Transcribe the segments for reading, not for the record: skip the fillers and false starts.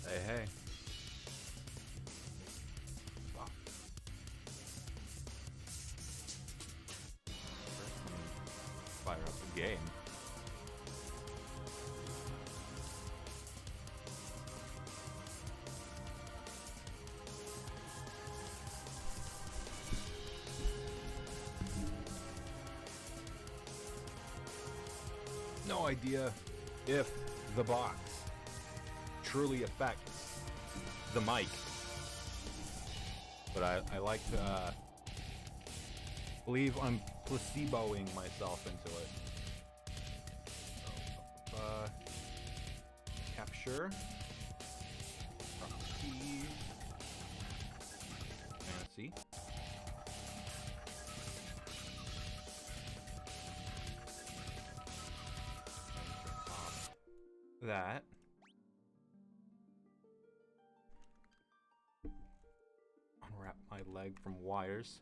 Hey, hey. Wow. Fire up the game. No idea if the box truly affects the mic, but I like to believe I'm placeboing myself into it. So, capture. Let's see. That. Unwrap my leg from wires.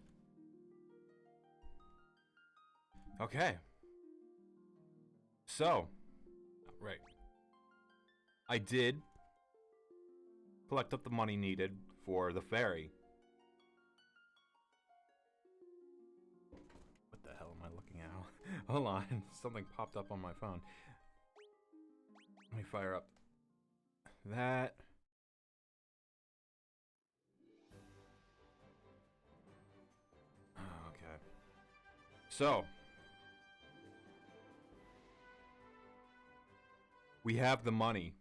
Okay. So, right. I did collect up the money needed for the ferry. What the hell am I looking at? Hold on. Something popped up on my phone. Let me fire up that. Okay. So, we have the money.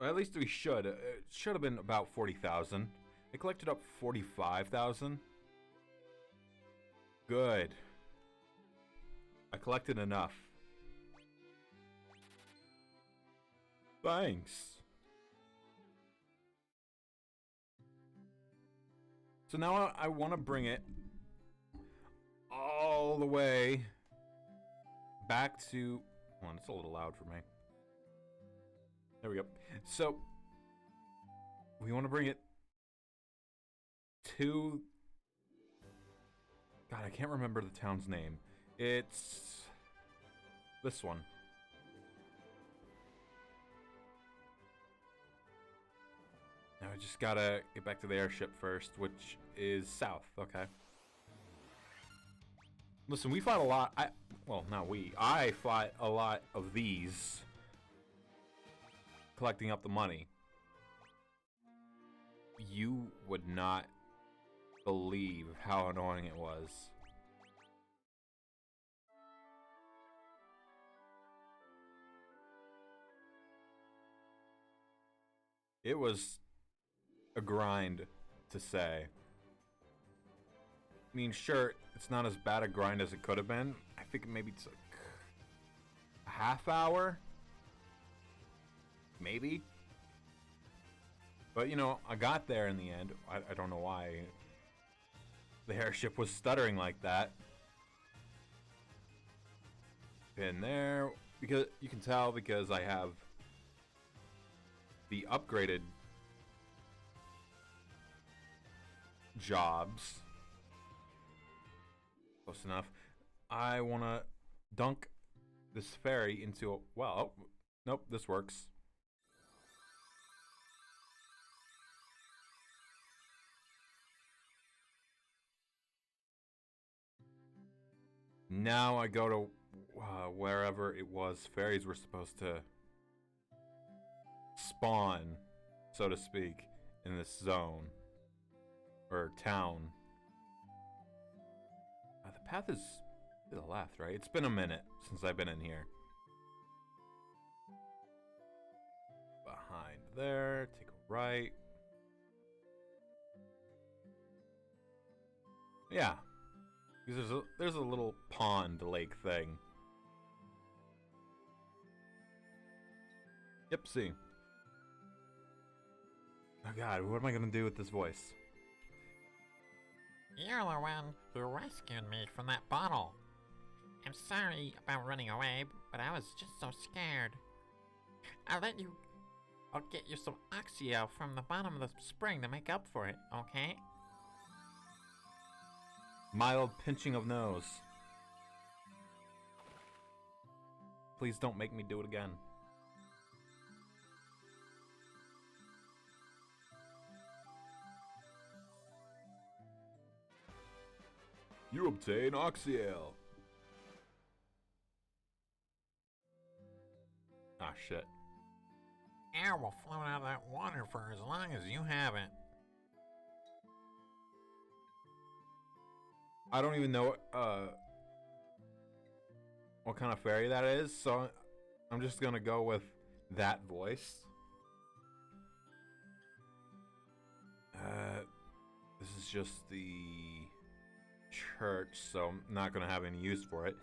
Or at least we should. It should have been about 40,000. I collected up 45,000. Good. I collected enough. Thanks. So now I want to bring it all the way back to... Hold on, it's a little loud for me. There we go. So, we want to bring it to... God, I can't remember the town's name. It's... this one. Now I just gotta get back to the airship first, which is south. Okay. Listen, we fought a lot. Well, not we. I fought a lot of these. Collecting up the money. You would not believe how annoying it was. It was a grind to say. I mean, sure, it's not as bad a grind as it could have been. I think maybe it's like a half hour. Maybe. But, you know, I got there in the end. I don't know why the airship was stuttering like that. Been there. Because you can tell because I have the upgraded jobs. Close enough. I want to dunk this ferry into a... Well, oh, nope, this works. Now I go to wherever it was ferries were supposed to spawn, so to speak, in this zone. Or town. The path is to the left, right? It's been a minute since I've been in here. Behind there, take a right. Yeah. Because there's a little pond lake thing. Yep, see. Oh god, what am I gonna do with this voice? You're the one who rescued me from that bottle. I'm sorry about running away, but I was just so scared. I'll get you some Oxio from the bottom of the spring to make up for it, okay? Mild pinching of nose. Please don't make me do it again. You obtain Oxyale. Ah, shit. Air will float out of that water for as long as you have it. I don't even know what kind of fairy that is, so I'm just gonna go with that voice. This is just the church, so I'm not gonna have any use for it.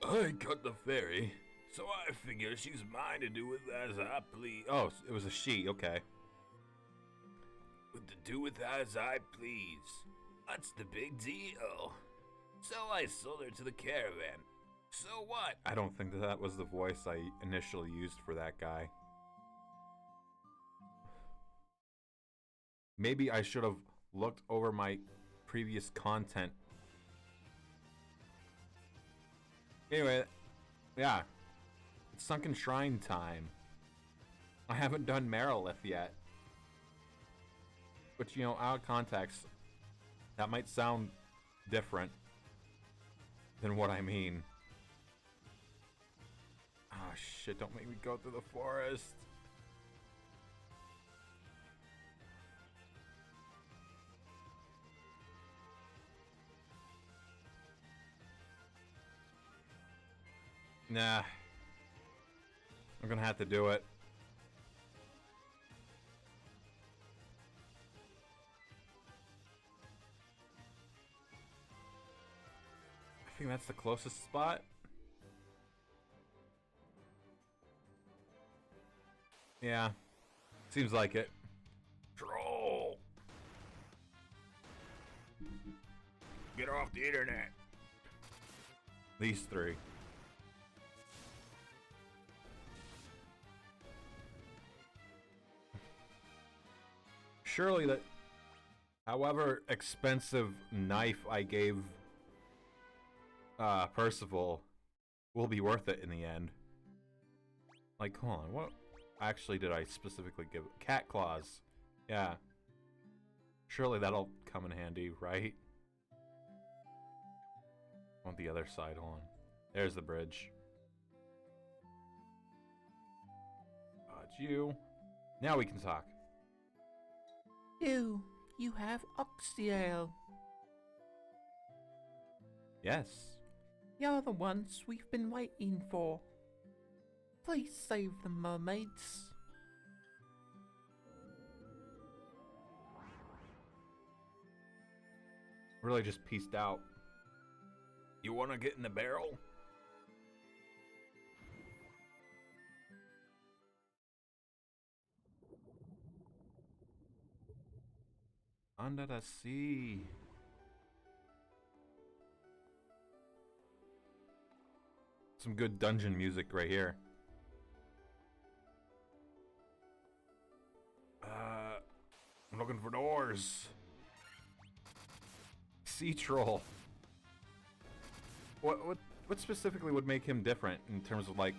I cut the fairy, so I figure she's mine to do with as I please. Oh, it was a she, okay. With to do with as I please. What's the big deal? So I sold her to the caravan. So what? I don't think that was the voice I initially used for that guy. Maybe I should have looked over my previous content. Anyway, yeah. It's Sunken Shrine time. I haven't done Merilith yet. Which, you know, out of context, that might sound different than what I mean. Oh shit, don't make me go through the forest. Nah. I'm gonna have to do it. I think that's the closest spot. Yeah. Seems like it. Troll! Get off the internet. These three. Surely that, however expensive knife I gave Percival will be worth it in the end. Like, hold on, what actually did I specifically give? Cat claws. Yeah. Surely that'll come in handy, right? On the other side, hold on. There's the bridge. Dodge you. Now we can talk. You have Oxyale. Yes. You're the ones we've been waiting for. Please save the mermaids. Really just pieced out. You wanna get in the barrel? Under the sea. Some good dungeon music right here. I'm looking for doors. Sea troll. What specifically would make him different in terms of like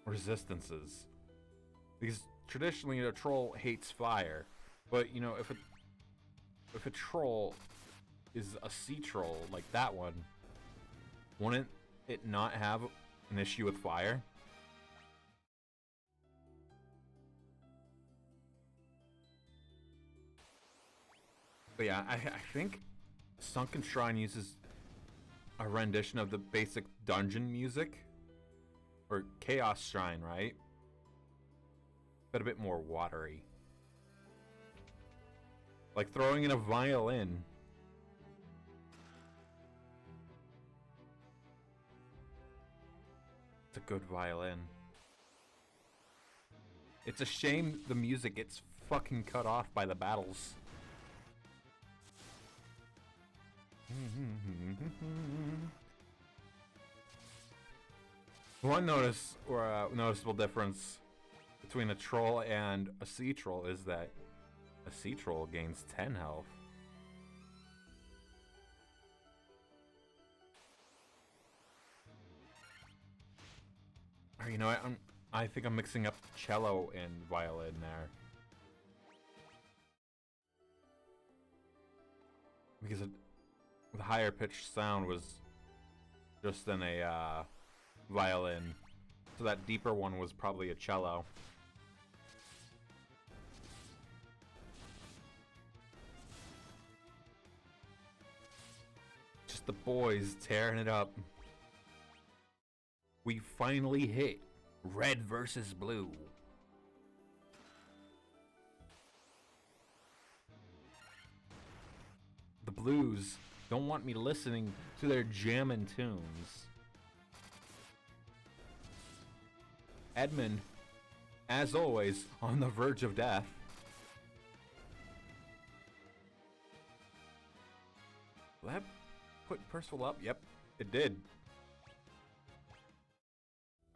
resistances? Because traditionally a troll hates fire, but you know, if a troll is a sea troll like that one, wouldn't it not have an issue with fire? But yeah, I think Sunken Shrine uses a rendition of the basic dungeon music, or Chaos Shrine, right? But a bit more watery. Like throwing in a violin. It's a good violin. It's a shame the music gets fucking cut off by the battles. One noticeable difference between a troll and a sea troll is that a sea troll gains 10 health. Or, you know, I think I'm mixing up cello and violin there. Because the higher pitched sound was just in a violin. So that deeper one was probably a cello. Just the boys tearing it up. We finally hit red versus blue. The blues don't want me listening to their jammin' tunes. Edmund, as always, on the verge of death. Will that put Percival up? Yep, it did.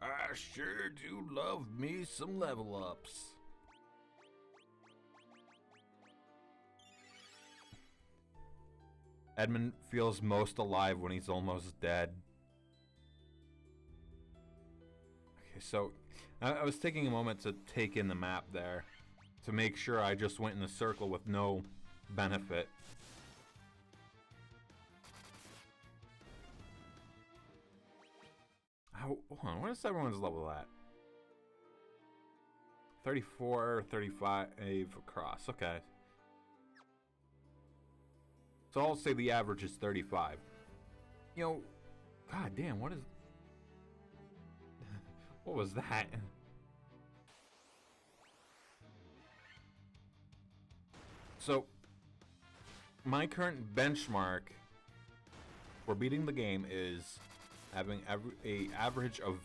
I sure do love me some level ups. Edmund feels most alive when he's almost dead. Okay, so I was taking a moment to take in the map there to make sure I just went in a circle with no benefit. Hold on, what is everyone's level at? 34, 35 across, okay. So I'll say the average is 35. You know, god damn, what is... What was that? So, my current benchmark for beating the game is having a average of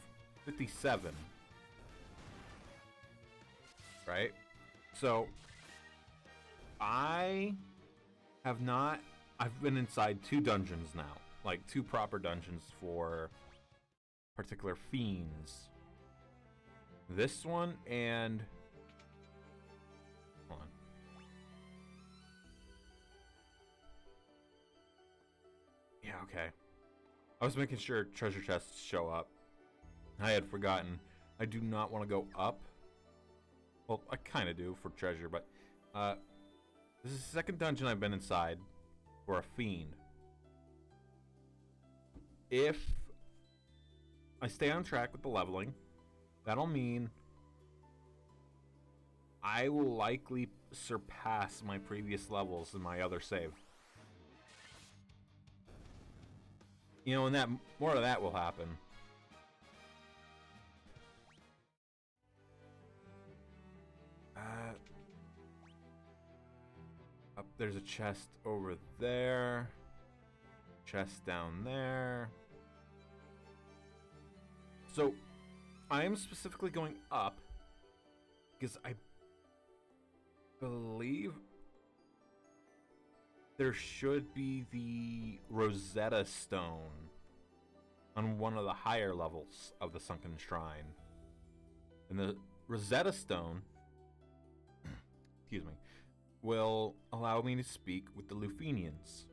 57. Right? So, I've been inside 2 dungeons now. Like, 2 proper dungeons for particular fiends. This one and... Hold on. Yeah, okay. I was making sure treasure chests show up. I had forgotten. I do not want to go up. Well, I kind of do for treasure, but... this is the second dungeon I've been inside for a fiend. If I stay on track with the leveling, that'll mean I will likely surpass my previous levels in my other save. You know, and that more of that will happen. Up there's a chest over there. Chest down there. So, I am specifically going up because I believe there should be the Rosetta Stone on one of the higher levels of the Sunken Shrine. And the Rosetta Stone, excuse me, will allow me to speak with the Lufenians.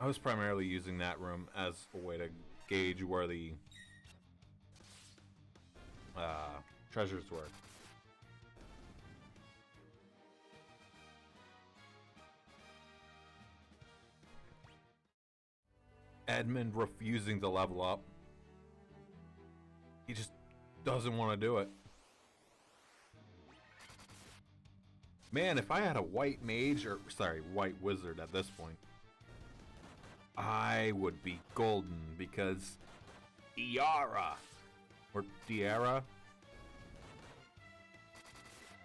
I was primarily using that room as a way to gauge where the treasures were. Edmund refusing to level up. He just doesn't want to do it. Man, if I had a white mage, or sorry, white wizard at this point, I would be golden because Diara or Diara,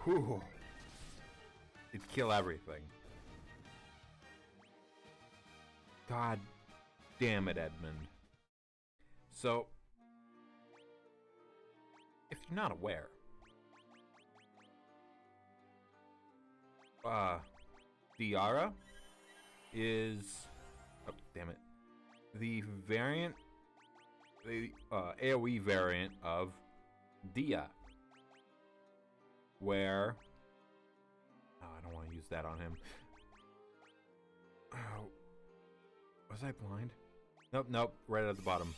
whew, it'd kill everything. God damn it, Edmund. So, if you're not aware, Diara is, oh damn it, the variant, the AoE variant of Dia, where, oh, I don't want to use that on him. Oh, Was I blind? Nope, nope. Right at the bottom.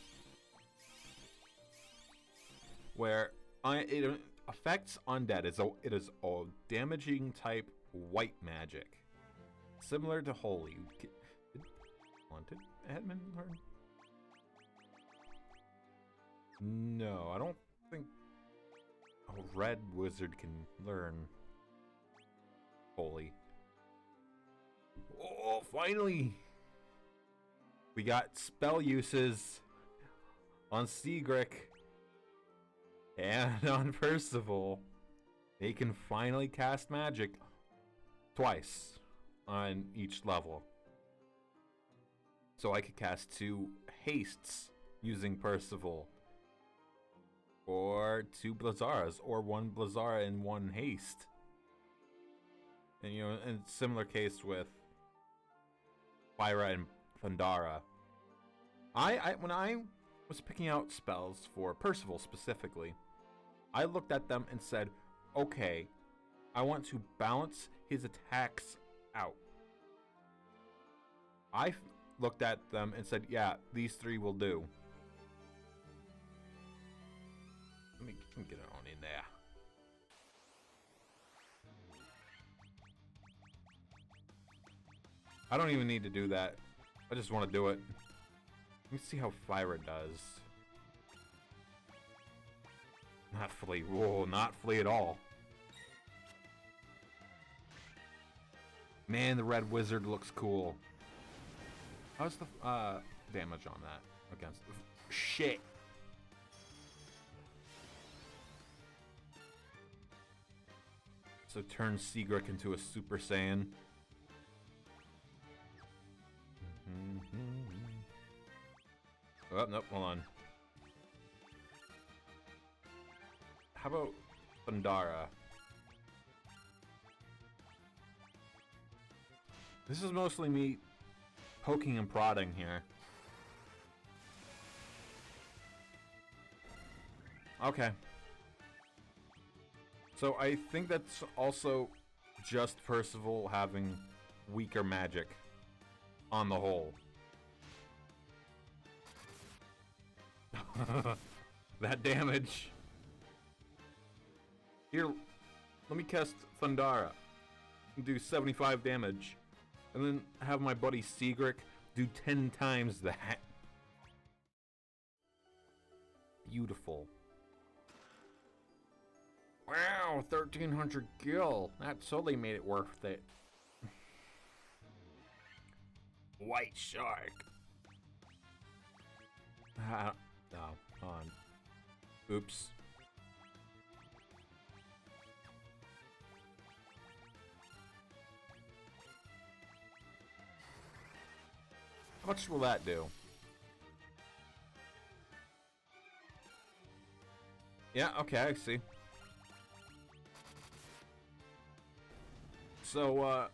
Where it affects undead. It is a damaging type white magic. Similar to Holy. Did Edmund learn? No, I don't think a red wizard can learn Holy. Oh, finally! We got spell uses on Sigric and on Percival. They can finally cast magic twice on each level. So I could cast 2 hastes using Percival, or 2 Blazzaras, or 1 Blazzara and 1 haste. And you know, in similar case with Fyra and Thundara. When I was picking out spells for Percival specifically, I looked at them and said, okay, I want to balance his attacks out. I looked at them and said, yeah, these 3 will do. Let me get it on in there. I don't even need to do that. I just want to do it. Let me see how Fyra does. Not flee. Whoa, not flee at all. Man, the red wizard looks cool. How's the damage on that against the shit? So turn Sigric into a Super Saiyan. Oh, nope, hold on. How about Thundara? This is mostly me poking and prodding here. Okay. So I think that's also just Percival having weaker magic on the whole. That damage. Here, let me cast Thundara and do 75 damage. And then have my buddy Sigric do 10 times that. Beautiful. Wow, 1,300 gil. That totally made it worth it. White shark. No, on. Oops. How much will that do? Yeah, okay, I see. So,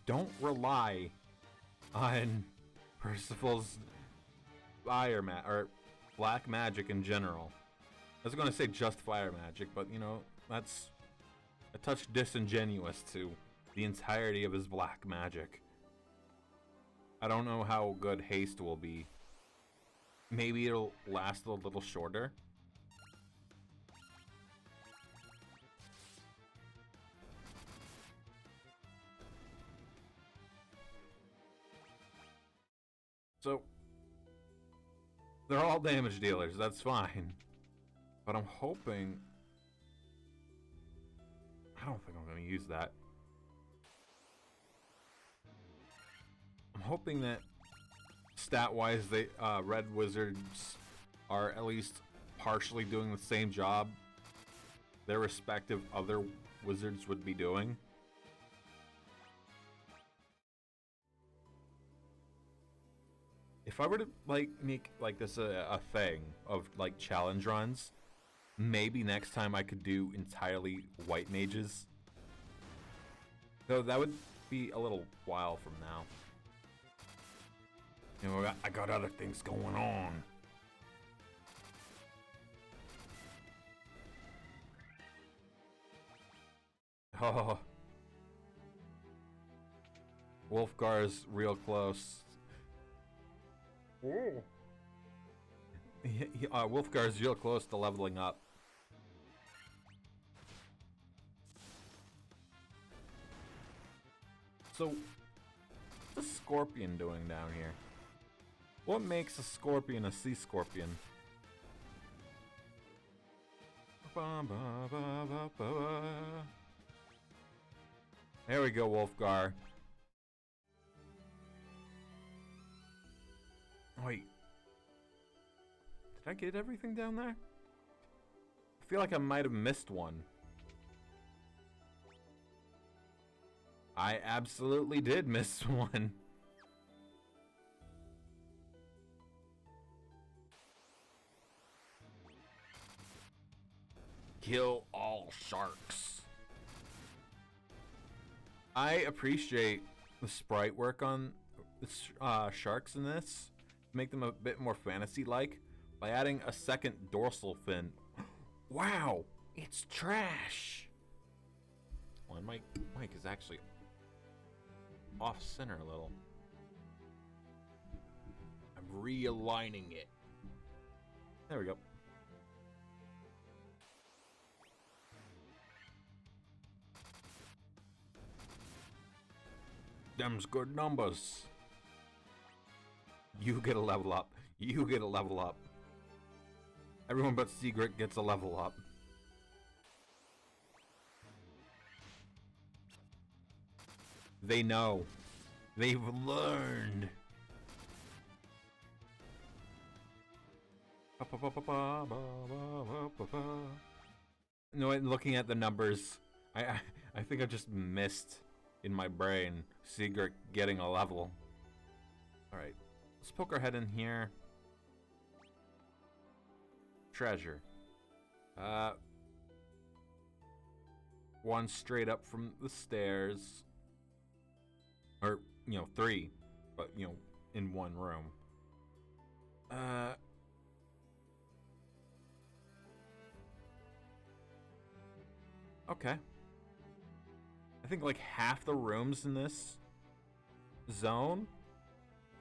don't rely on Percival's fire or black magic in general. I was gonna say just fire magic, but you know, that's a touch disingenuous to the entirety of his black magic. I don't know how good haste will be. Maybe it'll last a little shorter. So, they're all damage dealers, that's fine. But I'm hoping... I don't think I'm going to use that. I'm hoping that stat-wise, they red wizards are at least partially doing the same job their respective other wizards would be doing. If I were to like make like this a thing of like challenge runs, maybe next time I could do entirely white mages. Though that would be a little while from now. You know, I got other things going on. Oh. Wolfgar's real close. Oh. Wolfgar's real close to leveling up. So, what's a scorpion doing down here? What makes a scorpion a sea scorpion? There we go, Wolfgar. Wait. Did I get everything down there? I feel like I might have missed one. I absolutely did miss one. Kill all sharks. I appreciate the sprite work on the sharks in this. Make them a bit more fantasy-like by adding a second dorsal fin. Wow, it's trash. Well, and Mike is actually off center a little. I'm realigning it. There we go. Them's good numbers. You get a level up. You get a level up. Everyone but Secret gets a level up. They know. They've learned. No, looking at the numbers, I think I just missed in my brain Secret getting a level. Alright, let's poke our head in here. Treasure. One straight up from the stairs. Or, you know, 3. But, you know, in one room. Okay. I think like half the rooms in this zone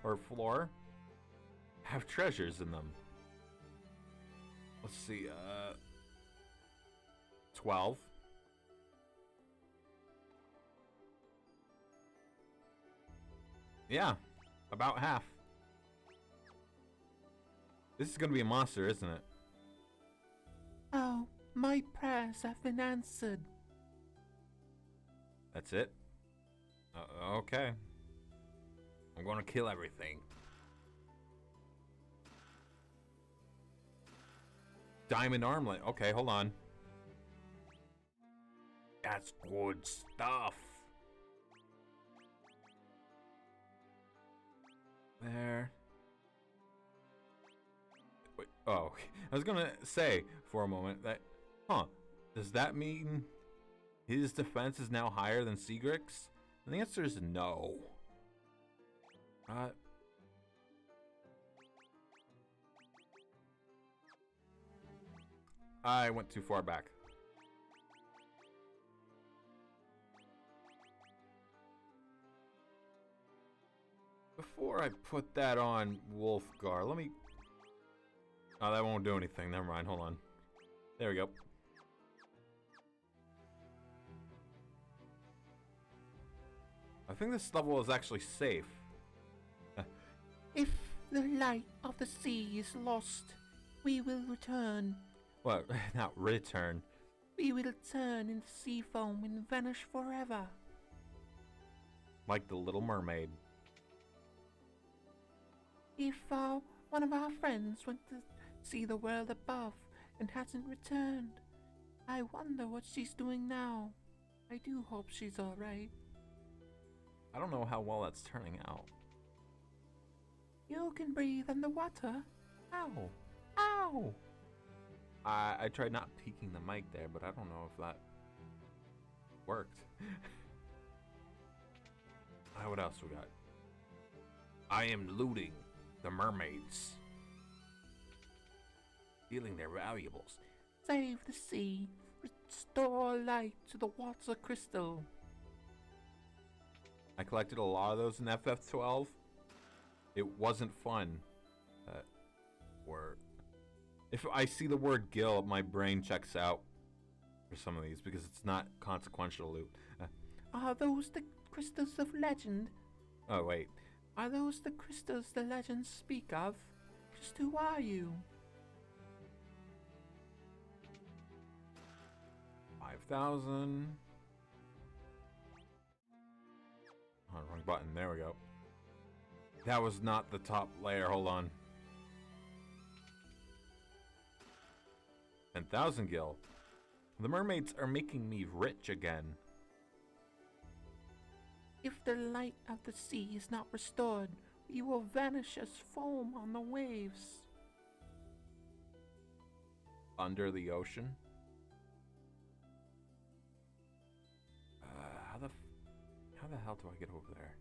or floor have treasures in them. Let's see, 12. Yeah, about half. This is gonna be a monster, isn't it? Oh, my prayers have been answered. That's it? Okay. I'm gonna kill everything. Diamond armlet. Okay, hold on. That's good stuff. There. Wait, oh, I was gonna say for a moment that, does that mean his defense is now higher than Seagrix? And the answer is no. I went too far back. Before I put that on Wolfgar, let me... Oh, that won't do anything. Never mind. Hold on. There we go. I think this level is actually safe. If the light of the sea is lost, we will return. What? Not return. We will turn into sea foam and vanish forever. Like the Little Mermaid. If one of our friends went to see the world above and hasn't returned, I wonder what she's doing now. I do hope she's alright. I don't know how well that's turning out. You can breathe underwater. Ow. Ow. I tried not peeking the mic there, but I don't know if that worked. What else we got? I am looting the mermaids. Stealing their valuables. Save the sea. Restore light to the water crystal. I collected a lot of those in FF12. It wasn't fun. word. If I see the word Gil, my brain checks out for some of these because it's not consequential loot. Are those the crystals of legend? Oh, wait. Are those the crystals the legends speak of? Just who are you? 5,000. Oh, wrong button. There we go. That was not the top layer. Hold on. 10,000 gil. The mermaids are making me rich again. If the light of the sea is not restored, we will vanish as foam on the waves. Under the ocean? How the hell do I get over there?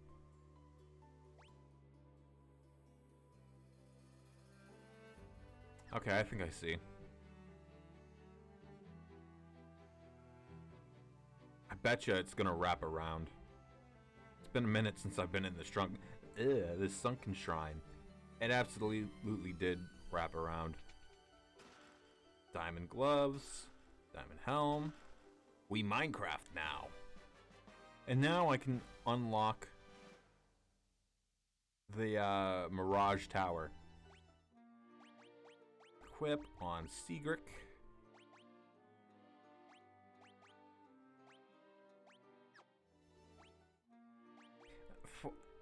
Okay, I think I see. I betcha it's gonna wrap around. It's been a minute since I've been in this sunken shrine. It absolutely did wrap around. Diamond gloves, diamond helm. We Minecraft now. And now I can unlock the Mirage Tower. Equip on Seagrick.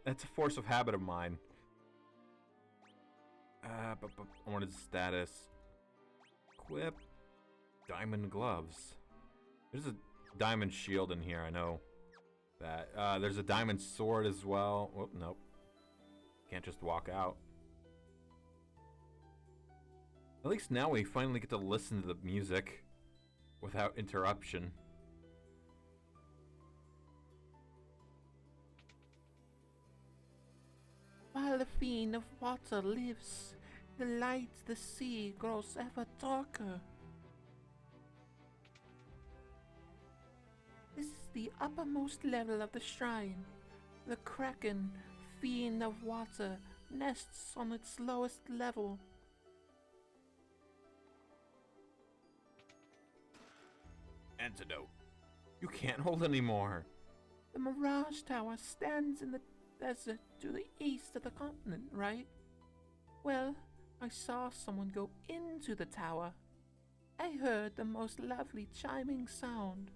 That's a force of habit of mine. But I wanted status. Equip. Diamond gloves. There's a diamond shield in here, I know that. There's a diamond sword as well. Whoop, nope. Can't just walk out. At least now we finally get to listen to the music without interruption. While the fiend of water lives, the light the sea grows ever darker. This is the uppermost level of the shrine. The Kraken, fiend of water, nests on its lowest level. Antidote. You can't hold anymore. The Mirage Tower stands in the desert to the east of the continent, right? Well, I saw someone go into the tower. I heard the most lovely chiming sound.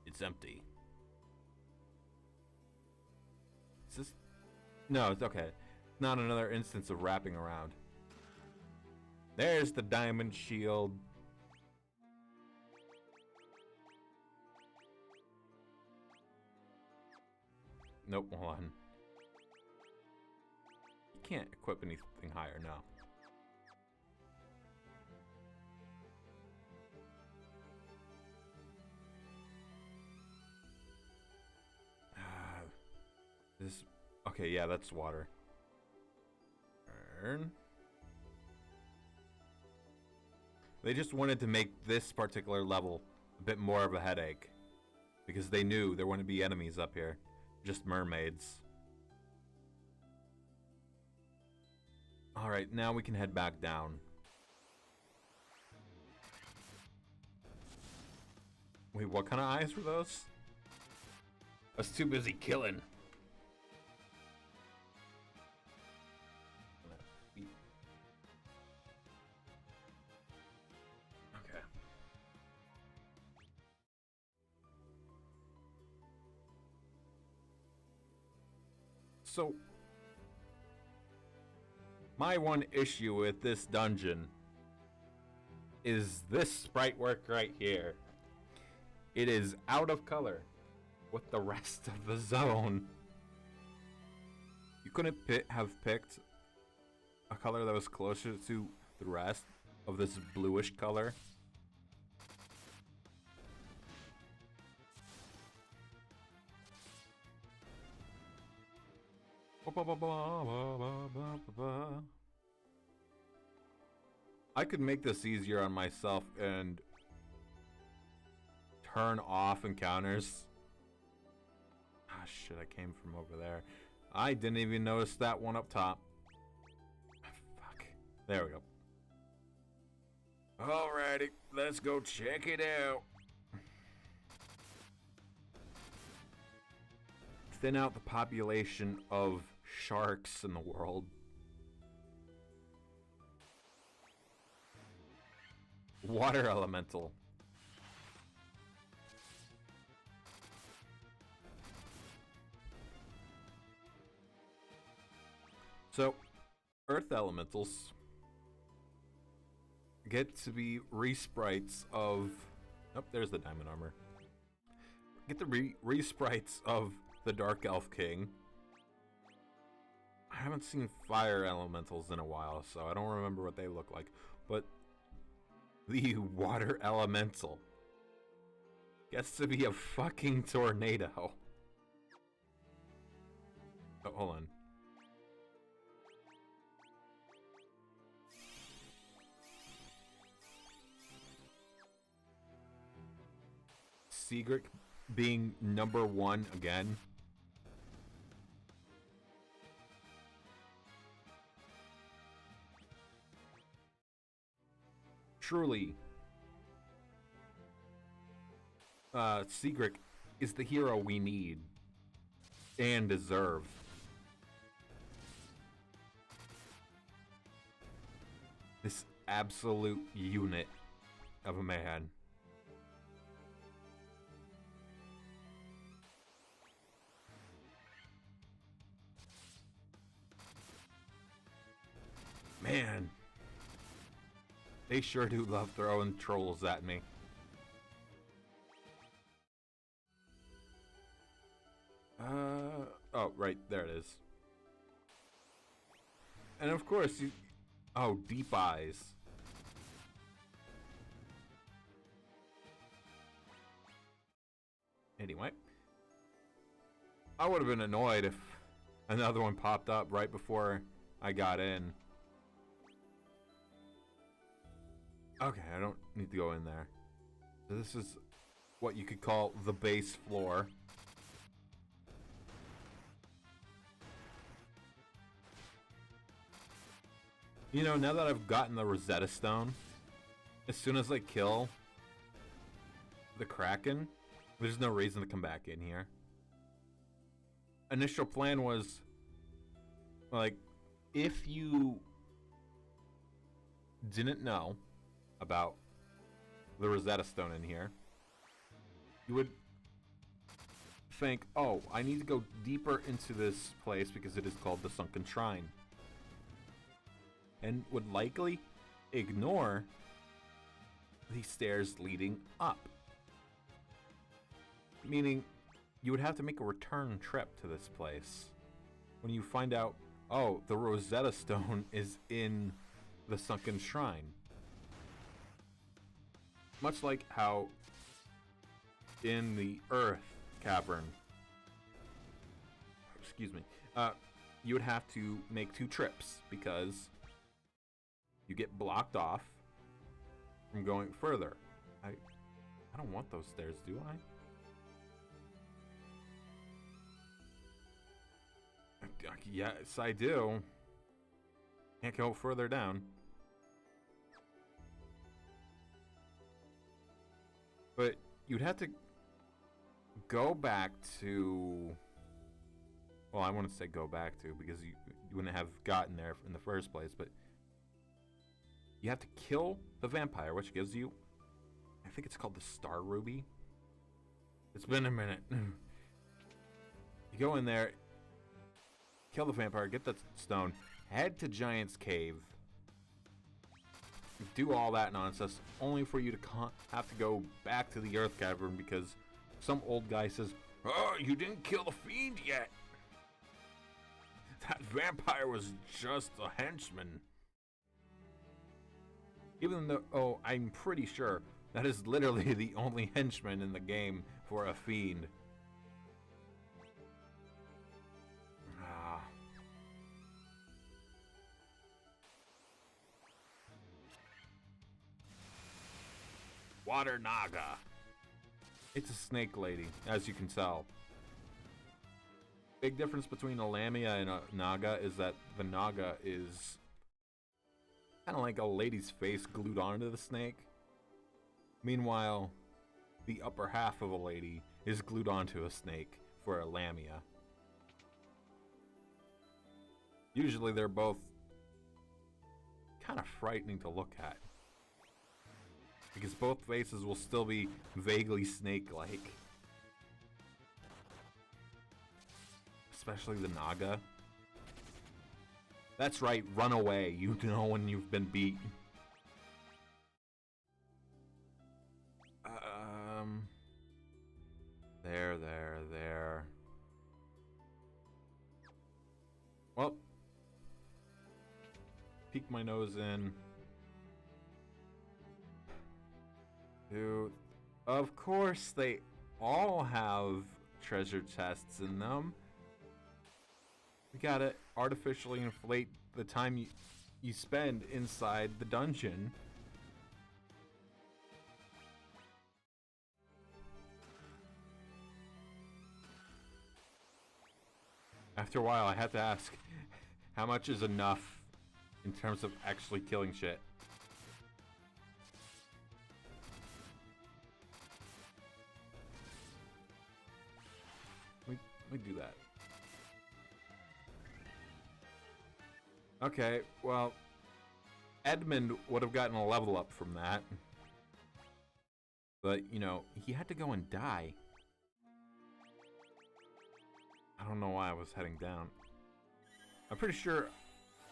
It's empty. Is this... No, it's okay. Not another instance of wrapping around. There's the diamond shield. Nope, hold on. You can't equip anything higher, no. This... Okay, yeah, that's water. Burn. They just wanted to make this particular level a bit more of a headache. Because they knew there wouldn't be enemies up here. Just mermaids. Alright, now we can head back down. Wait, what kind of eyes were those? I was too busy killing. Okay. So, my one issue with this dungeon is this sprite work right here. It is out of color with the rest of the zone. You couldn't have picked a color that was closer to the rest of this bluish color. I could make this easier on myself and turn off encounters. Ah, shit, I came from over there. I didn't even notice that one up top. Fuck. There we go. Alrighty, let's go check it out. Thin out the population of sharks in the world. Water elemental. So, earth elementals get to be re-sprites of... Oh, there's the diamond armor. Get the re-sprites of the Dark Elf King. I haven't seen fire elementals in a while, so I don't remember what they look like. But the water elemental gets to be a fucking tornado. Oh, hold on. Sigric being number 1 again. Truly, Sigric is the hero we need and deserve. This absolute unit of a man. Man, they sure do love throwing trolls at me. Oh, right, there it is. And of course, you... Oh, Deep Eyes. Anyway. I would have been annoyed if another one popped up right before I got in. Okay, I don't need to go in there. So this is what you could call the base floor. You know, now that I've gotten the Rosetta Stone, as soon as I kill the Kraken, there's no reason to come back in here. Initial plan was, like, if you didn't know about the Rosetta Stone in here, you would think, oh, I need to go deeper into this place because it is called the Sunken Shrine. And would likely ignore the stairs leading up. Meaning, you would have to make a return trip to this place when you find out, oh, the Rosetta Stone is in the Sunken Shrine. Much like how in the Earth Cavern, excuse me, you would have to make 2 trips because you get blocked off from going further. I don't want those stairs, do I? Yes, I do. Can't go further down. But you'd have to go back to... Well, I wouldn't say go back to because you wouldn't have gotten there in the first place, but you have to kill the vampire, which gives you... I think it's called the Star Ruby. It's been a minute. You go in there, kill the vampire, get that stone, head to Giant's Cave, do all that nonsense, only for you to have to go back to the Earth Cavern because some old guy says, oh, you didn't kill the fiend yet. That vampire was just a henchman. Even though, oh, I'm pretty sure that is literally the only henchman in the game for a fiend. Water Naga. It's a snake lady, as you can tell. Big difference between a Lamia and a Naga is that the Naga is kind of like a lady's face glued onto the snake. Meanwhile, the upper half of a lady is glued onto a snake for a lamia. Usually they're both kind of frightening to look at, because both faces will still be vaguely snake-like. Especially the Naga. That's right, run away. You know when you've been beat. There. Well, peek my nose in. Dude, of course they all have treasure chests in them. We gotta artificially inflate the time you spend inside the dungeon. After a while, I had to ask, how much is enough in terms of actually killing shit? We do that. Okay, well, Edmund would have gotten a level up from that. But, you know, he had to go and die. I don't know why I was heading down. I'm pretty sure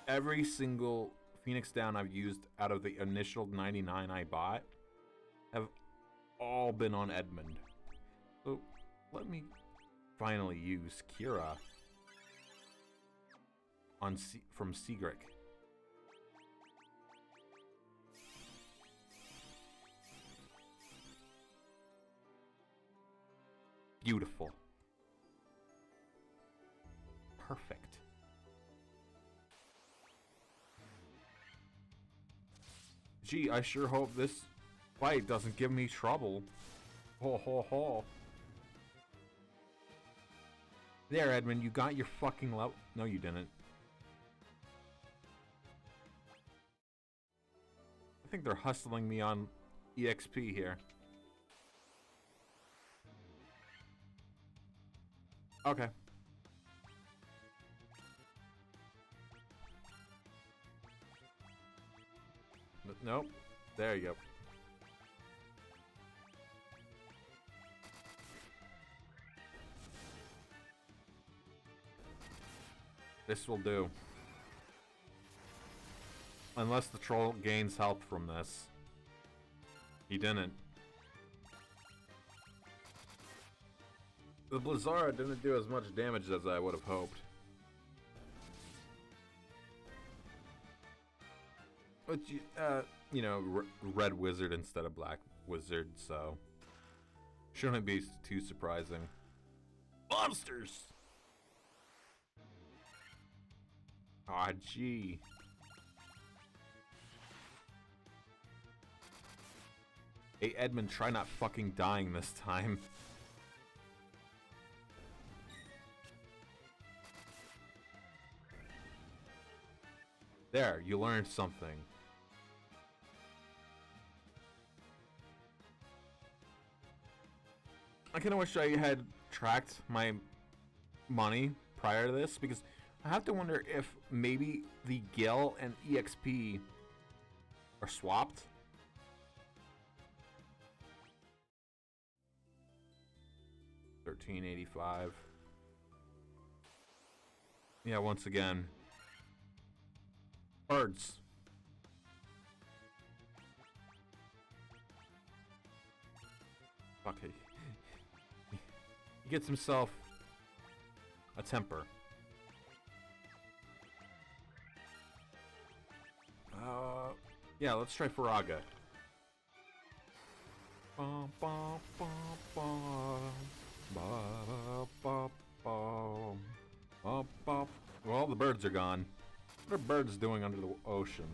every single Phoenix Down I've used out of the initial 99 I bought have all been on Edmund. So, let me finally use Kira on from Sigric. Beautiful. Perfect. Gee, I sure hope this fight doesn't give me trouble. Ho ho ho. There, Edmund, you got your fucking level. No, you didn't. I think they're hustling me on EXP here. Okay. Nope. There you go. This will do. Unless the troll gains health from this. He didn't. The Blizzara didn't do as much damage as I would have hoped. But, you know, red wizard instead of black wizard, so shouldn't be too surprising. Monsters! Aw, gee. Hey, Edmund, try not fucking dying this time. There, you learned something. I kinda wish I had tracked my money prior to this, because I have to wonder if maybe the Gil and EXP are swapped. $13.85. Yeah, once again. Birds. Fuck it. He gets himself a temper. Yeah, let's try Faraga. Bum, bum, bum, bum. Ba, ba, bum. Bum, bum. Well, the birds are gone. What are birds doing under the ocean?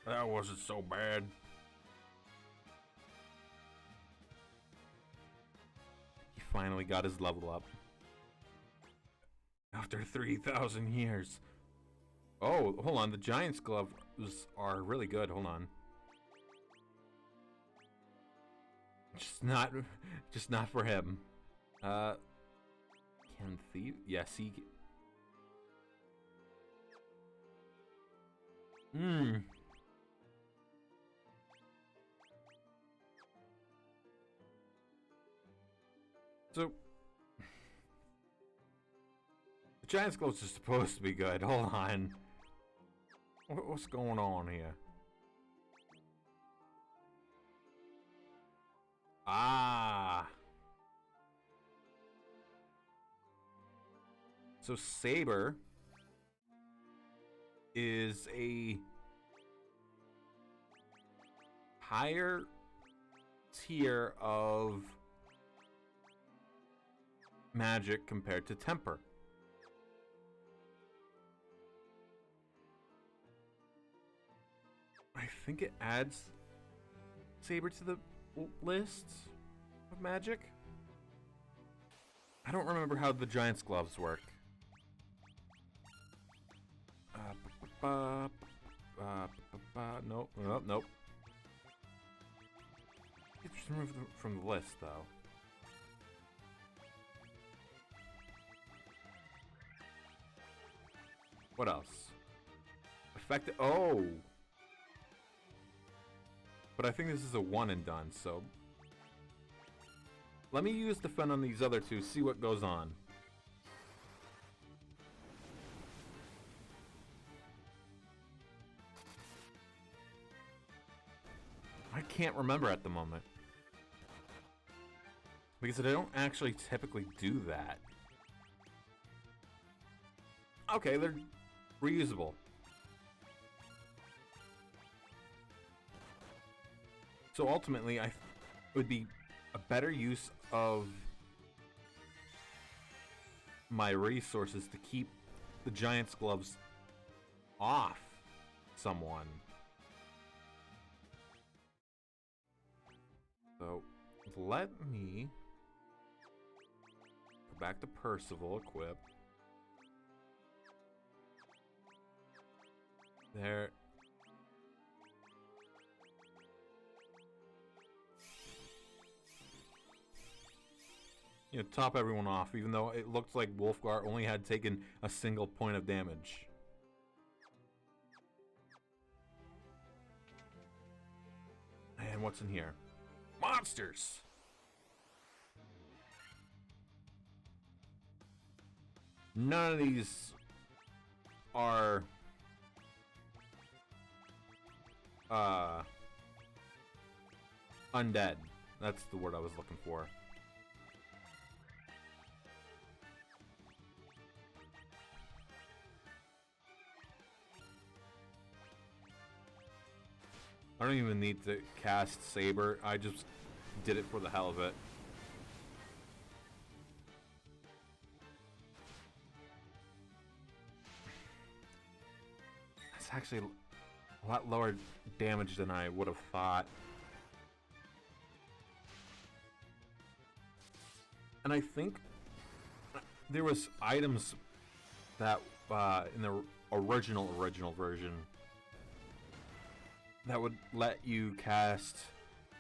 That wasn't so bad. He finally got his level up. After 3,000 years. Oh, hold on. The Giant's gloves are really good. Hold on. Just not for him. Can thief? Yes, he. So, the Giant's gloves are supposed to be good. Hold on. What's going on here? Ah. So Saber is a higher tier of magic compared to Temper. I think it adds Saber to the list of magic. I don't remember how the Giant's gloves work. Nope, nope, nope. It's just removed from the list, though. What else? Effective. Oh! But I think this is a one and done, so... Let me use Defend on these other two, see what goes on. I can't remember at the moment. Because I don't actually typically do that. Okay, they're reusable. So ultimately, it would be a better use of my resources to keep the Giant's gloves off someone. So let me go back to Percival, equip. There. You know, top everyone off, even though it looked like Wolfgar only had taken a single point of damage. And what's in here? Monsters! None of these are undead. That's the word I was looking for. I don't even need to cast Saber. I just did it for the hell of it. That's actually a lot lower damage than I would have thought. And I think there was items that in the original version that would let you cast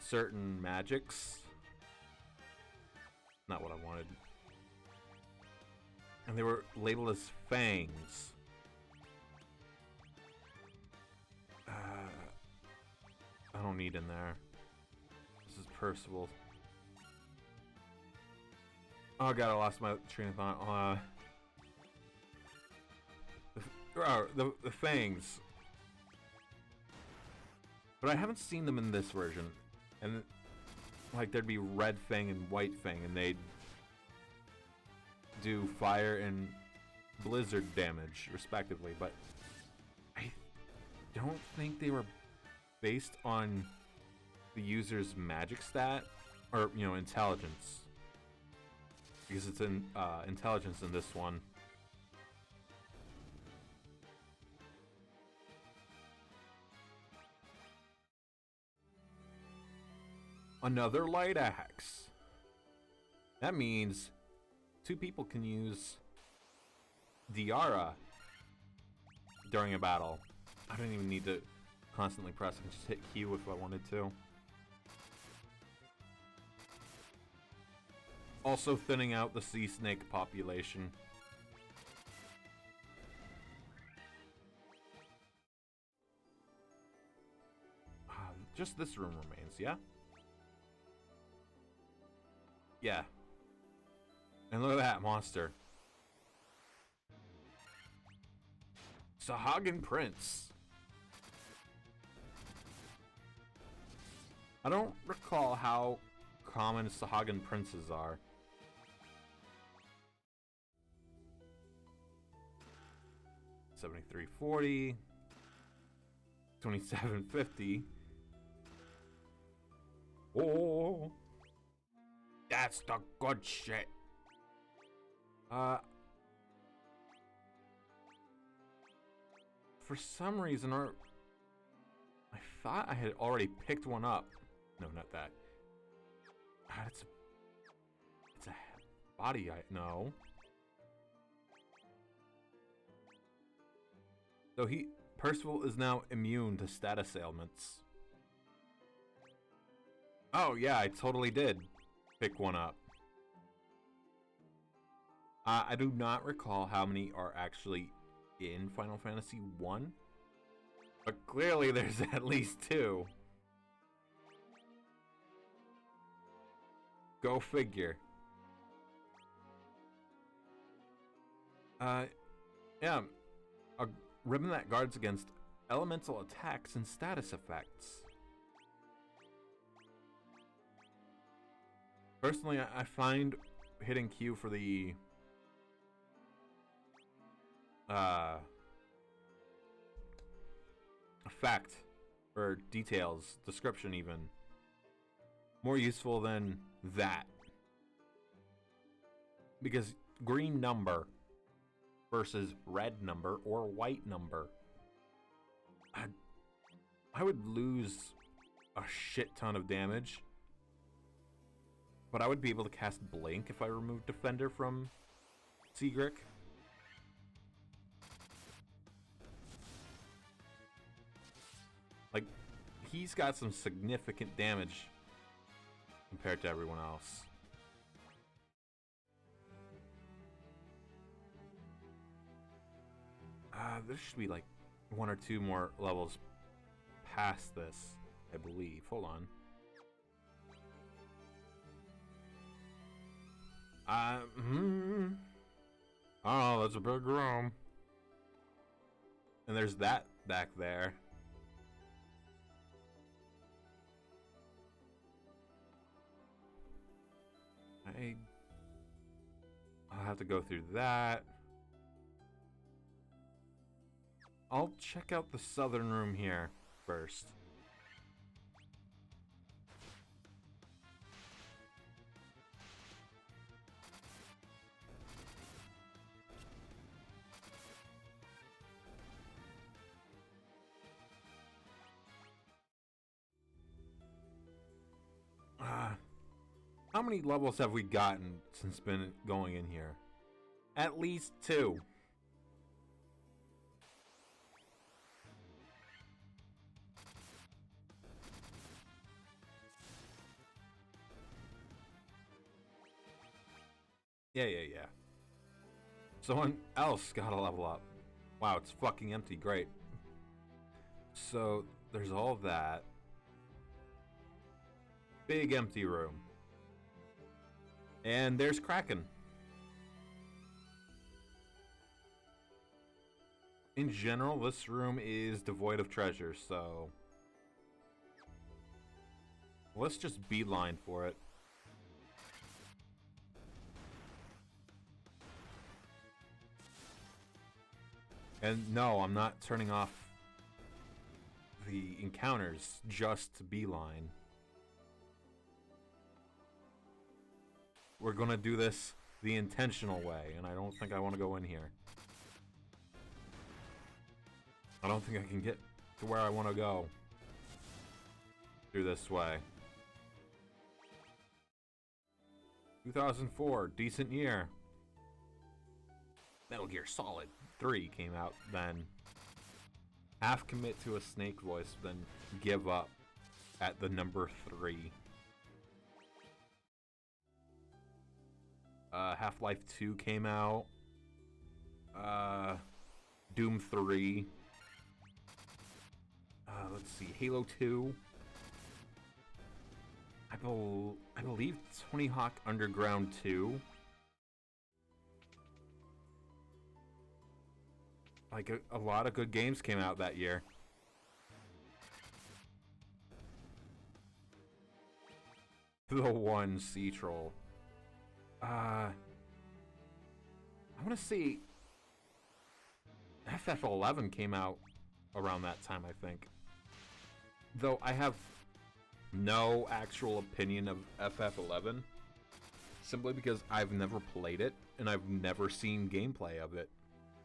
certain magics. Not what I wanted. And they were labeled as fangs. I don't need in there. This is Percival. Oh god, I lost my train of thought. The fangs. But I haven't seen them in this version. And like there'd be red fang and white fang, and they'd do fire and blizzard damage respectively, but I don't think they were based on the user's magic stat or, you know, intelligence, because it's in intelligence in this one. Another light axe. That means two people can use Diara during a battle. I don't even need to constantly press. I can just hit Q if I wanted to. Also thinning out the sea snake population. Just this room remains, yeah? Yeah. And look at that monster. Sahagin Prince. I don't recall how common Sahagin princes are. $73.40, $27.50. Oh, that's the good shit. For some reason, I thought I had already picked one up. No, not that. God, it's a body. No. So Percival is now immune to status ailments. Oh yeah, I totally did pick one up. I do not recall how many are actually in Final Fantasy 1, but clearly there's at least 2. Go figure. Yeah, a ribbon that guards against elemental attacks and status effects. Personally, I find hitting Q for the effect or details, description even, more useful than that. Because green number versus red number or white number, I would lose a shit ton of damage. But I would be able to cast Blink if I removed Defender from Sigric. Like, he's got some significant damage compared to everyone else. There should be like 1 or 2 more levels past this, I believe. Hold on. Oh, that's a big room. And there's that back there. I'll have to go through that. I'll check out the southern room here first. How many levels have we gotten since been going in here? At least 2. Yeah. Someone else got a level up. Wow, it's fucking empty. Great. So, there's all that. Big empty room. And there's Kraken. In general, this room is devoid of treasure, so let's just beeline for it. And no, I'm not turning off the encounters just to beeline. We're gonna do this the intentional way, and I don't think I want to go in here. I don't think I can get to where I want to go through this way. 2004, decent year. Metal Gear Solid 3 came out, then half commit to a Snake voice, then give up at the number 3. Half-Life 2 came out. Doom 3. Let's see, Halo 2. I believe Tony Hawk Underground 2. Like, a lot of good games came out that year. The one Sea Troll. I want to say FF11 came out around that time, I think. Though I have no actual opinion of FF11, simply because I've never played it and I've never seen gameplay of it.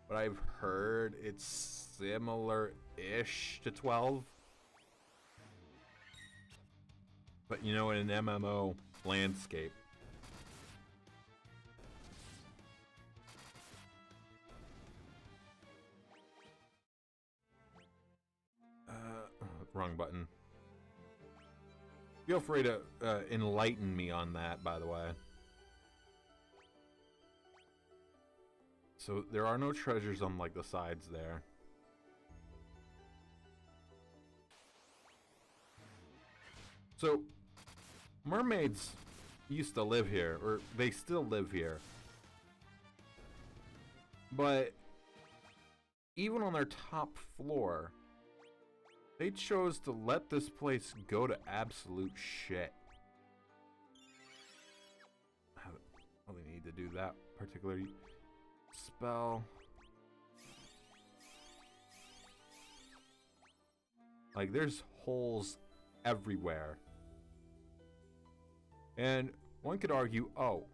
But I've heard it's similar-ish to 12. But you know, in an MMO landscape, wrong button. Feel free to enlighten me on that, by the way. So there are no treasures on like the sides there. So mermaids used to live here, or they still live here. But even on their top floor, they chose to let this place go to absolute shit. I don't really need to do that particular spell. Like, there's holes everywhere. And one could argue, oh,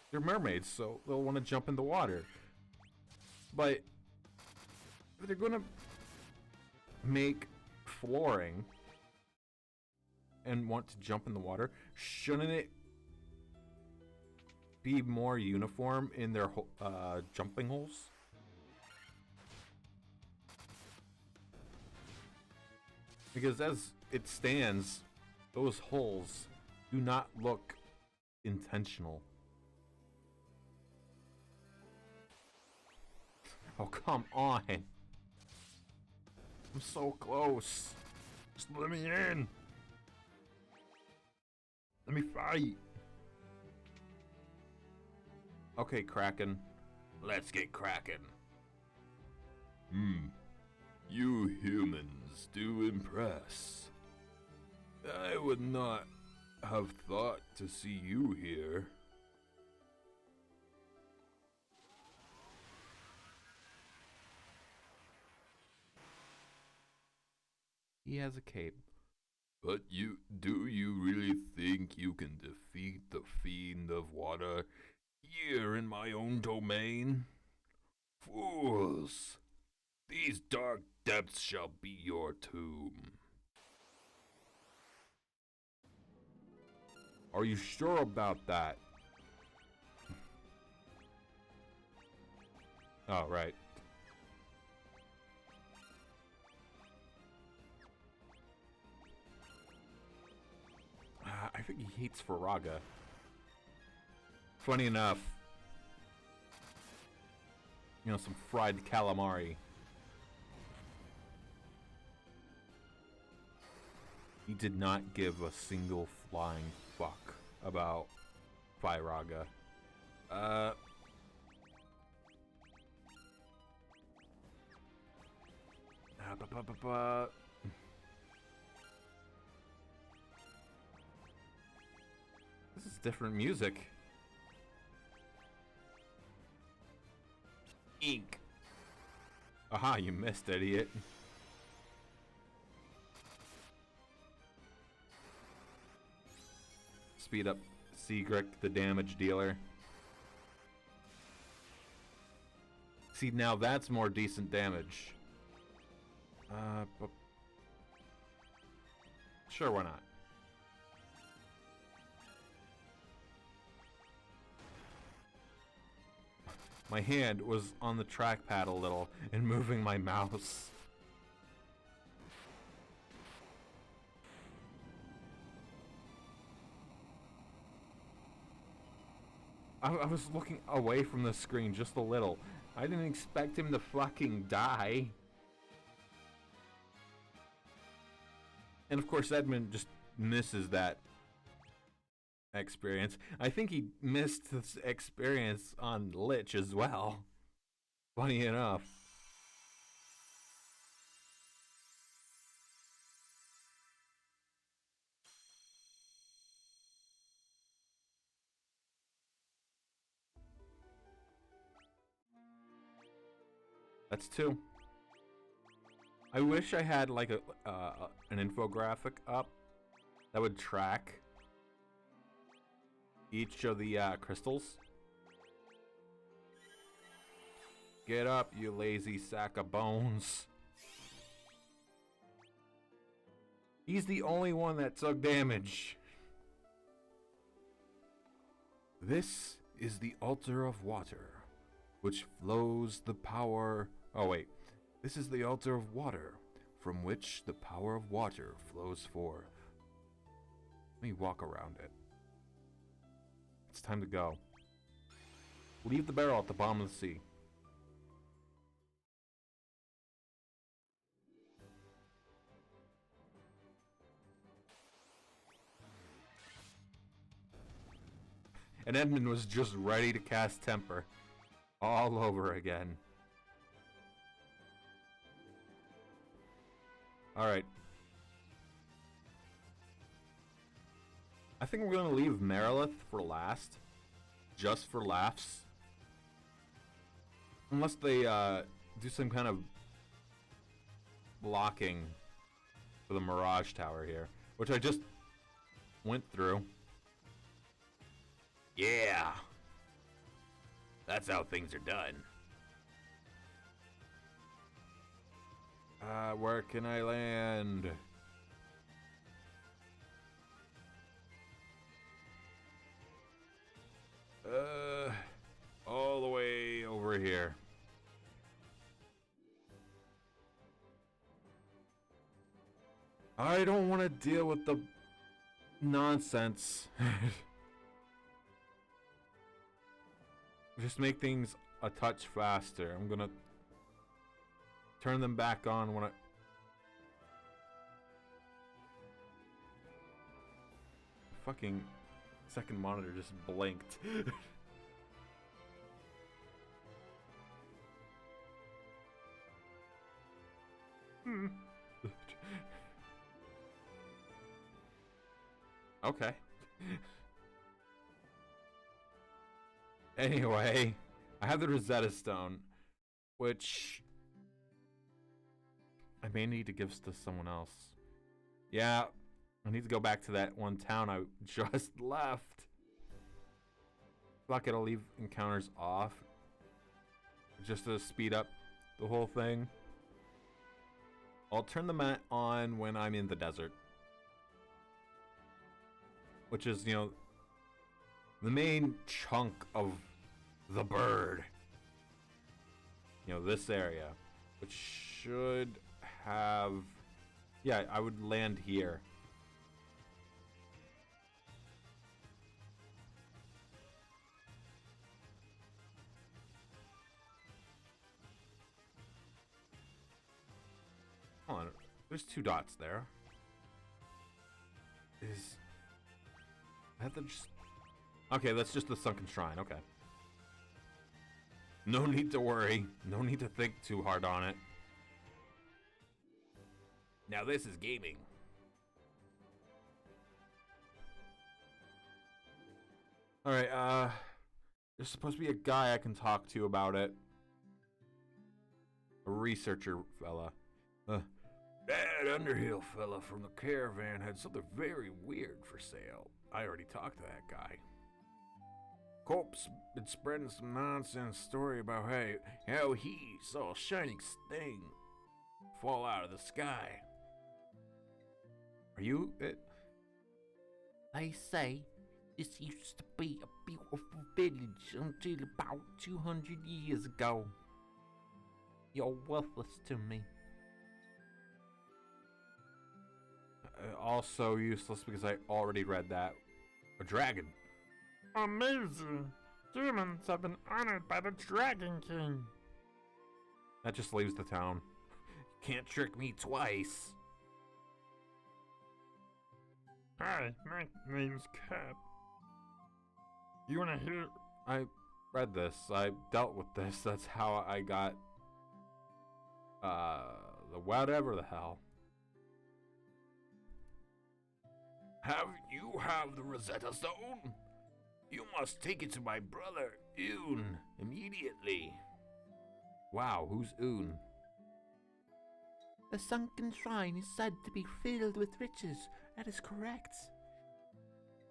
they're mermaids, so they'll want to jump in the water. But if they're gonna make flooring and want to jump in the water, shouldn't it be more uniform in their jumping holes? Because as it stands, those holes do not look intentional. Oh, come on. I'm so close. Just let me in. Let me fight. Okay, Kraken. Let's get cracking. You humans do impress. I would not have thought to see you here. He has a cape. But do you really think you can defeat the Fiend of Water here in my own domain? Fools! These dark depths shall be your tomb. Are you sure about that? Oh, right. I think he hates Faraga. Funny enough, you know, some fried calamari. He did not give a single flying fuck about Firaga. This is different music. Ink. Aha, you missed, idiot. Speed up Seagrick, the damage dealer. See, now that's more decent damage. But sure, why not? My hand was on the trackpad a little and moving my mouse. I was looking away from the screen just a little. I didn't expect him to fucking die. And of course Edmund just misses that experience. I think he missed this experience on Lich as well. Funny enough. That's 2. I wish I had like an infographic up that would track each of the crystals. Get up, you lazy sack of bones. He's the only one that took damage. This is the altar of water, which flows the power... Oh wait, this is the altar of water, from which the power of water flows forth. Let me walk around it. It's time to go. Leave the barrel at the bottom of the sea. And Edmund was just ready to cast Temper all over again. Alright. I think we're gonna leave Marilith for last. Just for laughs. Unless they do some kind of blocking for the Mirage Tower here. Which I just went through. Yeah. That's how things are done. Where can I land? All the way over here. I don't want to deal with the nonsense. Just make things a touch faster. I'm gonna turn them back on when I... Fucking second monitor just blinked. Okay. Anyway, I have the Rosetta Stone, which I may need to give to someone else. Yeah, I need to go back to that one town I just left. Fuck it, I'll leave encounters off just to speed up the whole thing. I'll turn them on when I'm in the desert. Which is, you know, the main chunk of the bird. You know, this area. Which should have... Yeah, I would land here. Hold on. There's 2 dots there. Is... I have to just... Okay, that's just the sunken shrine. Okay. No need to worry. No need to think too hard on it. Now this is gaming. Alright, there's supposed to be a guy I can talk to about it. A researcher fella. That Underhill fella from the caravan had something very weird for sale. I already talked to that guy. Corp's been spreading some nonsense story about how he saw a shining thing fall out of the sky. Are you it? They say This used to be a beautiful village until about 200 years ago. You're worthless to me. Also useless because I already read that. A dragon. Amazing! Humans have been honored by the Dragon King. That just leaves the town. You can't trick me twice. Hi, my name's Cap. You wanna hear? I read this. I dealt with this. That's how I got the whatever the hell. You have the Rosetta Stone? You must take it to my brother, Oon, immediately. Wow, who's Oon? The sunken shrine is said to be filled with riches. That is correct.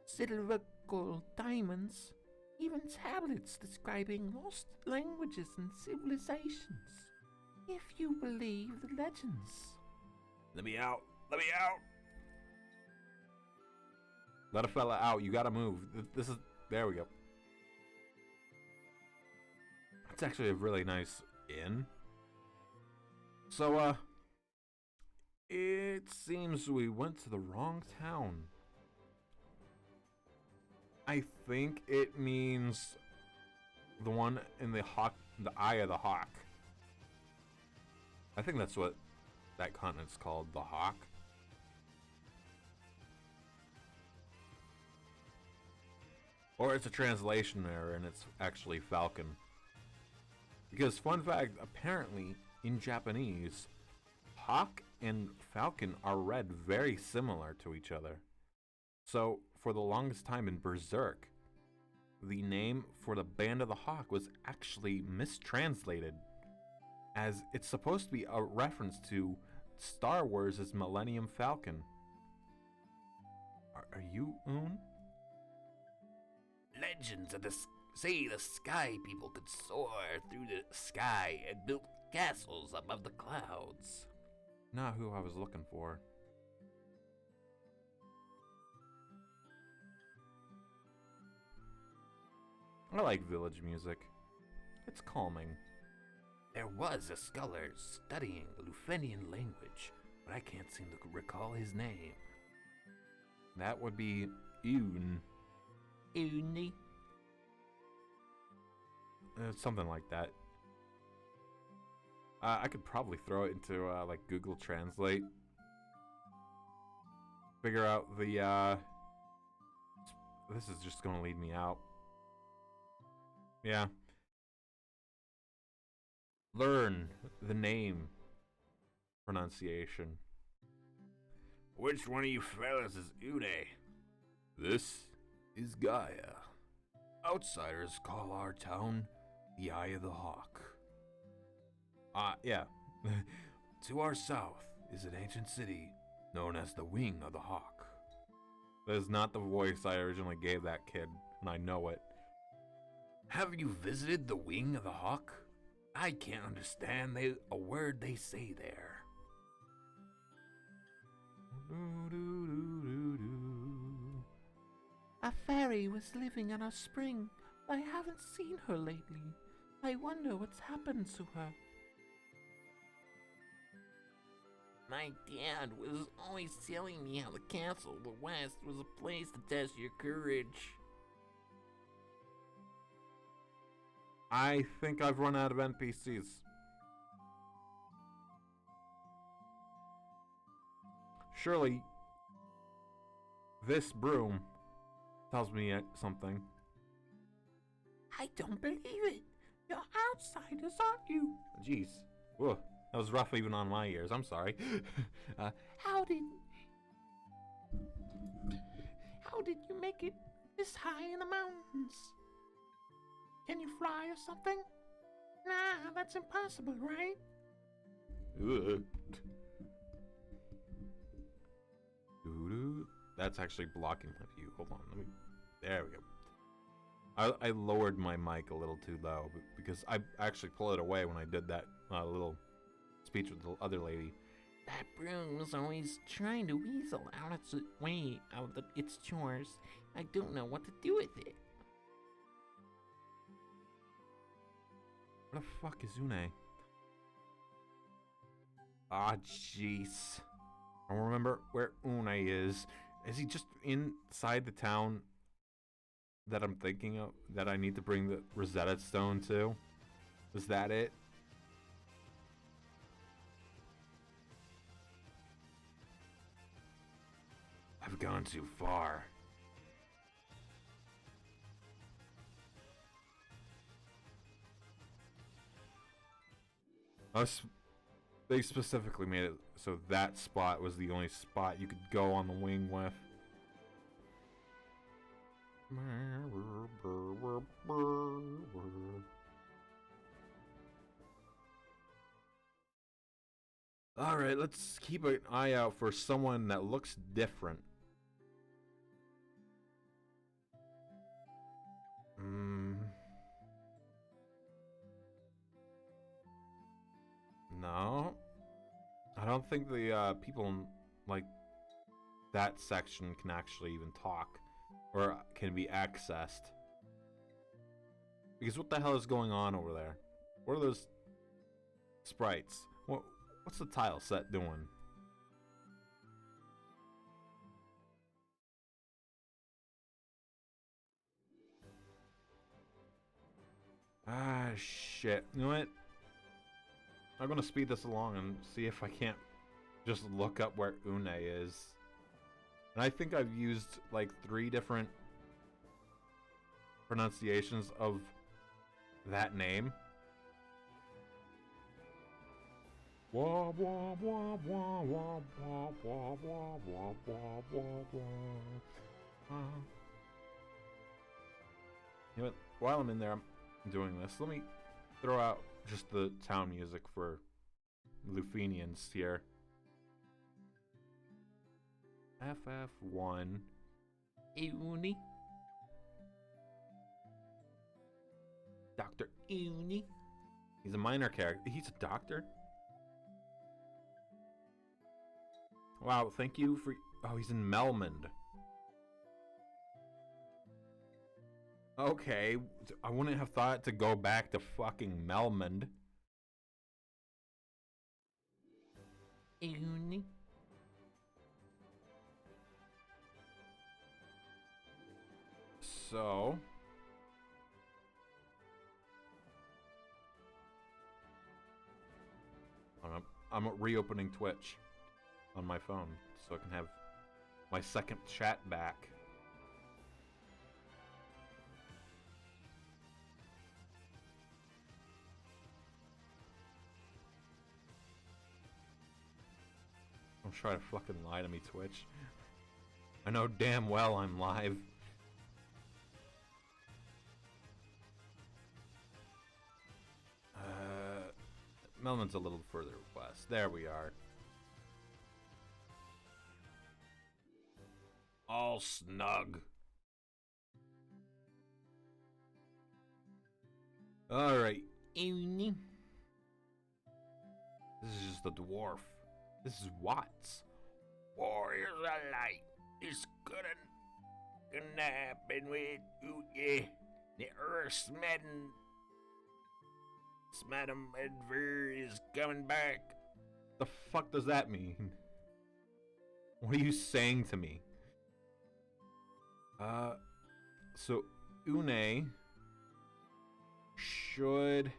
Silver, gold, diamonds, even tablets describing lost languages and civilizations. If you believe the legends. Let me out. Let me out. Let a fella out. You gotta move. This is... There we go. It's actually a really nice inn. So, it seems we went to the wrong town. I think it means the one in the Eye of the Hawk. I think that's what that continent's called, the Hawk. Or it's a translation error and it's actually Falcon. Because, fun fact, apparently in Japanese, Hawk and Falcon are read very similar to each other. So, for the longest time in Berserk, the name for the Band of the Hawk was actually mistranslated, as it's supposed to be a reference to Star Wars' Millennium Falcon. Are you Oon? Legends of say the sky people could soar through the sky and build castles above the clouds. Not who I was looking for. I like village music. It's calming. There was a scholar studying the Lufenian language, but I can't seem to recall his name. That would be Oon. Uni. Something like that. I could probably throw it into like Google Translate. Figure out the this is just gonna lead me out. Yeah. Learn the name pronunciation. Which one of you fellas is Une? This is Gaia. Outsiders call our town the Eye of the Hawk. Yeah. To our south is an ancient city known as the Wing of the Hawk. That is not the voice I originally gave that kid, and I know it. Have you visited the Wing of the Hawk? I can't understand a word they say there. A fairy was living in a spring. I haven't seen her lately. I wonder what's happened to her. My dad was always telling me how the castle of the West was a place to test your courage. I think I've run out of NPCs. Surely, this broom tells me something. I don't believe it. You're outsiders, aren't you? Jeez. Whoa, that was rough even on my ears. I'm sorry. How did you make it this high in the mountains? Can you fly or something? Nah, that's impossible, right? Ugh. That's actually blocking my view. Hold on, let me. There we go. I lowered my mic a little too low because I actually pulled it away when I did that little speech with the other lady. That broom's always trying to weasel out its way out of its chores. I don't know what to do with it. Where the fuck is Une? Ah, jeez. I don't remember where Une is. Is he just inside the town that I'm thinking of, that I need to bring the Rosetta Stone to? Is that it? I've gone too far. They specifically made it so that spot was the only spot you could go on the wing with. Alright, let's keep an eye out for someone that looks different. No. I don't think the people in, like, that section can actually even talk or can be accessed. Because what the hell is going on over there? What are those sprites? What's the tile set doing? Ah, shit. You know what? I'm gonna speed this along and see if I can't just look up where Une is. And I think I've used like 3 different pronunciations of that name. Wah, wah, wah, wah, wah, wah, wah, wah, wah, wah, wah, wah. You know what? While I'm in there, I'm doing this. Let me throw out just the town music for Lufenians here. FF1. Une. Dr. Une. He's a minor character. He's a doctor? Wow, thank you for... Oh, he's in Melmond. Okay, I wouldn't have thought to go back to fucking Melmond. Une. So... I'm reopening Twitch on my phone so I can have my second chat back. Don't try to fucking lie to me, Twitch. I know damn well I'm live. Melman's a little further west. There we are. All snug. Alright. Une. This is just a dwarf. This is Watts. Warriors of light. This gonna happen with you. The Earth Smedham Adver is coming back. The fuck does that mean? What are you saying to me? So Une should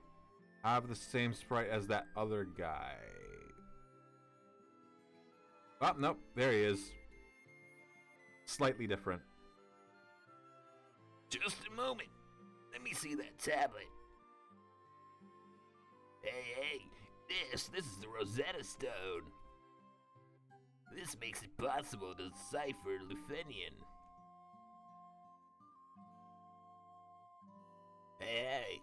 have the same sprite as that other guy. Oh, nope, there he is. Slightly different. Just a moment. Let me see that tablet. Hey, this is the Rosetta Stone. This makes it possible to decipher Lufenian. Hey,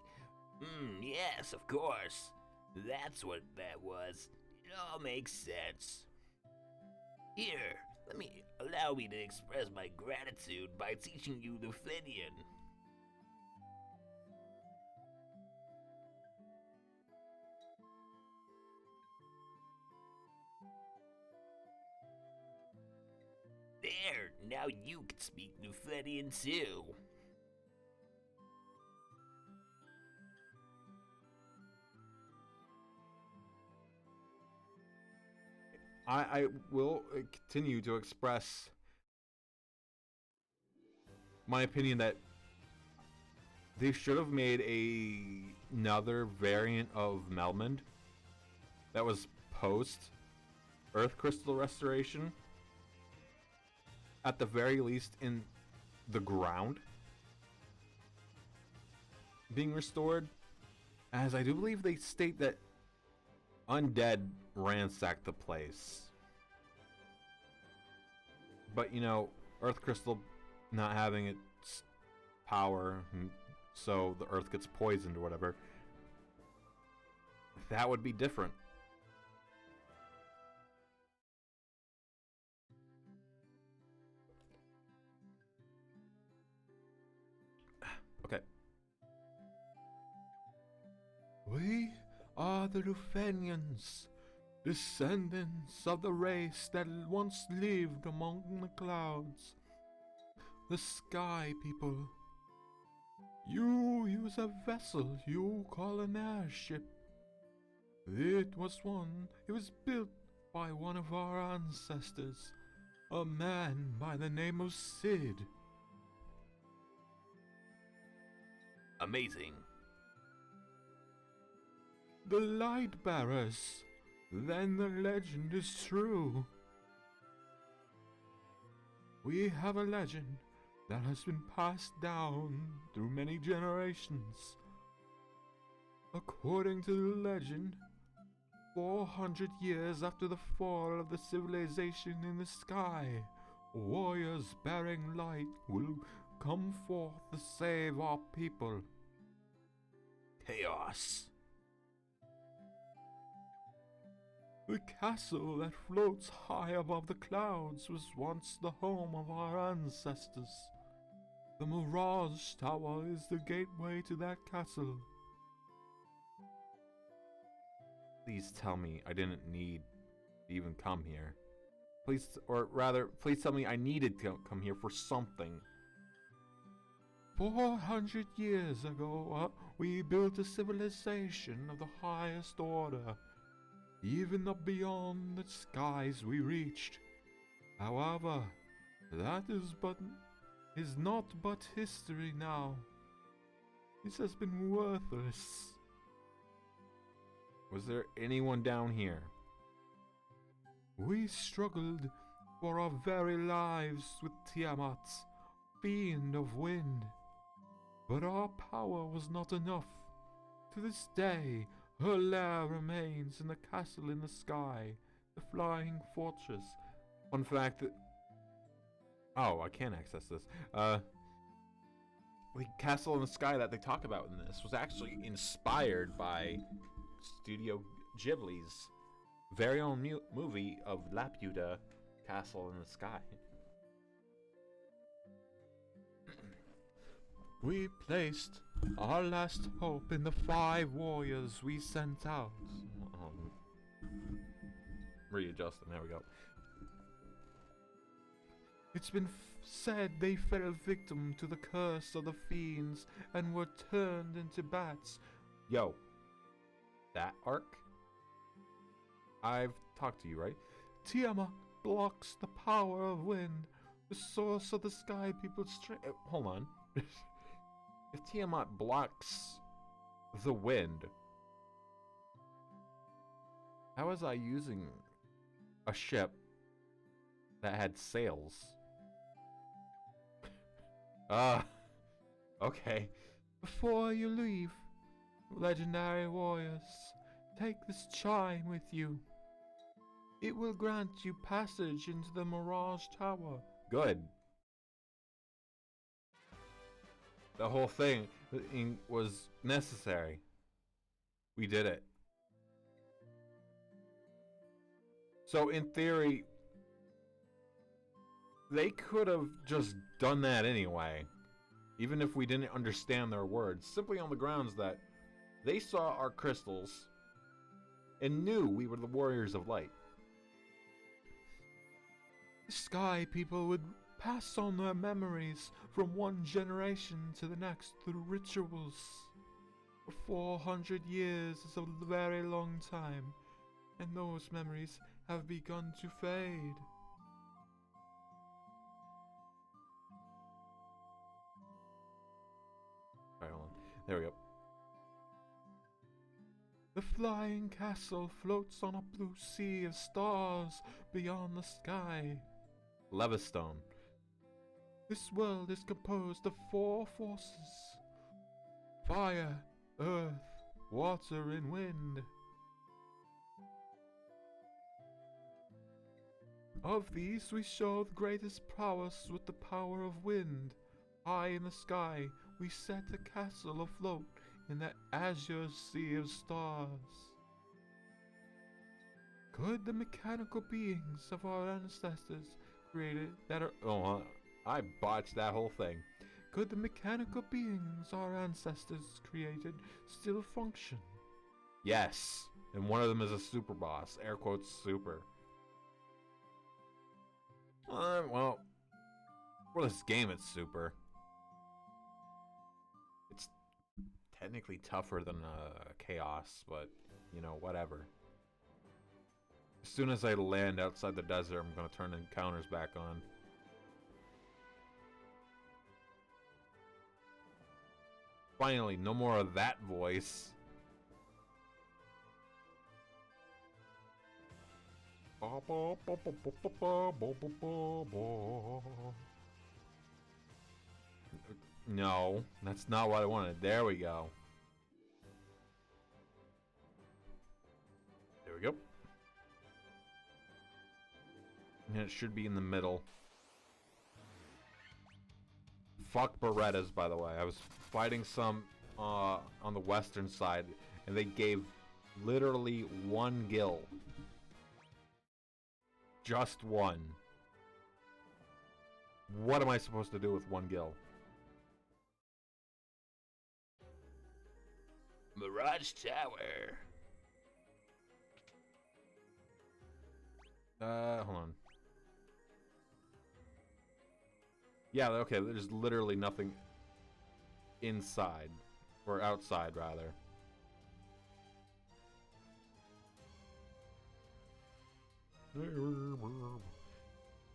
yes, of course. That's what that was. It all makes sense. Here, allow me to express my gratitude by teaching you Lufenian. There, now you can speak Nufletian too. I will continue to express my opinion that they should have made another variant of Melmond that was post Earth Crystal Restoration. At the very least, in the ground being restored, as I do believe they state that undead ransacked the place. But you know, Earth Crystal not having its power, and so the Earth gets poisoned or whatever, that would be different. Okay. We are the Lufenians, descendants of the race that once lived among the clouds, the Sky People. You use a vessel you call an airship. It was built by one of our ancestors, a man by the name of Sid. Amazing. The Light Bearers. Then the legend is true. We have a legend that has been passed down through many generations. According to the legend, 400 years after the fall of the civilization in the sky, warriors bearing light will come forth to save our people. Chaos. The castle that floats high above the clouds was once the home of our ancestors. The Mirage Tower is the gateway to that castle. Please tell me I didn't need to even come here. Please, or rather, please tell me I needed to come here for something. 400 years ago, we built a civilization of the highest order. Even up beyond the skies we reached. However, that is not but history now. This has been worthless. Was there anyone down here? We struggled for our very lives with Tiamat, fiend of wind. But our power was not enough. To this day, her lair remains in the castle in the sky, the flying fortress. Fun fact that... Oh, I can't access this. The castle in the sky that they talk about in this was actually inspired by Studio Ghibli's very own movie of Laputa, Castle in the Sky. We placed our last hope in the 5 warriors we sent out. Readjusting, there we go. It's been said they fell victim to the curse of the fiends and were turned into bats. Yo, that arc? I've talked to you, right? Tiamat blocks the power of wind, the source of the Sky People's strength. Hold on. If Tiamat blocks the wind, how was I using a ship that had sails? Okay. Before you leave, legendary warriors, take this chime with you. It will grant you passage into the Mirage Tower. Good. The whole thing was necessary. We did it. So in theory, they could have just done that anyway, even if we didn't understand their words, simply on the grounds that they saw our crystals and knew we were the Warriors of Light. The sky people would pass on their memories from one generation to the next through rituals. For 400 years is a very long time, and those memories have begun to fade. Alright, hold on. There we go. The flying castle floats on a blue sea of stars beyond the sky. Levistone. This world is composed of 4 forces: fire, earth, water, and wind. Of these we show the greatest prowess with the power of wind. High in the sky we set a castle afloat in the azure sea of stars. Could the mechanical beings of our ancestors created that are Oh, I botched that whole thing. Could the mechanical beings our ancestors created still function? Yes. And one of them is a super boss. Air quotes super. Well, for this game it's super. It's technically tougher than Chaos, but, you know, whatever. As soon as I land outside the desert, I'm going to turn encounters back on. Finally, no more of that voice. No, that's not what I wanted. There we go. There we go. And it should be in the middle. Fuck Berettas, by the way. I was fighting some on the western side, and they gave literally 1 gil. Just 1. What am I supposed to do with 1 gil? Mirage Tower. Hold on. Yeah, okay, there's literally nothing inside. Or outside, rather.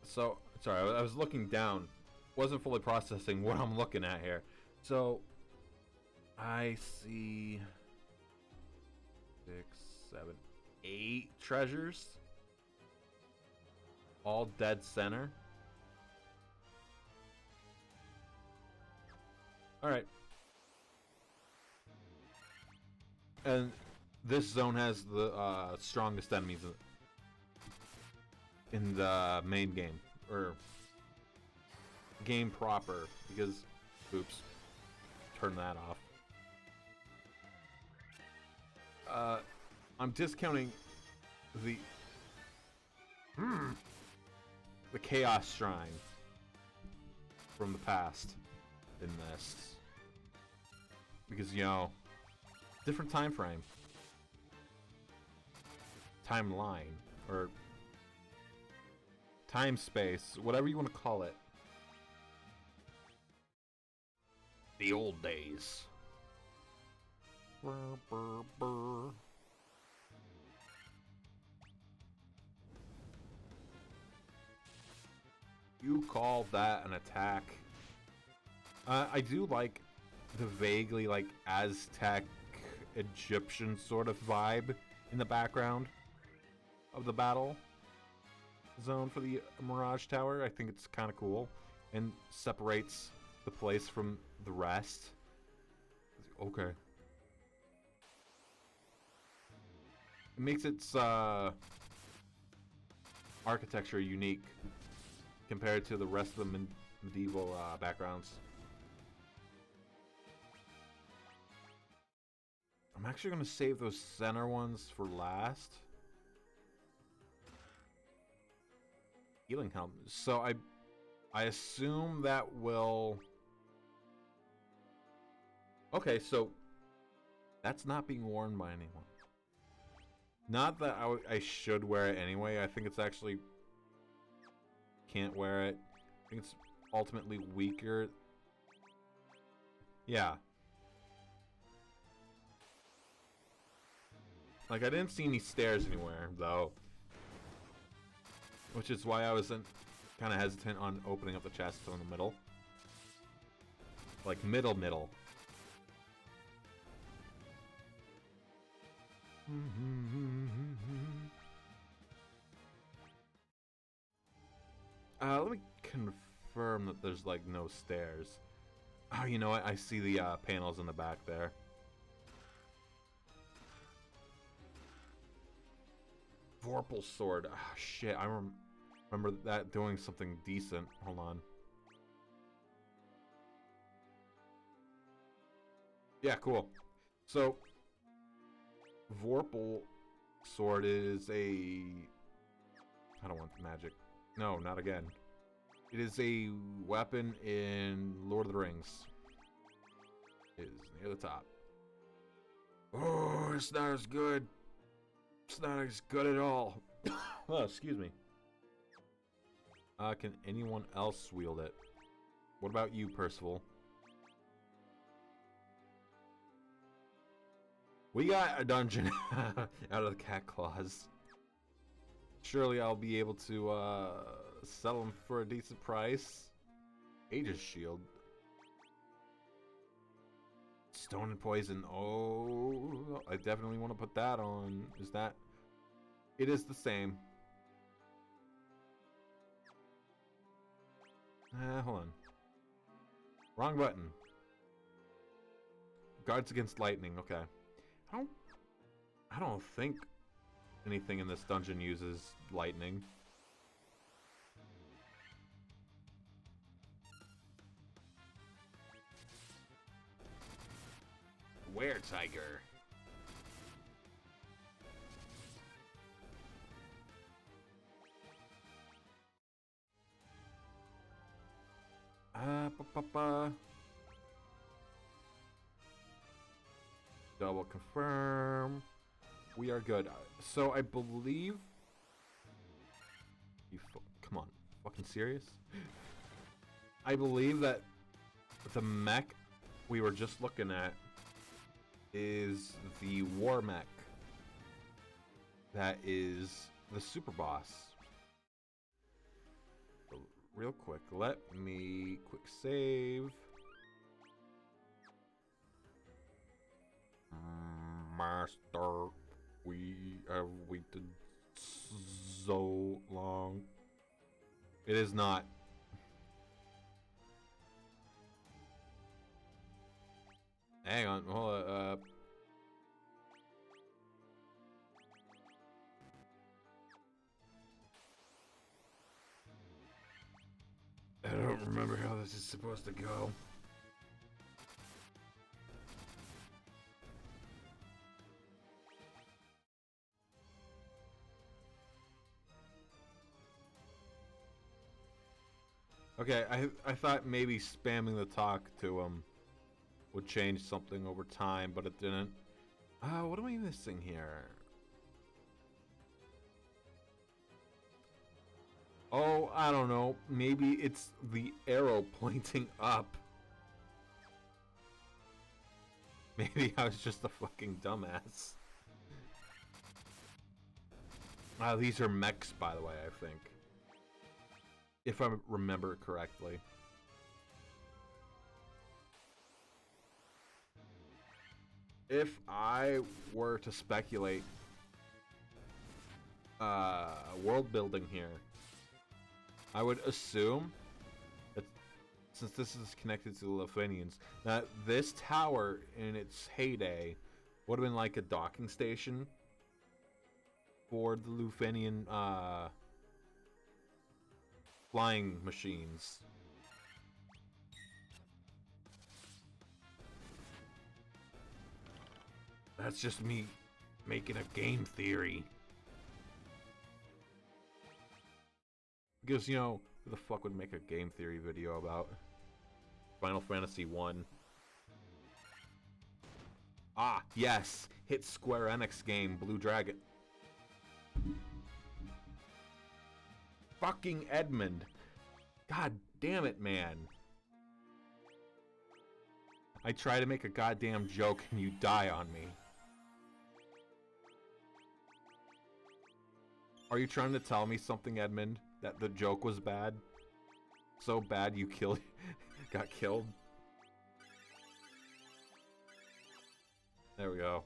So, sorry, I was looking down. Wasn't fully processing what I'm looking at here. So, I see 6, 7, 8 treasures. All dead center. Alright. And this zone has the strongest enemies in the main game. Or game proper. Because, oops. Turn that off. I'm discounting the Chaos Shrine from the past in this. Because, you know, different time frame. Timeline. Or time space. Whatever you want to call it. The old days. Brr, brr, brr. You call that an attack? I do like the vaguely like Aztec, Egyptian sort of vibe in the background of the battle zone for the Mirage Tower. I think it's kind of cool and separates the place from the rest. Okay. It makes its architecture unique compared to the rest of the medieval backgrounds. I'm actually going to save those center ones for last. Healing helmet. So I assume that will... Okay, so that's not being worn by anyone. Not that I should wear it anyway. I think it's actually can't wear it. I think it's ultimately weaker. Yeah. Like, I didn't see any stairs anywhere, though. Which is why I was kind of hesitant on opening up the chest in the middle. Like, middle. Let me confirm that there's, like, no stairs. Oh, you know what? I see the panels in the back there. Vorpal sword. Ah, shit. I remember that doing something decent. Hold on. Yeah, cool. So, Vorpal sword is a... I don't want magic. No, not again. It is a weapon in Lord of the Rings. It is near the top. Oh, it's not as good. It's not as good at all. Oh, excuse me. Can anyone else wield it? What about you, Percival? We got a dungeon out of the cat claws. Surely I'll be able to sell them for a decent price. Aegis shield. Stone and poison. Oh, I definitely want to put that on. Is that... It is the same. Hold on. Wrong button. Guards against lightning. Okay. I don't think anything in this dungeon uses lightning. Were-Tiger. Double confirm. We are good. So I believe... Come on. Fucking serious? I believe that the mech we were just looking at is the war mech. That is the super boss. So real quick, let me quick save. Master, we have waited so long. It is not. Hang on, hold on. I don't remember how this is supposed to go. Okay, I thought maybe spamming the talk to him would change something over time, but it didn't. What am I missing here? Oh, I don't know. Maybe it's the arrow pointing up. Maybe I was just a fucking dumbass. These are mechs, by the way, I think. If I remember correctly. If I were to speculate world building here, I would assume that since this is connected to the Lufenians, that this tower in its heyday would have been like a docking station for the Lufenian flying machines. That's just me making a game theory. Because, you know, who the fuck would make a game theory video about Final Fantasy 1? Ah, yes! Hit Square Enix game, Blue Dragon. Fucking Edmund. God damn it, man. I try to make a goddamn joke and you die on me. Are you trying to tell me something, Edmund? That the joke was bad? So bad you got killed? There we go.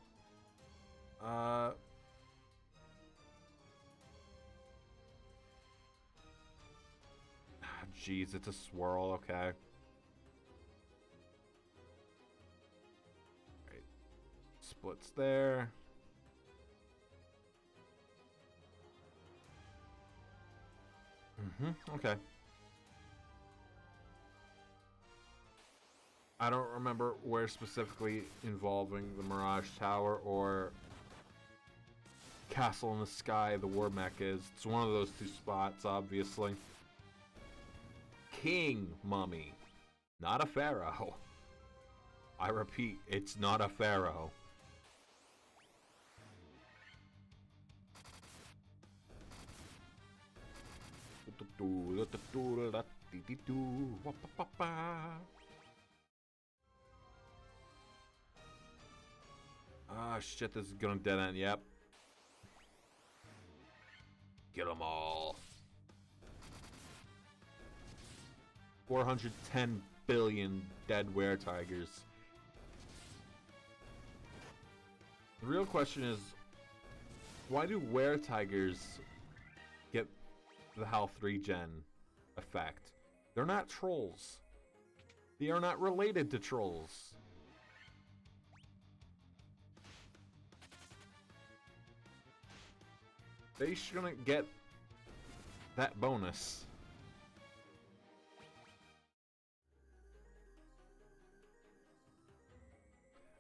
Jeez, it's a swirl, okay. Right. Splits there. Okay. I don't remember where specifically involving the Mirage Tower or Castle in the Sky the War Mech is. It's one of those two spots, obviously. King Mummy, not a pharaoh. I repeat, it's not a pharaoh. Ah, shit, this is gonna dead end, yep. Get them all. 410 billion dead were-tigers. The real question is, why do were-tigers get the HAL 3 gen effect? They're not trolls. They are not related to trolls. They shouldn't get that bonus.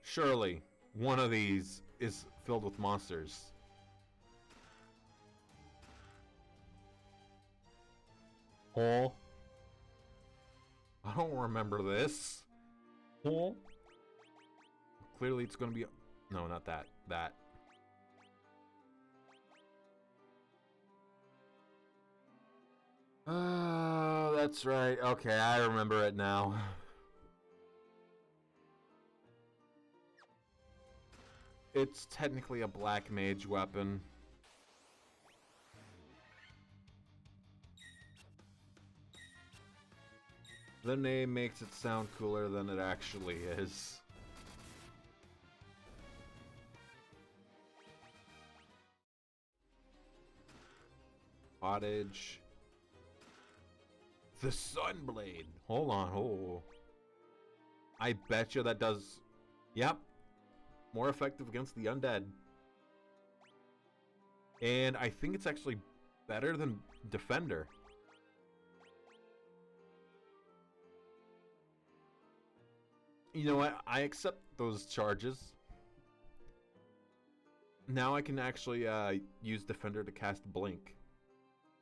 Surely, one of these is filled with monsters. Oh. I don't remember this. Oh. Clearly it's gonna be... No, not that. That. Oh, that's right. Okay, I remember it now. It's technically a black mage weapon. The name makes it sound cooler than it actually is. Cottage. The Sunblade. Hold on, oh. I bet you that does... Yep. More effective against the undead. And I think it's actually better than Defender. You know what? I accept those charges. Now I can actually use Defender to cast Blink.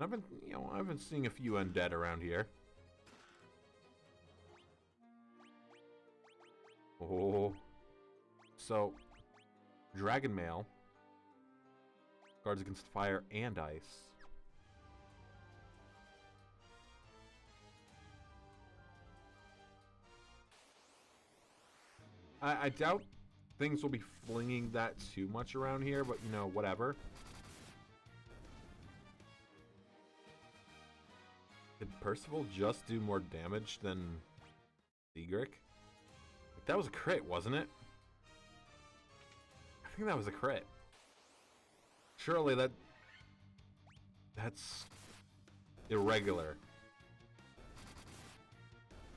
I've been seeing a few undead around here. Oh. So, Dragon Mail guards against fire and ice. I doubt things will be flinging that too much around here, but you know, whatever. Did Percival just do more damage than Sigric? Like, that was a crit, wasn't it? I think that was a crit. Surely that's irregular.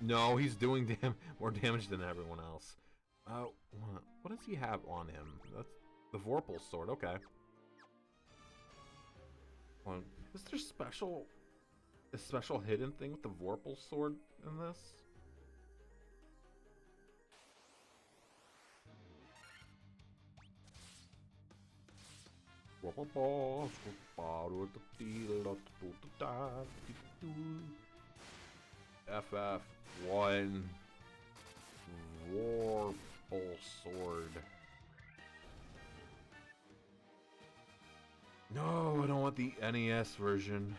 No, he's doing more damage than everyone else. What does he have on him? That's the Vorpal sword. Okay. Is there a special hidden thing with the Vorpal sword in this? FF1 Vorpal sword. No, I don't want the NES version.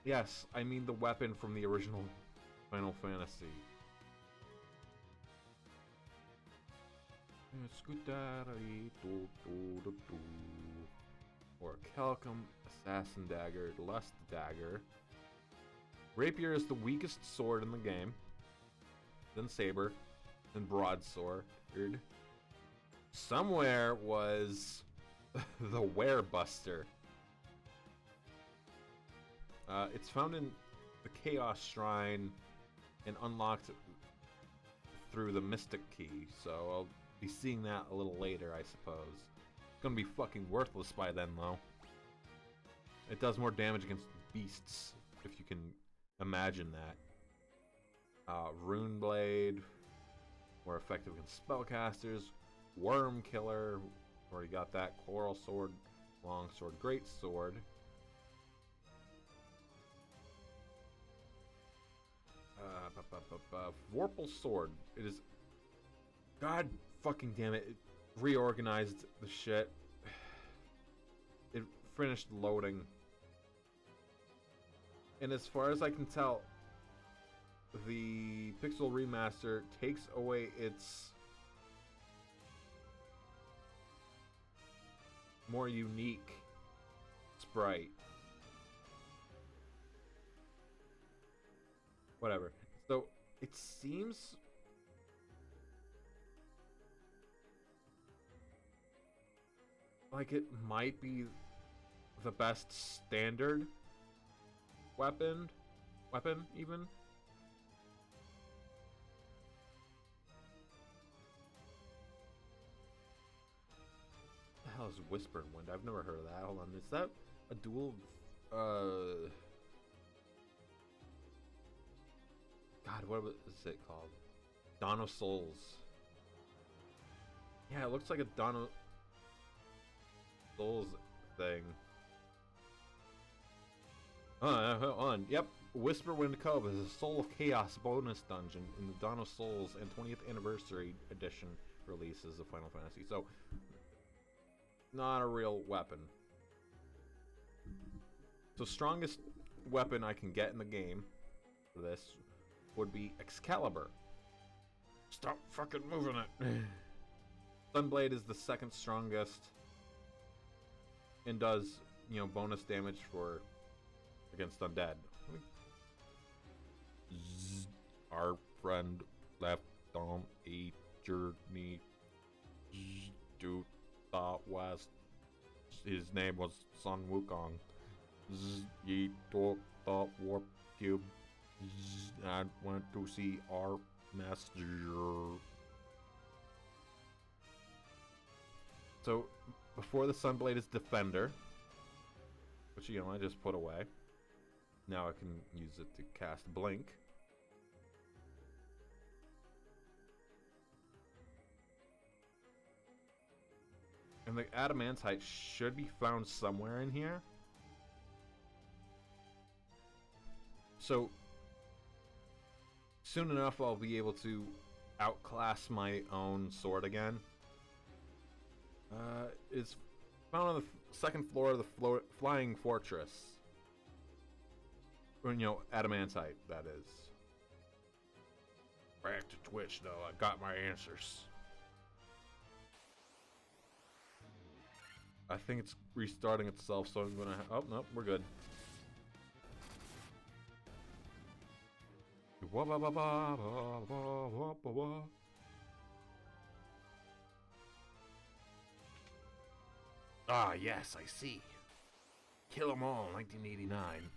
Yes, I mean the weapon from the original Final Fantasy. Or Kelcum, Assassin Dagger, Lust Dagger. Rapier is the weakest sword in the game. Then Saber. Then Broadsword. Somewhere was the Werebuster. It's found in the Chaos Shrine and unlocked through the Mystic Key, so I'll be seeing that a little later, I suppose. It's gonna be fucking worthless by then, though. It does more damage against beasts, if you can imagine that. Rune Blade, more effective against spellcasters. Worm Killer, already got that. Coral Sword, Long Sword, Great Sword. Vorpal Sword. It is. God fucking damn it. It reorganized the shit. It finished loading. And as far as I can tell, the Pixel Remaster takes away its more unique sprite. Whatever. So, it seems like it might be the best standard weapon even. The hell is Whispering Wind? I've never heard of that. Hold on, is that a dual? God, what is it called? Dawn of Souls. Yeah, it looks like a Dawn of Souls thing. Hold on. Yep. Whisperwind Cove is a Soul of Chaos bonus dungeon in the Dawn of Souls and 20th Anniversary Edition releases of Final Fantasy. So, not a real weapon. So, strongest weapon I can get in the game for this would be Excalibur. Stop fucking moving it. Sunblade is the second strongest and does, you know, bonus damage for against undead. Our friend left on a journey to the west. His name was Sun Wukong. He took the warp cube and went to see our messenger. So, before the Sunblade is Defender, which, you know, I just put away. Now I can use it to cast Blink. And the Adamantite should be found somewhere in here. So, soon enough I'll be able to outclass my own sword again. It's found on the second floor of the Flying Fortress. Or, you know, Adamantite, that is. Back to Twitch, though. I got my answers. I think it's restarting itself, so I'm gonna... Oh, no, we're good. Ah, yes, I see. Kill 'em all, 1989.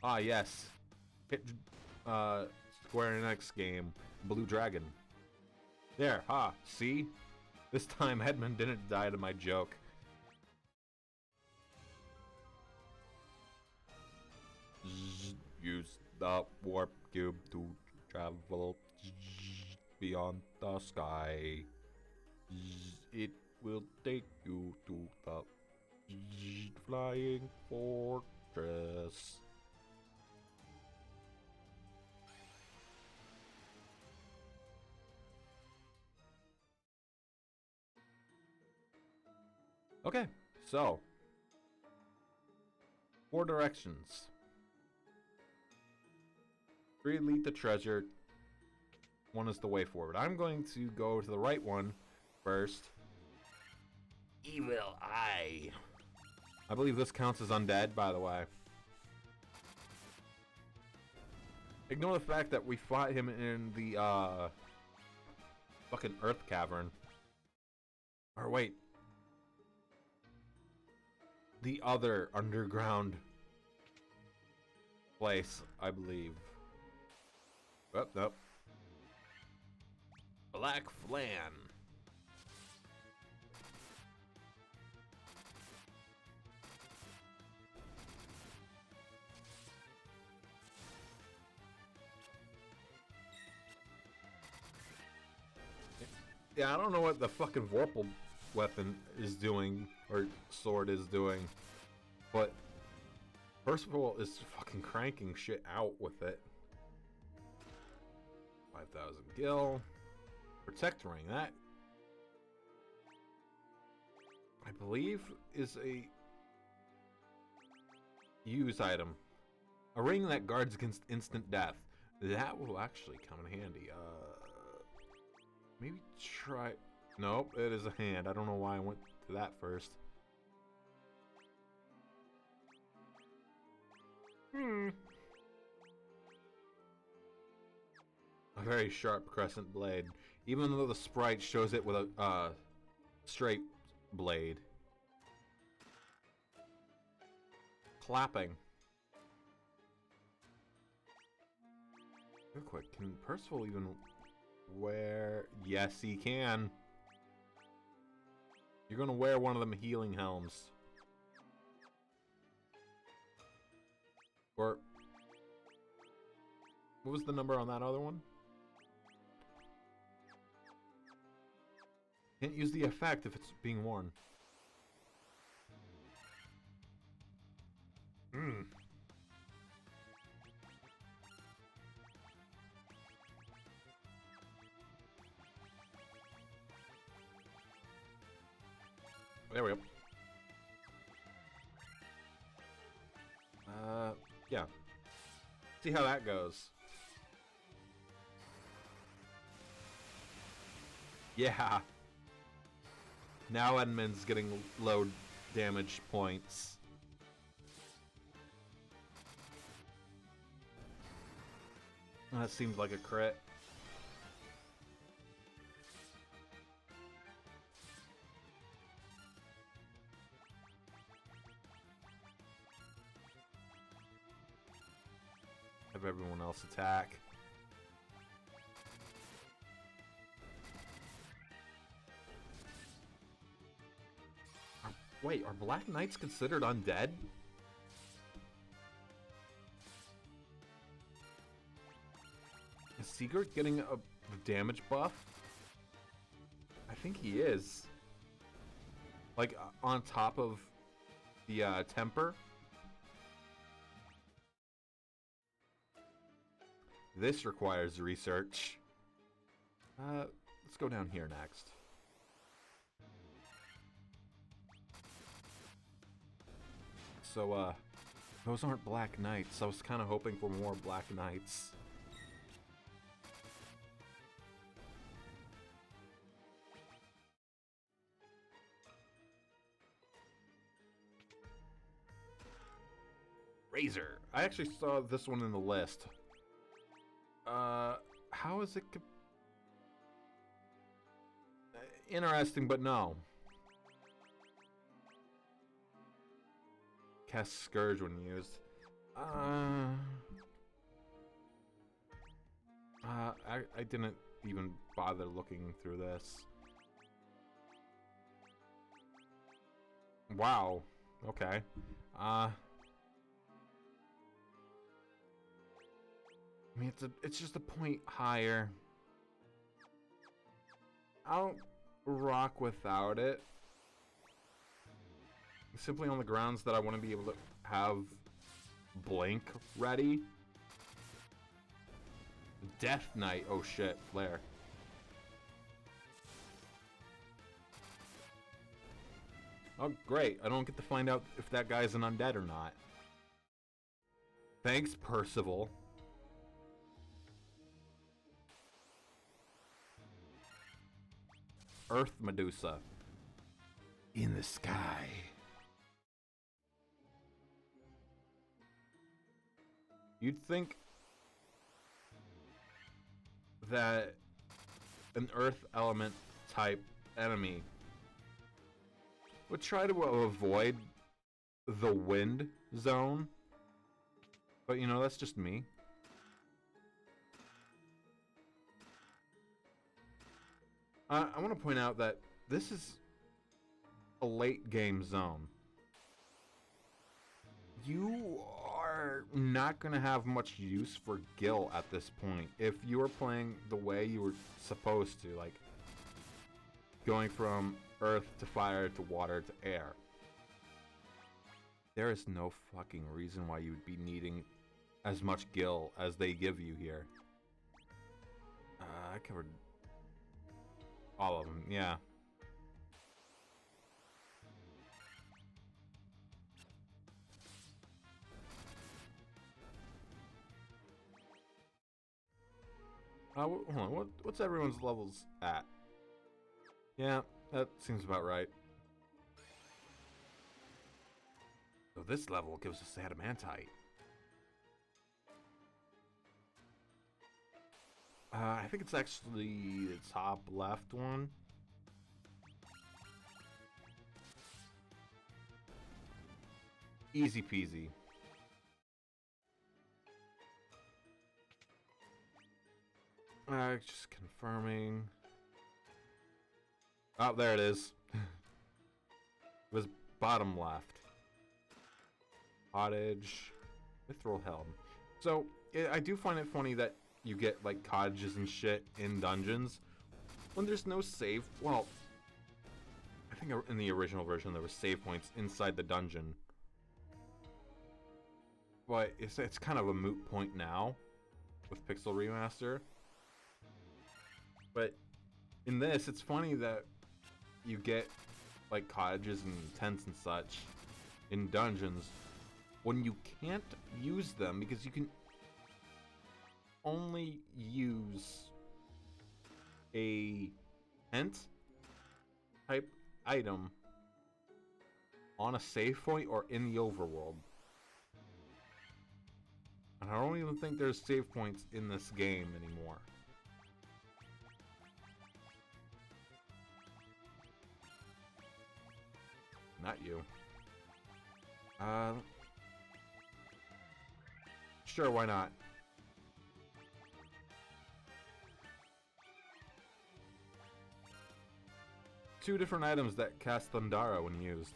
Ah, yes. Hit, Square Enix game, Blue Dragon. There, see? This time Edmund didn't die to my joke. Use the warp cube to travel beyond the sky. It will take you to the Flying Fortress. Okay, so 4 directions. Three lead the treasure. One is the way forward. I'm going to go to the right one first. Evil Eye. I believe this counts as undead, by the way. Ignore the fact that we fought him in the, fucking Earth Cavern. Or wait. The other underground place, I believe. Oh, nope. Black Flan. Yeah, I don't know what the fucking Vorpal weapon is doing, or sword is doing, but Percival is fucking cranking shit out with it. 5,000 gil. Protect ring, that I believe is a use item. A ring that guards against instant death. That will actually come in handy. Maybe try... Nope, it is a hand. I don't know why I went to that first. A very sharp crescent blade. Even though the sprite shows it with a straight blade. Clapping. Real quick, can Percival even wear... Yes, he can. You're gonna wear one of them healing helms. Or... What was the number on that other one? Can't use the effect if it's being worn. There we go. Yeah. See how that goes. Yeah. Now Edmund's getting low damage points. That seemed like a crit. Have everyone else attack. Wait, are Black Knights considered undead? Is Sigurd getting a damage buff? I think he is. Like, on top of the temper. This requires research. Let's go down here next. So, those aren't Black Knights. I was kind of hoping for more Black Knights. Razor. I actually saw this one in the list. How is it... Interesting, but no. Cast Scourge when used. I didn't even bother looking through this. Wow. Okay. I mean, it's just a point higher. I'll rock without it. Simply on the grounds that I want to be able to have Blink ready. Death Knight. Oh shit, flare. Oh great, I don't get to find out if that guy's an undead or not. Thanks, Percival. Earth Medusa in the sky. You'd think that an Earth element type enemy would try to avoid the wind zone, but you know, that's just me. I want to point out that this is a late game zone. You are not going to have much use for Gil at this point if you are playing the way you were supposed to, like going from earth to fire to water to air. There is no fucking reason why you would be needing as much Gil as they give you here. I covered all of them, yeah. Hold on, what's everyone's levels at? Yeah, that seems about right. So this level gives us adamantite. I think it's actually the top left one. Easy peasy. Just confirming. Oh, there it is. It was bottom left. Cottage. Mithril Helm. So, I do find it funny that you get, like, cottages and shit in dungeons when there's no save. Well, I think in the original version there were save points inside the dungeon. But it's kind of a moot point now with Pixel Remaster. But in this, it's funny that you get, like, cottages and tents and such in dungeons when you can't use them because you can only use a tent type item on a save point or in the overworld. And I don't even think there's save points in this game anymore. Not you. Sure, why not? Two different items that cast Thundara when used.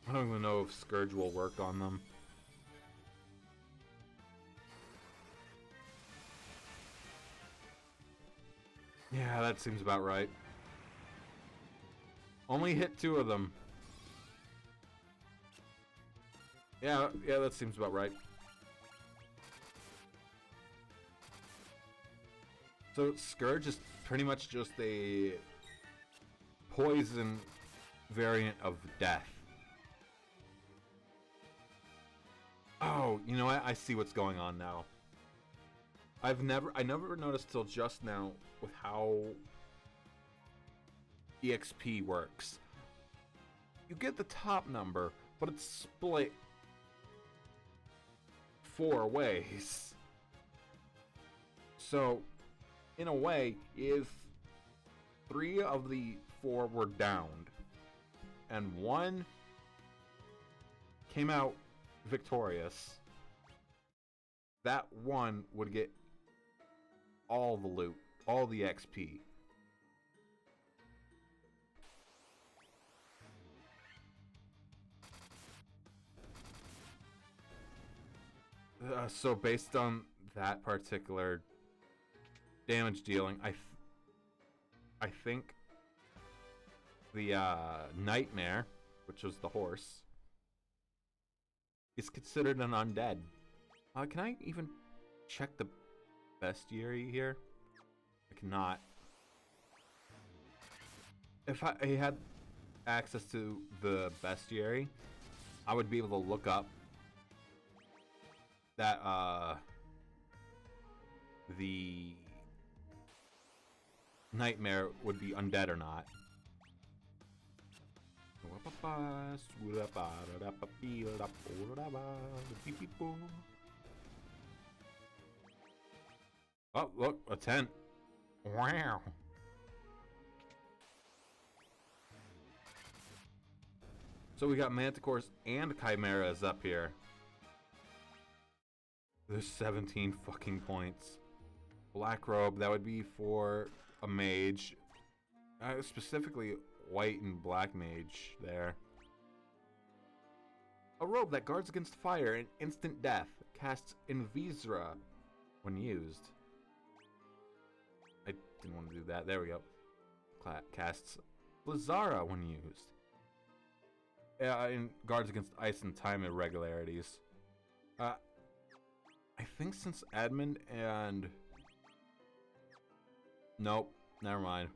I don't even know if Scourge will work on them. Yeah, that seems about right. Only hit 2 of them. Yeah, that seems about right. So Scourge is pretty much just a poison variant of death. Oh, you know what? I see what's going on now. I never noticed till just now with how EXP works. You get the top number, but it's split 4 ways. So, in a way, if 3 of the 4 were downed and 1 came out victorious, that 1 would get all the loot, all the XP. So based on that particular damage dealing, I think the Nightmare, which was the horse, is considered an undead. Can I even check the bestiary here? I cannot. If I had access to the bestiary, I would be able to look up that the nightmare would be undead or not. Oh, look, a tent. Wow. So we got manticores and chimeras up here. There's 17 fucking points. Black robe, that would be for a mage. Specifically, white and black mage there. A robe that guards against fire and instant death. Casts Invisra when used. I didn't want to do that. There we go. Casts Blazara when used. And guards against ice and time irregularities. I think since Edmund and... Nope, never mind.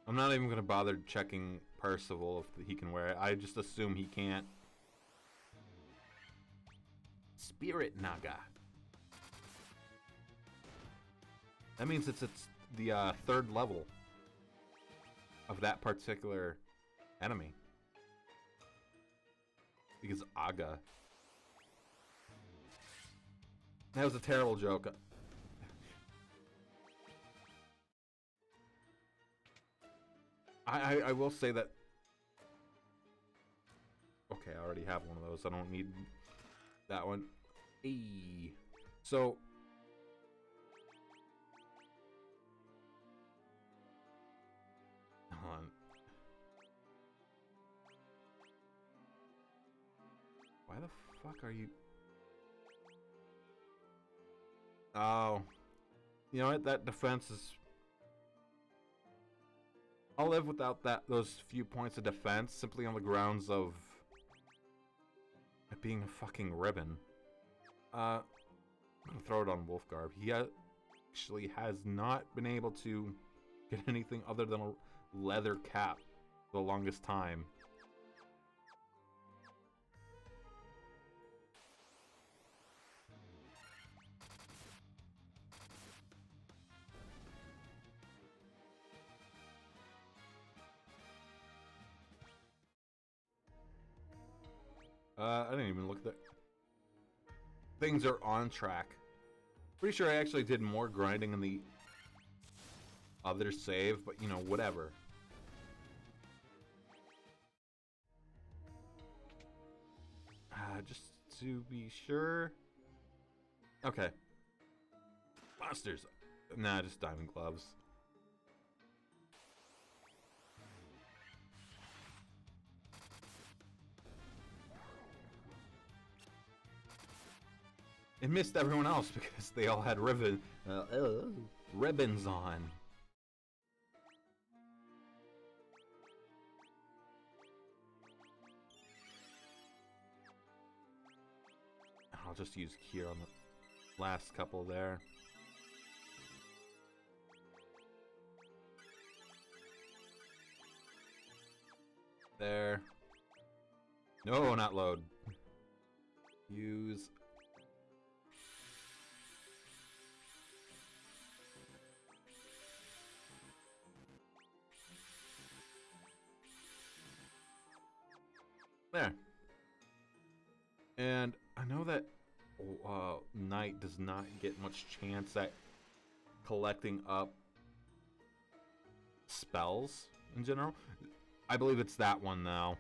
I'm not even gonna bother checking Percival if he can wear it. I just assume he can't. Spirit Naga. That means it's the 3rd level of that particular enemy. Because Aga. That was a terrible joke. I will say that... Okay, I already have one of those. I don't need that one. Eee. So... Hold on. Why the fuck are you... Oh. You know what? That defense is... I'll live without those few points of defense simply on the grounds of it being a fucking ribbon. I'm gonna throw it on Wolfgarb. He actually has not been able to get anything other than a leather cap for the longest time. I didn't even look at that. Things are on track. Pretty sure I actually did more grinding in the other save, but you know, whatever. Just to be sure. Okay. Monsters. Nah, just diamond gloves. It missed everyone else because they all had ribbons on. I'll just use Cure on the last couple there. There. No, not load. Use... There. And I know that Knight does not get much chance at collecting up spells in general. I believe it's that one now.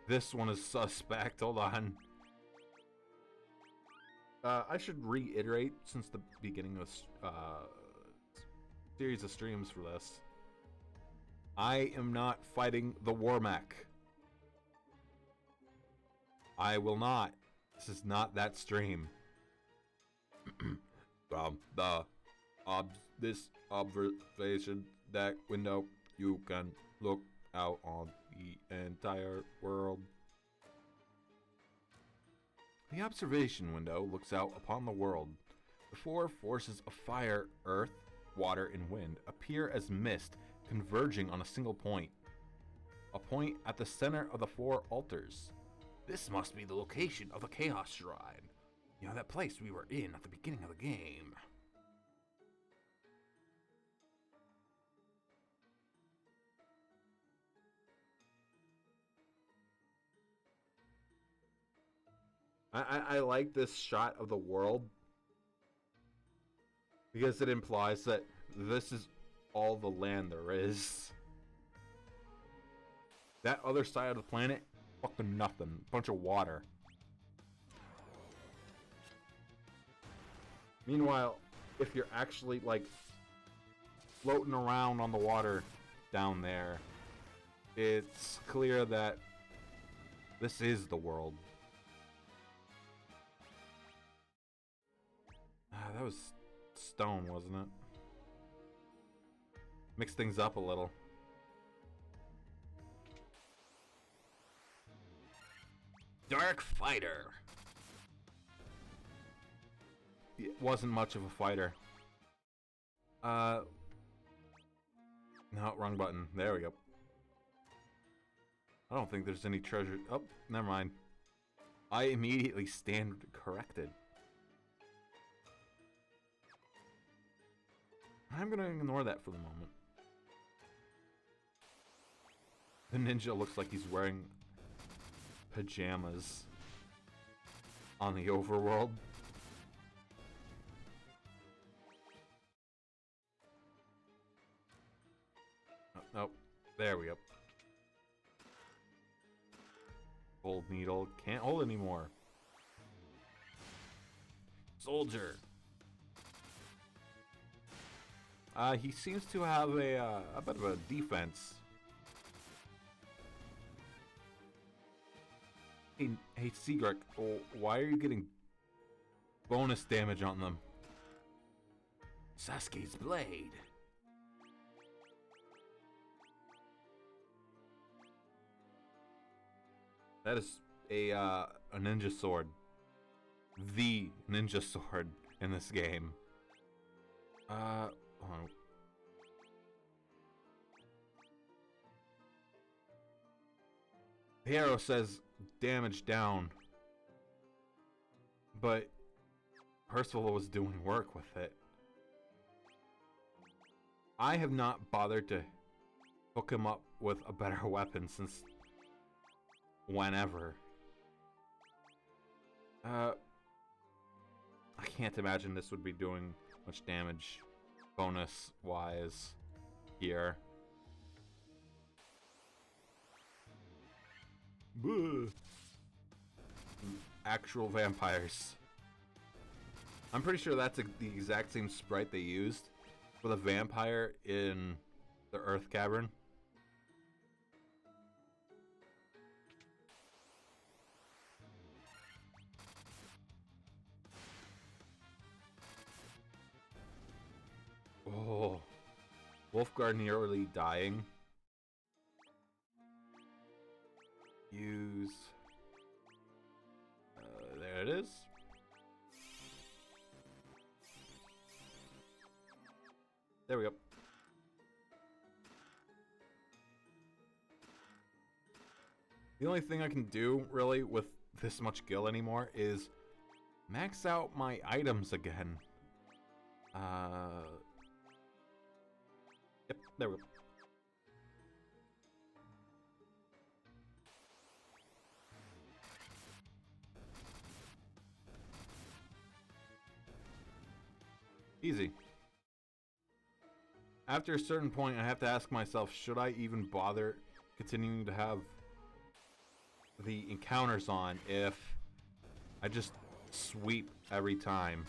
This one is suspect. Hold on. I should reiterate since the beginning of series of streams for this. I am not fighting the War Mech. I will not. This is not that stream. From this observation deck window, you can look out on the entire world. The observation window looks out upon the world. The 4 forces of fire, earth, water, and wind appear as mist converging on a single point. A point at the center of the 4 altars. This must be the location of the Chaos Shrine. You know, that place we were in at the beginning of the game. I like this shot of the world because it implies that this is all the land there is. That other side of the planet, fucking nothing. Bunch of water. Meanwhile, if you're actually, like, floating around on the water down there, it's clear that this is the world. That was stone, wasn't it? Mix things up a little. Dark Fighter. It wasn't much of a fighter. No, wrong button. There we go. I don't think there's any treasure. Oh, never mind. I immediately stand corrected. I'm gonna ignore that for the moment. The ninja looks like he's wearing pajamas on the overworld. Oh, nope. There we go. Gold needle. Can't hold anymore. Soldier. He seems to have a bit of a defense. Hey, Seagrick, why are you getting bonus damage on them? Sasuke's blade. That is a ninja sword. The ninja sword in this game. Hold on. The arrow says damage down, but Percival was doing work with it. I have not bothered to hook him up with a better weapon since whenever. I can't imagine this would be doing much damage bonus wise here. Buh. Actual vampires. I'm pretty sure that's the exact same sprite they used for the vampire in the Earth Cavern. Oh, Wolfguard nearly dying. Use. There it is. There we go. The only thing I can do, really, with this much gil anymore is max out my items again. Yep, there we go. Easy. After a certain point, I have to ask myself, should I even bother continuing to have the encounters on if I just sweep every time?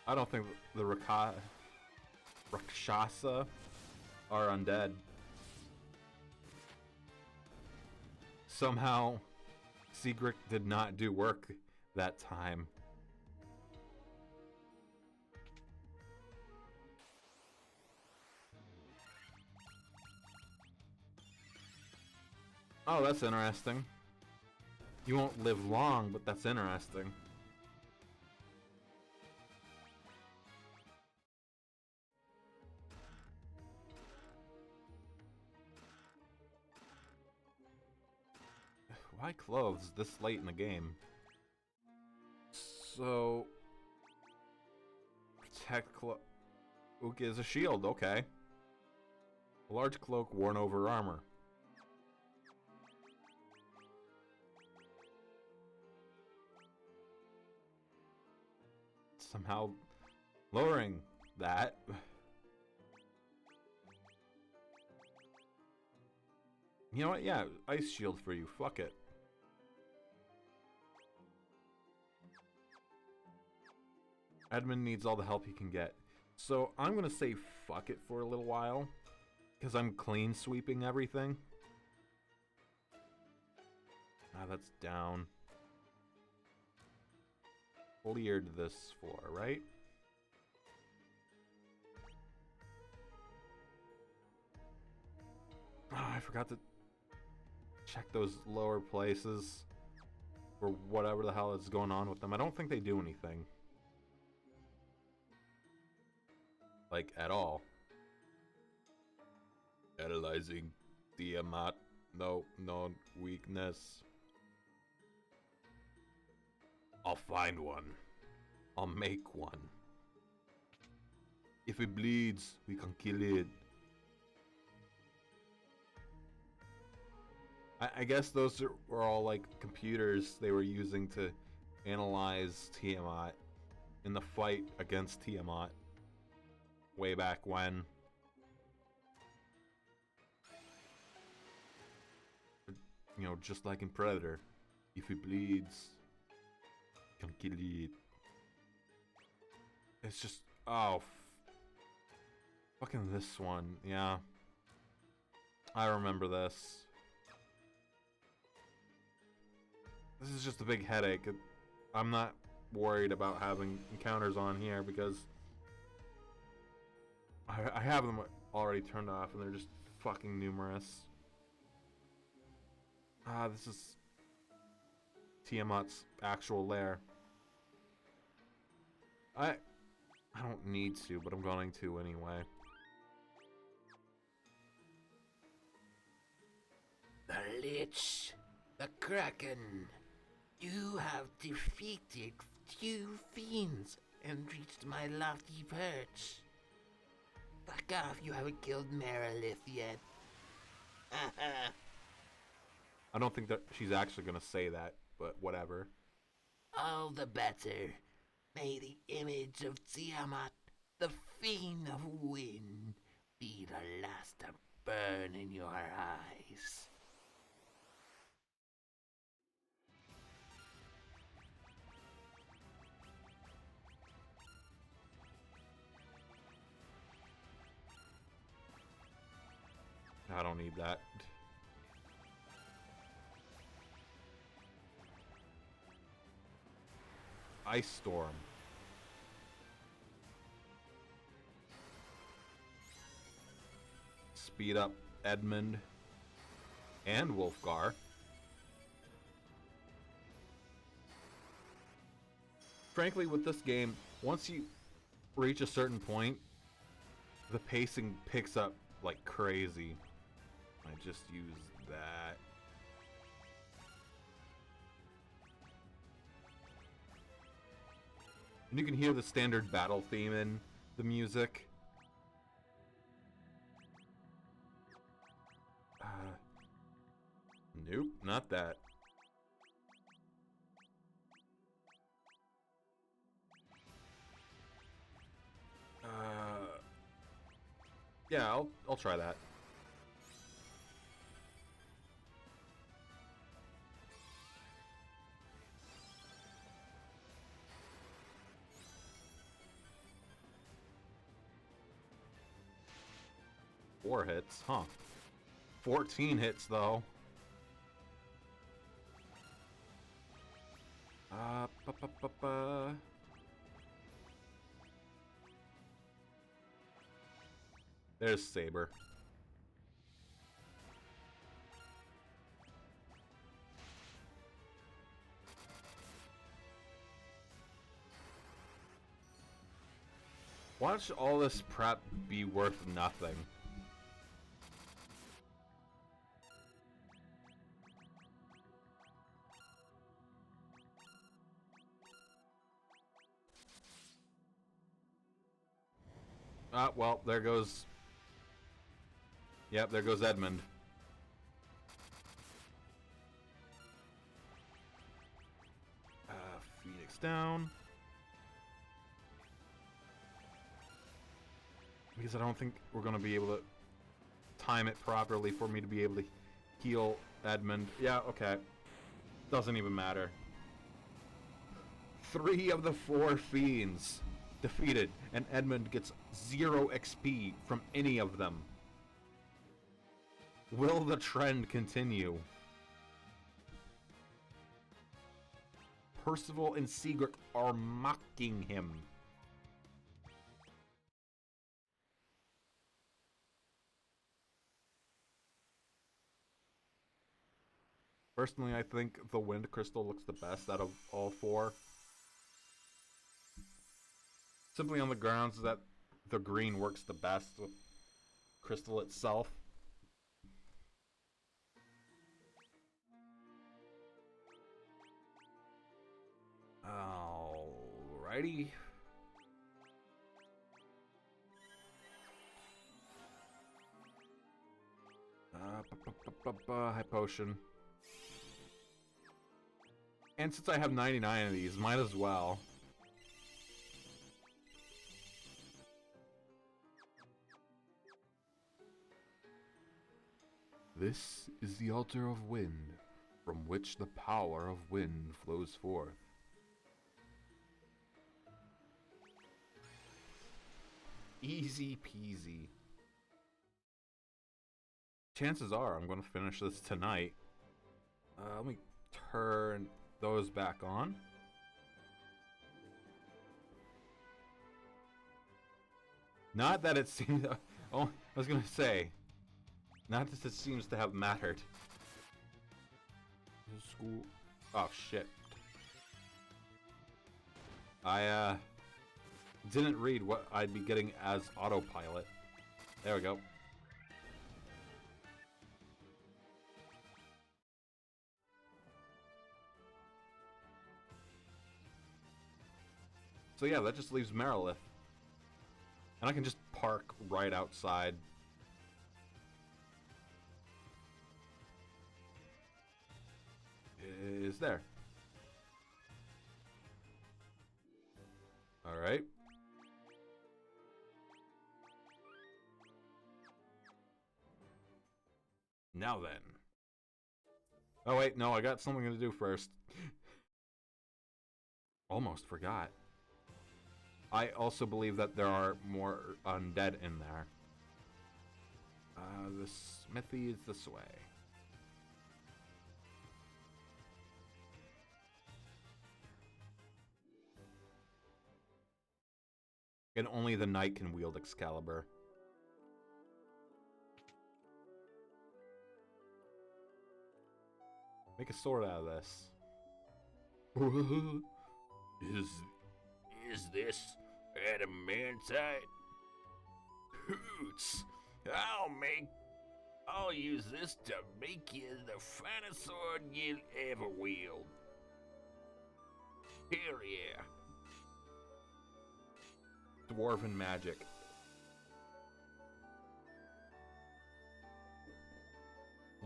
I don't think the Rakshasa are undead. Somehow, Seagrick did not do work that time. Oh, that's interesting. You won't live long, but that's interesting. Buy clothes this late in the game. So... Protect cloak is a shield, okay. A large cloak worn over armor. Somehow lowering that. You know what? Yeah, ice shield for you. Fuck it. Edmund needs all the help he can get. So I'm gonna say fuck it for a little while. Because I'm clean sweeping everything. Ah, that's down. Cleared this floor, right? Oh, I forgot to check those lower places for whatever the hell is going on with them. I don't think they do anything. Like, at all. Analyzing Tiamat. No known weakness. I'll find one. I'll make one. If it bleeds, we can kill it. I guess those were all like computers they were using to analyze Tiamat in the fight against Tiamat way back when. You know, just like in Predator, if it bleeds, you can kill it. It's just, oh, fucking this one, yeah. I remember this. This is just a big headache. I'm not worried about having encounters on here because I have them already turned off and they're just fucking numerous. Ah, this is Tiamat's actual lair. I don't need to, but I'm going to anyway. The Lich, the Kraken. You have defeated two fiends and reached my lofty perch. Fuck off, you haven't killed Merilith yet. I don't think that she's actually gonna say that, but whatever. All the better. May the image of Tiamat, the fiend of wind, be the last to burn in your eyes. I don't need that. Ice Storm. Speed up Edmund and Wolfgar. Frankly, with this game, once you reach a certain point, the pacing picks up like crazy. I just use that. And you can hear the standard battle theme in the music. Nope, not that. Yeah, I'll try that. Four hits, huh? 14 hits though. There's Saber. Watch all this prep be worth nothing. Ah, well, there goes... Yep, there goes Edmund. Phoenix down. Because I don't think we're going to be able to time it properly for me to be able to heal Edmund. Yeah, okay. Doesn't even matter. 3 of the 4 fiends defeated, and Edmund gets 0 XP from any of them. Will the trend continue? Percival and Sigurd are mocking him. Personally, I think the Wind Crystal looks the best out of all 4. Simply on the grounds that the green works the best with crystal itself. Alrighty. High potion. And since I have 99 of these, might as well. This is the altar of wind, from which the power of wind flows forth. Easy peasy. Chances are I'm going to finish this tonight. Let me turn those back on. Not that it seems... Oh, I was going to say... Not that it seems to have mattered. School... Oh, shit. I, didn't read what I'd be getting as autopilot. There we go. So yeah, that just leaves Marilith. And I can just park right outside. Is there. Alright. Now then. Oh wait, no, I got something to do first. Almost forgot. I also believe that there are more undead in there. The smithy is this way. And only the knight can wield Excalibur. Make a sword out of this. Is this adamantite? Hoots! I'll use this to make you the finest sword you'll ever wield. Hell yeah. Dwarven magic.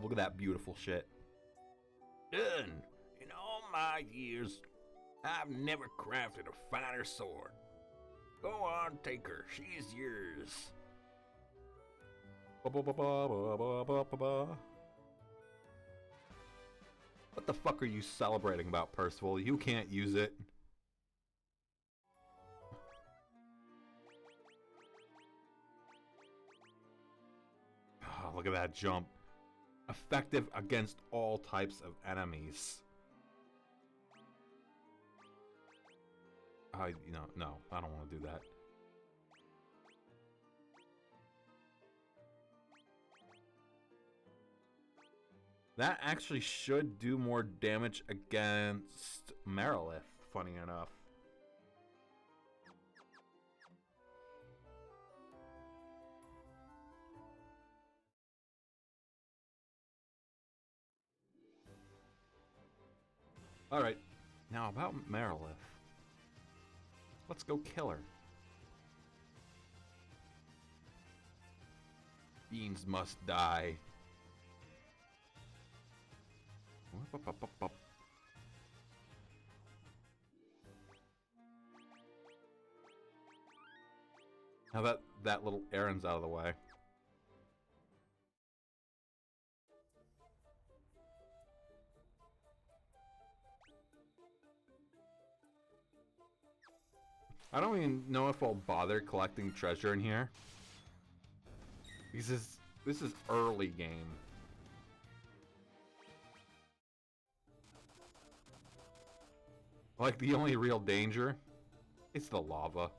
Look at that beautiful shit. Done. In all my years, I've never crafted a finer sword. Go on, take her. She's yours. What the fuck are you celebrating about, Percival? You can't use it. Oh, look at that jump. Effective against all types of enemies. No, I don't want to do that. That actually should do more damage against Marilith, funny enough. Alright, now about Marilith. Let's go kill her. Beans must die. Now that little errand's out of the way. I don't even know if I'll bother collecting treasure in here. Because this is early game. Like, the only real danger is the lava.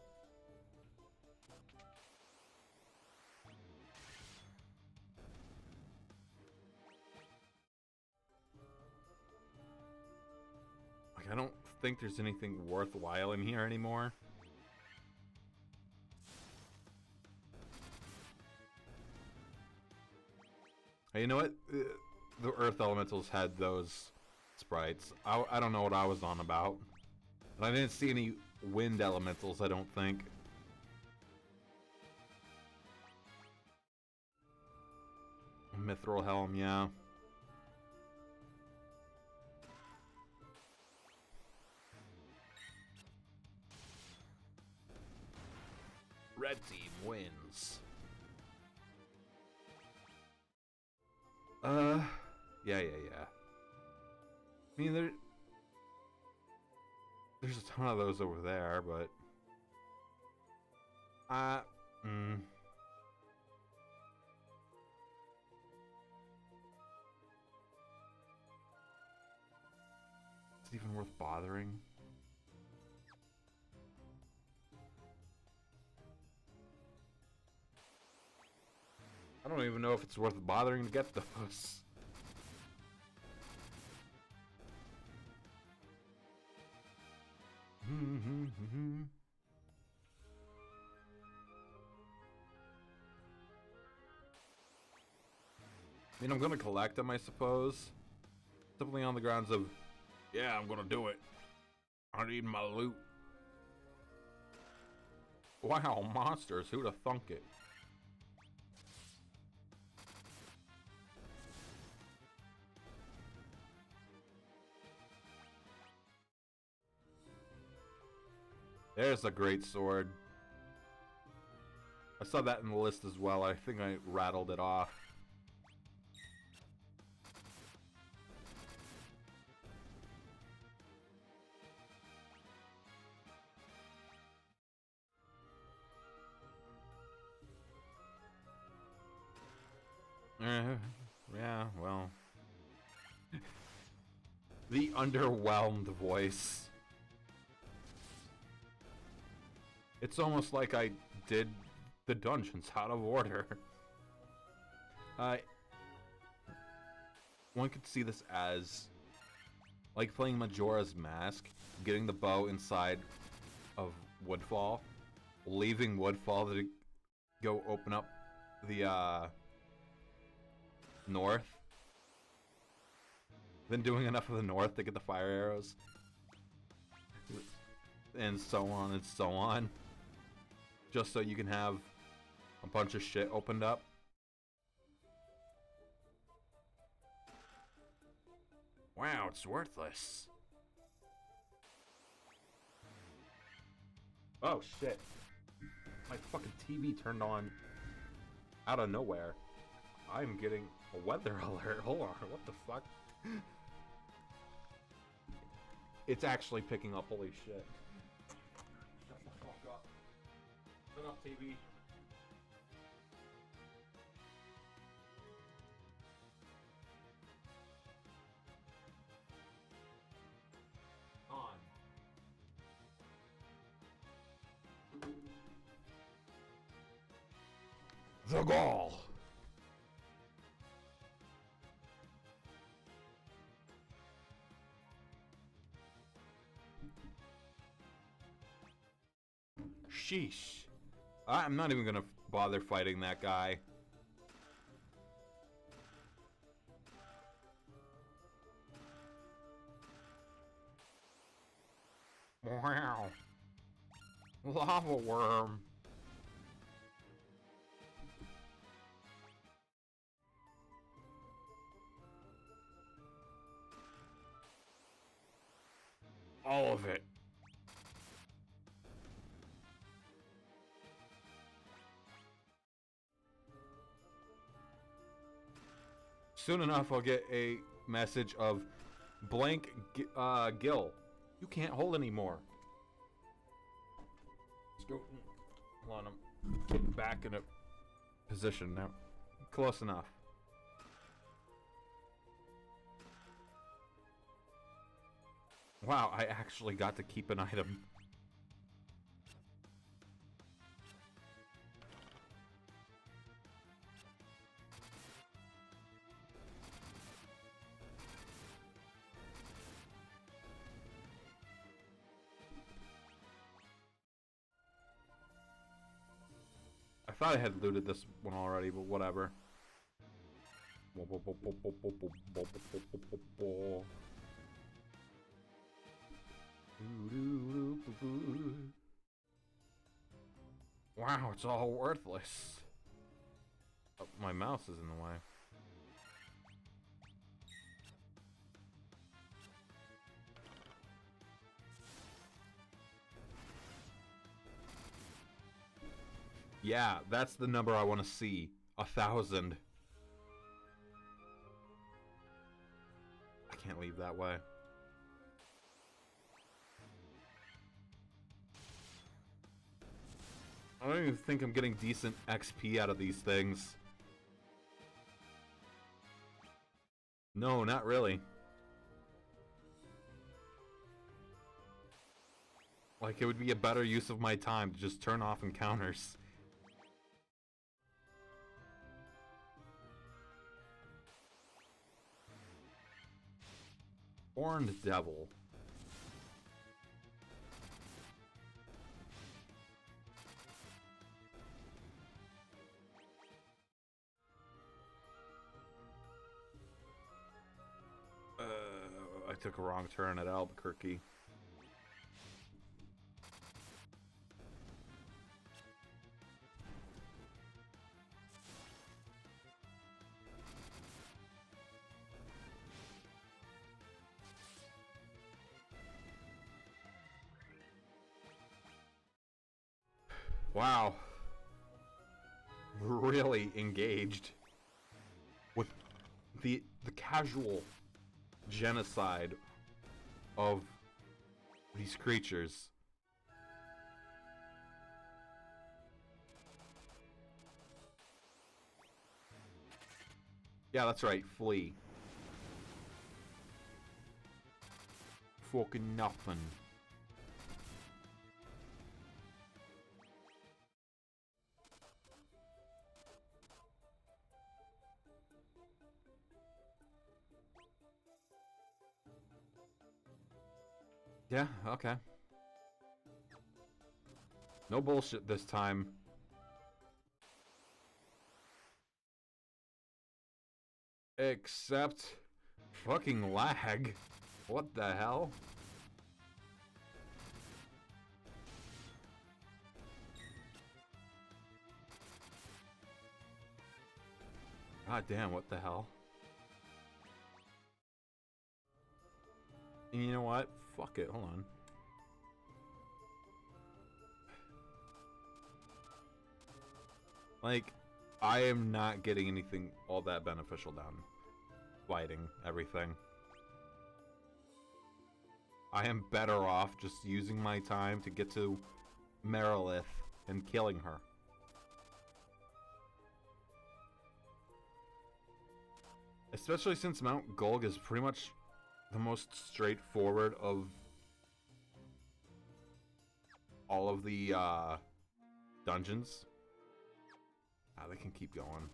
Like, I don't think there's anything worthwhile in here anymore. Hey, you know what? The Earth Elementals had those sprites. I don't know what I was on about. And I didn't see any Wind Elementals, I don't think. Mithril Helm, yeah. Red team wins. Yeah. I mean, there's a ton of those over there, but is it even worth bothering? I don't even know if it's worth bothering to get those. I mean, I'm gonna collect them, I suppose. Simply on the grounds of, yeah, I'm gonna do it. I need my loot. Wow, monsters, who'd have thunk it? There's a great sword. I saw that in the list as well. I think I rattled it off. Yeah, well. The underwhelmed voice. It's almost like I did the dungeons out of order. One could see this as like playing Majora's Mask, getting the bow inside of Woodfall, leaving Woodfall to go open up the north, then doing enough of the north to get the fire arrows, and so on and so on, just so you can have a bunch of shit opened up. Wow, it's worthless. Oh shit. My fucking TV turned on out of nowhere. I'm getting a weather alert. Hold on, what the fuck? It's actually picking up, holy shit. Shut the fuck up. Turn off TV. On. The Gaul. Sheesh. I'm not even gonna bother fighting that guy. Wow. Lava worm. All of it. Soon enough, I'll get a message of blank Gil. You can't hold anymore. Let's go. Hold on, I'm getting back in a position now. Close enough. Wow, I actually got to keep an item. I thought I had looted this one already, but whatever. Wow, it's all worthless. Oh, my mouse is in the way. Yeah, that's the number I want to see. 1,000. I can't leave that way. I don't even think I'm getting decent XP out of these things. No, not really. Like, it would be a better use of my time to just turn off encounters. Horned Devil. I took a wrong turn at Albuquerque. Wow. Really engaged with the casual genocide of these creatures. Yeah, that's right, flee. Fucking nothing. Yeah, okay. No bullshit this time. Except fucking lag. What the hell? God damn, what the hell? And you know what? Fuck it, hold on. Like, I am not getting anything all that beneficial done. Fighting everything. I am better off just using my time to get to Merilith and killing her. Especially since Mount Gulg is pretty much the most straightforward of all of the dungeons. Ah, they can keep going.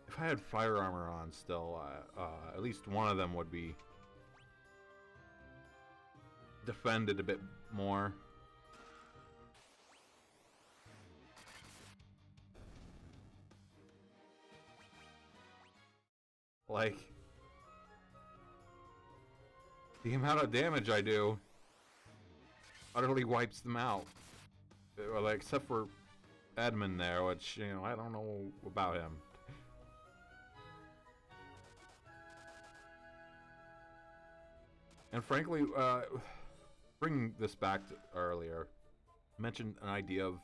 If I had fire armor on still, at least one of them would be defended a bit more. Like, the amount of damage I do utterly wipes them out. Well, except for Edmund there, which, you know, I don't know about him. And frankly, bringing this back to earlier, I mentioned an idea of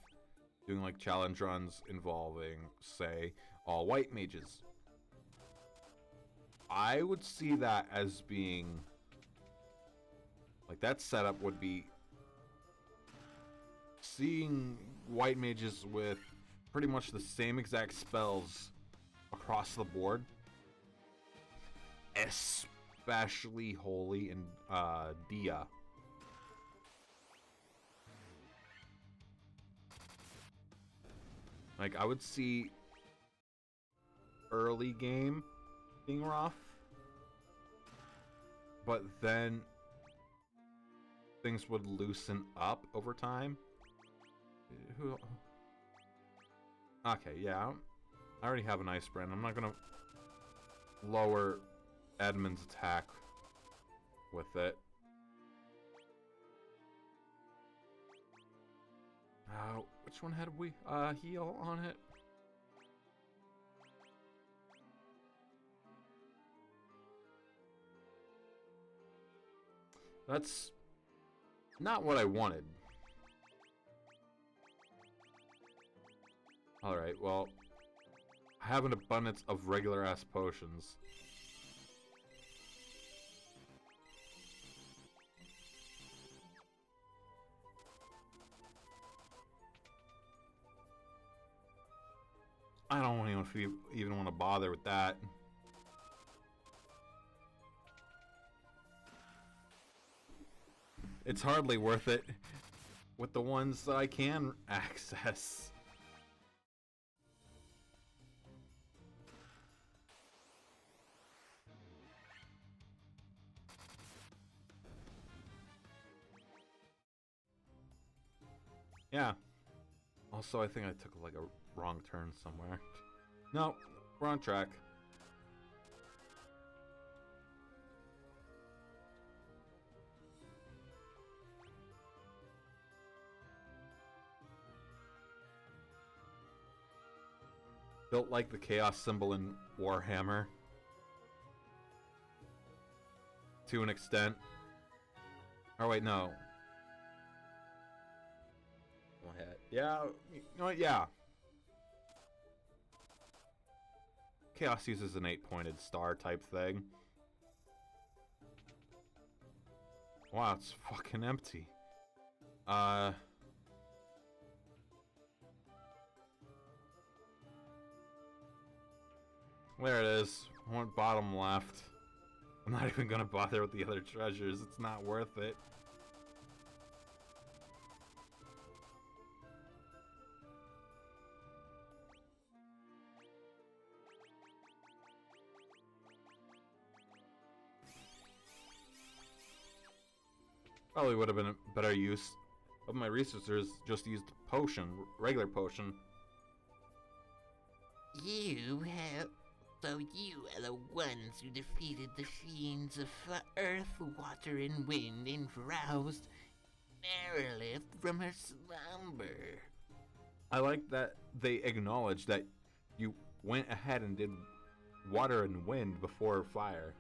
doing like challenge runs involving, say, all white mages. I would see that as being like that setup would be seeing white mages with pretty much the same exact spells across the board, especially Holy and Dia. Like, I would see early game being rough, but then things would loosen up over time. Who? Okay, yeah. I already have an Ice Brand. I'm not gonna lower Edmund's attack with it. Which one had we heal on it? That's not what I wanted. Alright, well, I have an abundance of regular ass potions. I don't even want to bother with that. It's hardly worth it with the ones I can access. Yeah. Also, I think I took like a wrong turn somewhere. No, we're on track. Built like the chaos symbol in Warhammer. To an extent. Oh wait, no. Yeah, you know what, yeah. Chaos uses an 8-pointed star type thing. Wow, it's fucking empty. There it is. One bottom left. I'm not even gonna bother with the other treasures. It's not worth it. Probably would have been a better use of my resources just used potion, regular potion. You have. So you are the ones who defeated the fiends of earth, water, and wind and roused Merilith from her slumber. I like that they acknowledge that you went ahead and did water and wind before fire.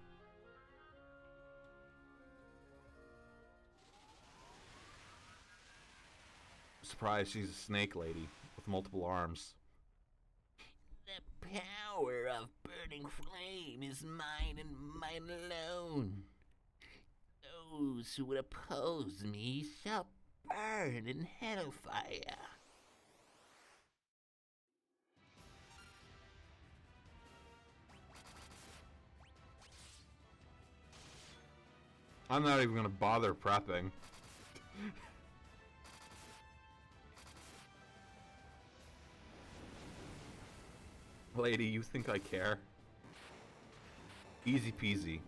Surprised she's a snake lady with multiple arms. The power of burning flame is mine and mine alone. Those who would oppose me shall burn in hellfire. I'm not even gonna bother prepping. Lady, you think I care? Easy peasy.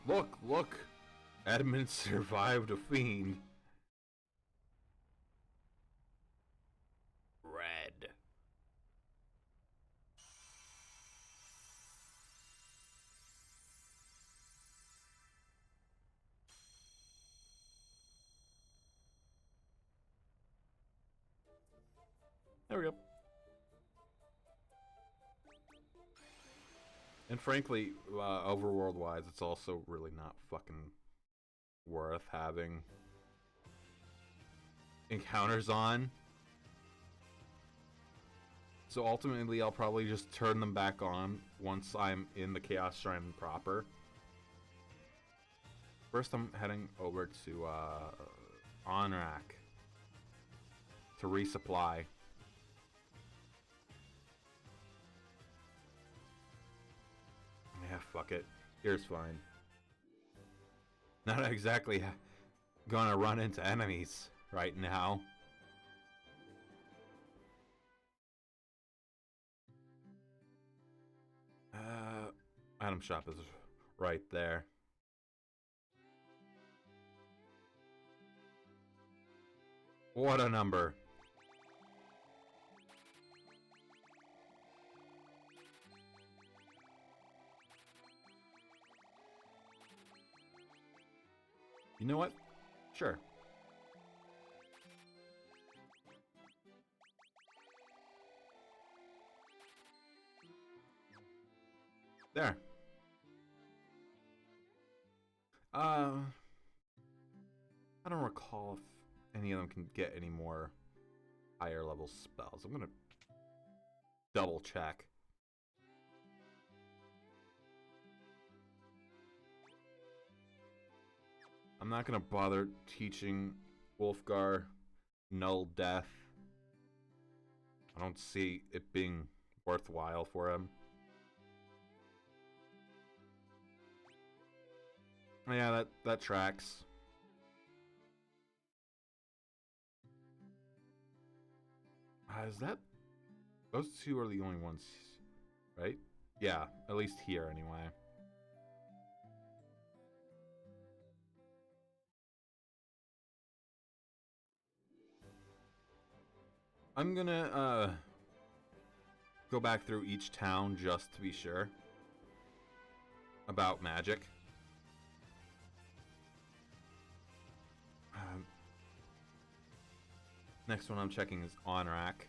Look, look! Edmund survived a fiend. Red. There we go. And frankly, overworld-wise, it's also really not fucking worth having encounters on. So ultimately, I'll probably just turn them back on once I'm in the Chaos Shrine proper. First, I'm heading over to Onrak to resupply. Yeah, fuck it. Here's fine. Not exactly gonna run into enemies right now. Item shop is right there. What a number. You know what? Sure. There. I don't recall if any of them can get any more higher level spells. I'm gonna double check. I'm not gonna bother teaching Wolfgar Null Death. I don't see it being worthwhile for him. Yeah, that tracks. Is that... Those two are the only ones, right? Yeah, at least here anyway. I'm gonna go back through each town just to be sure about magic. Next one I'm checking is Onrak.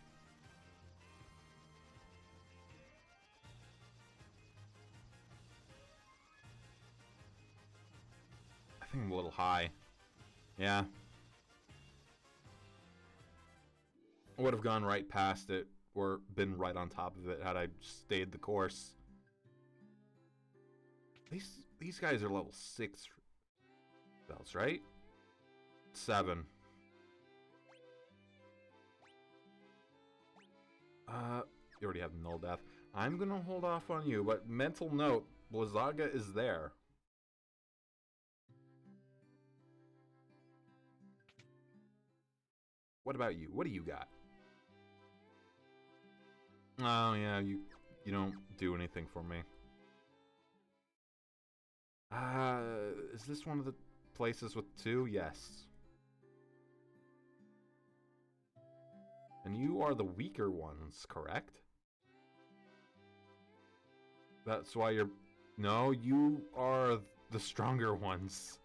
I think I'm a little high. Yeah. I would have gone right past it or been right on top of it had I stayed the course. These guys are level 6 spells, right? 7. You already have Null Death. I'm gonna hold off on you, but mental note, Blizzaga is there. What about you? What do you got? Oh yeah, you don't do anything for me. Is this one of the places with 2? Yes. And you are the weaker ones, correct? That's why you're... No, you are the stronger ones.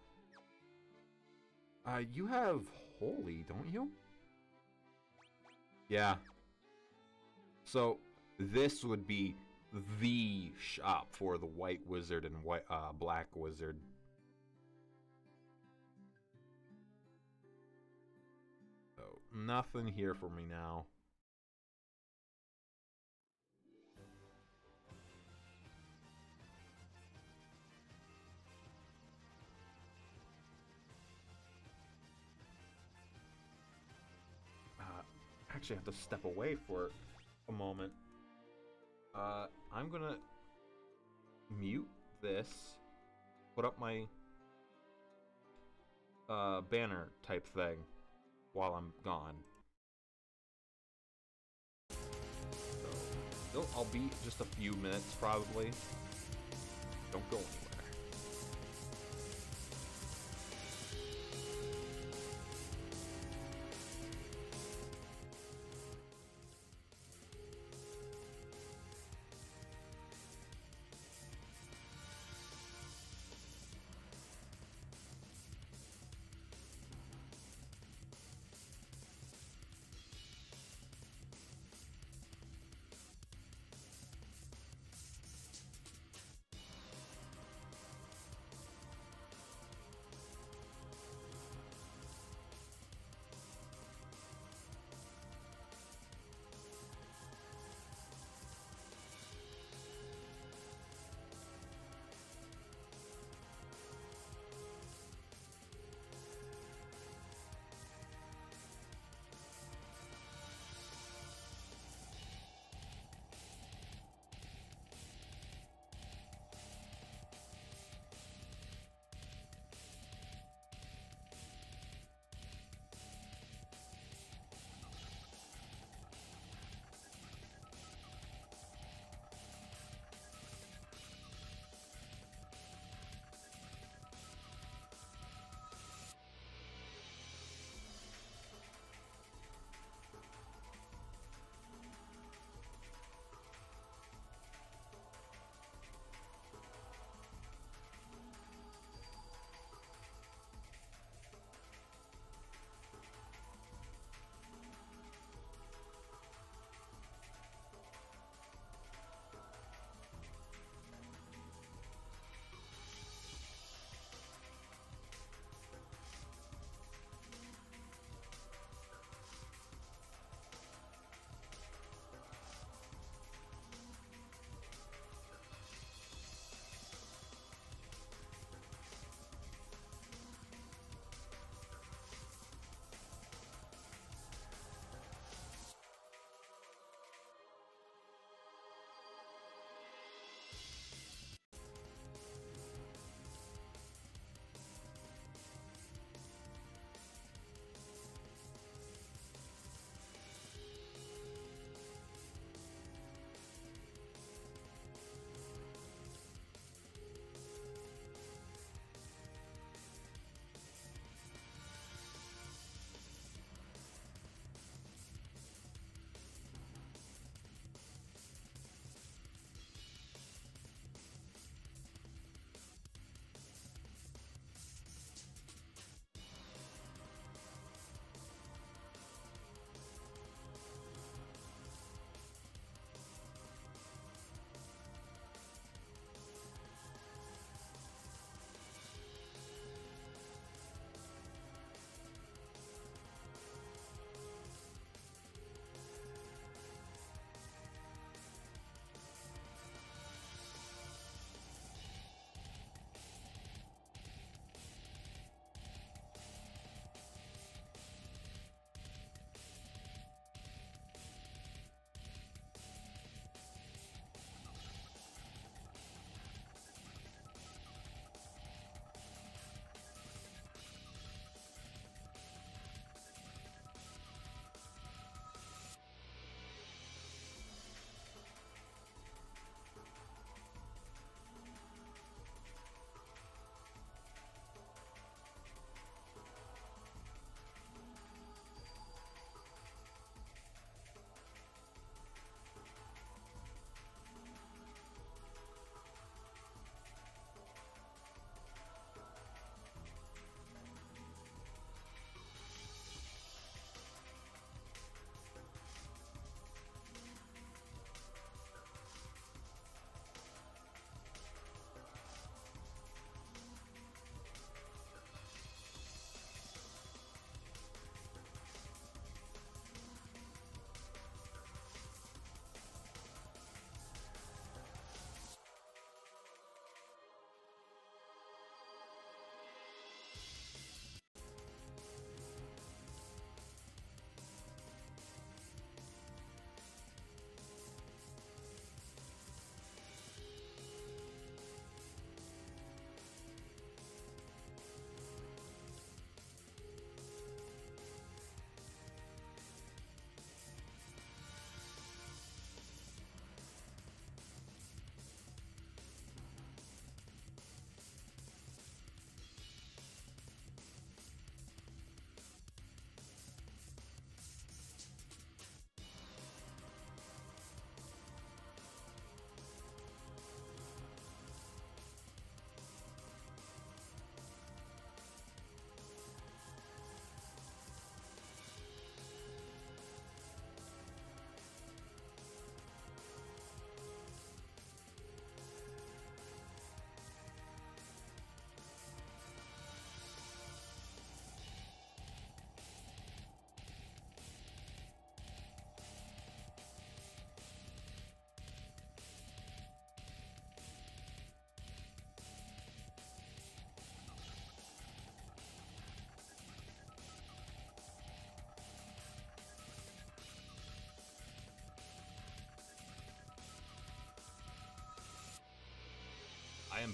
You have Holy, don't you? Yeah. So, this would be the shop for the White Wizard and Black Wizard. So, nothing here for me now. Actually, I have to step away for a moment. I'm gonna mute this, put up my banner type thing while I'm gone. So, I'll be just a few minutes probably. Don't go anywhere.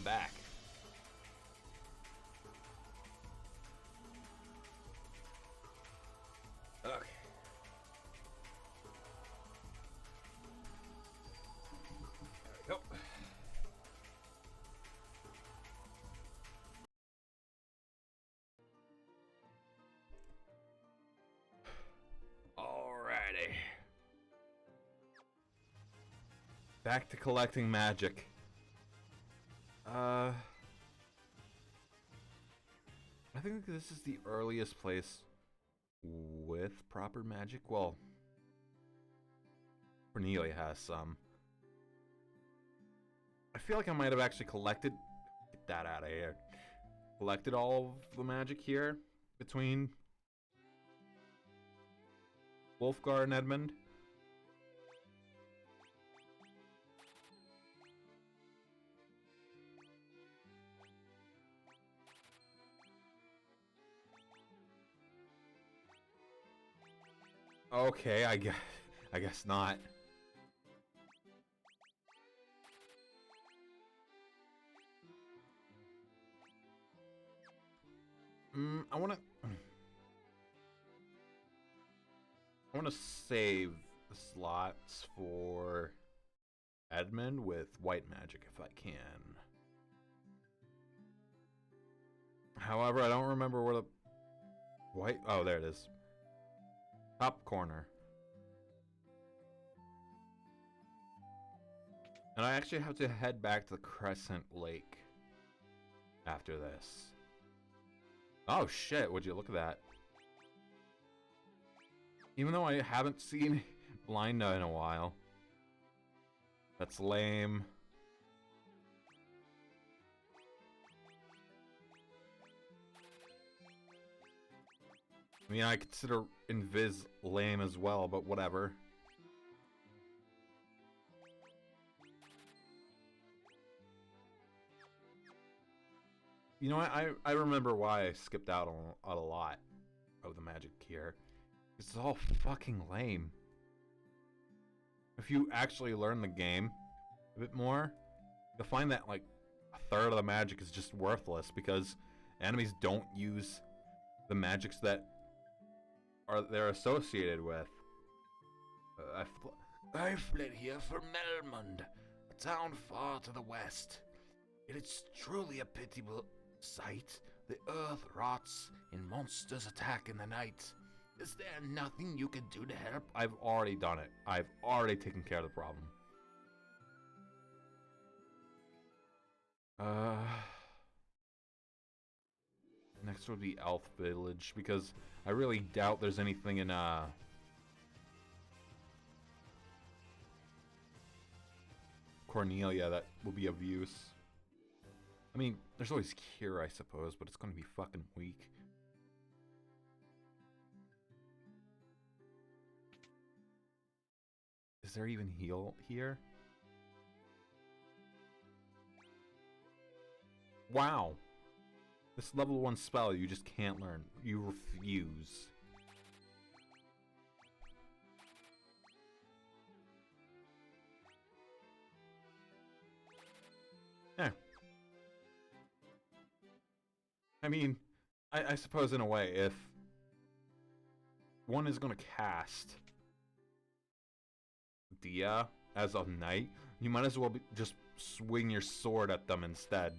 I'm back. Okay. There we go. Alrighty. Back to collecting magic. I think this is the earliest place with proper magic. Well, Cornelia has some. I feel like I might have actually collected. Get that out of here. Collected all of the magic here between Wolfgar and Edmund. Okay, I guess not. I wanna save the slots for Edmund with white magic if I can. However, I don't remember where the white. Oh, there it is. Top corner. And I actually have to head back to the Crescent Lake after this. Oh shit, would you look at that? Even though I haven't seen Blinda in a while. That's lame. I mean, I consider Invis lame as well, but whatever. You know what? I remember why I skipped out on a lot of the magic here. It's all fucking lame. If you actually learn the game a bit more, you'll find that like a third of the magic is just worthless because enemies don't use the magics that they're associated with. I fled here from Melmond, a town far to the west. It is truly a pitiable sight. The earth rots and monsters attack in the night. Is there nothing you can do to help? I've already done it. I've already taken care of the problem. Next would be Elf Village, because I really doubt there's anything in Cornelia that will be of use. I mean, there's always Cure, I suppose, but it's going to be fucking weak. Is there even heal here? Wow. This level 1 spell you just can't learn. You refuse. Yeah. I mean, I suppose in a way, if one is going to cast Dia as a knight, you might as well just swing your sword at them instead.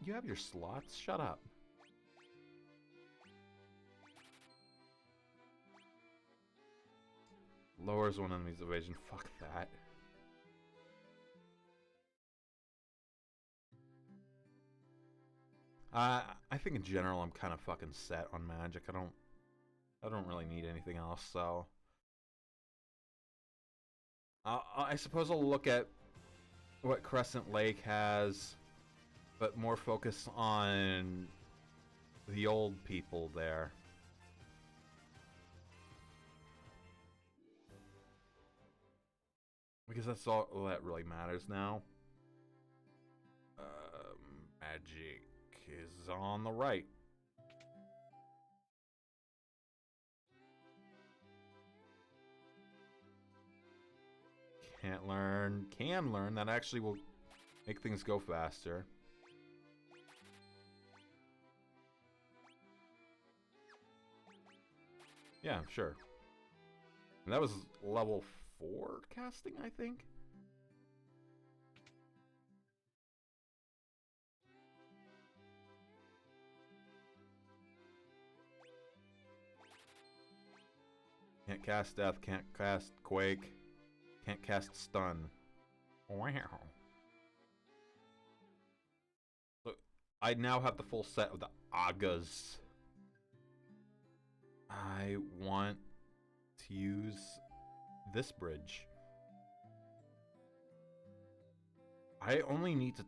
You have your slots? Shut up. Lowers one enemy's evasion. Fuck that. I think in general I'm kind of fucking set on magic. I don't really need anything else, so I suppose I'll look at what Crescent Lake has, but more focus on the old people there. Because that's all that really matters now. Magic is on the right. Can't learn, can learn. That actually will Make things go faster. Yeah, sure. And that was level 4 casting, I think? Can't cast Death, can't cast Quake, can't cast Stun. Wow. So I now have the full set of the Agas. I want to use this bridge. I only need to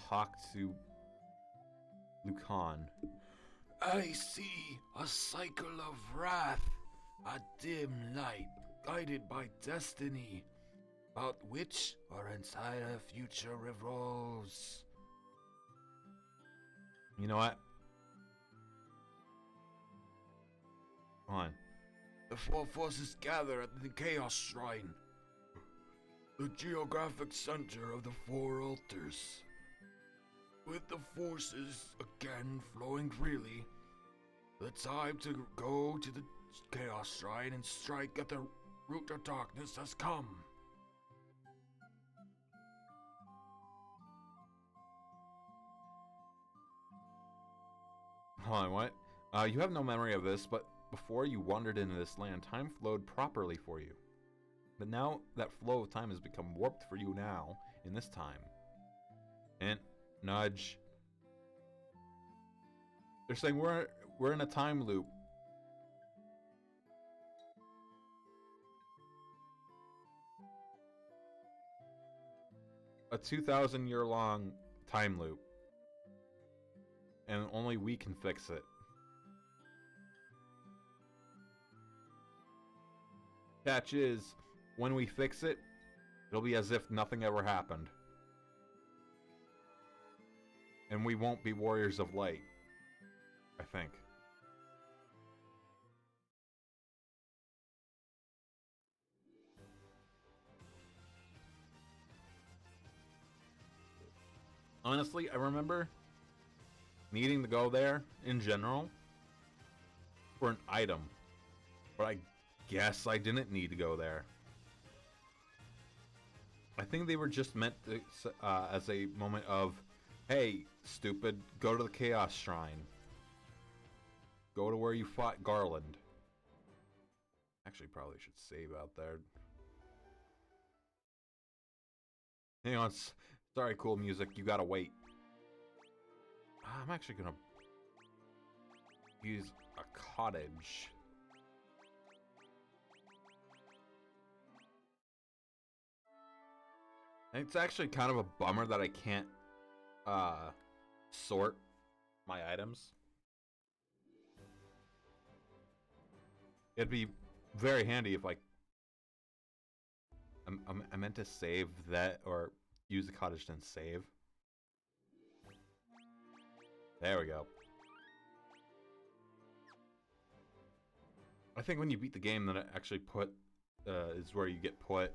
talk to Lucan. I see a cycle of wrath, a dim light guided by destiny, about which our entire future revolves. You know what? Come on. The four forces gather at the Chaos Shrine, the geographic center of the four altars. With the forces again flowing freely, the time to go to the Chaos Shrine and strike at the root of darkness has come. Hold on, what? You have no memory of this, but before you wandered into this land, time flowed properly for you. But now that flow of time has become warped for you now, in this time. And nudge. They're saying we're in a time loop. A 2,000-year-long time loop. And only we can fix it. Catch is, when we fix it, it'll be as if nothing ever happened. And we won't be Warriors of Light, I think. Honestly, I remember needing to go there in general for an item, but I guess I didn't need to go there. I think they were just meant to, as a moment of, hey, stupid, go to the Chaos Shrine. Go to where you fought Garland. Actually, probably should save out there. Hang on. Sorry, cool music. You gotta wait. I'm actually gonna use a cottage. It's actually kind of a bummer that I can't sort my items. It'd be very handy if like I meant to save that or use the cottage then save. There we go. I think when you beat the game, then it actually put is where you get put.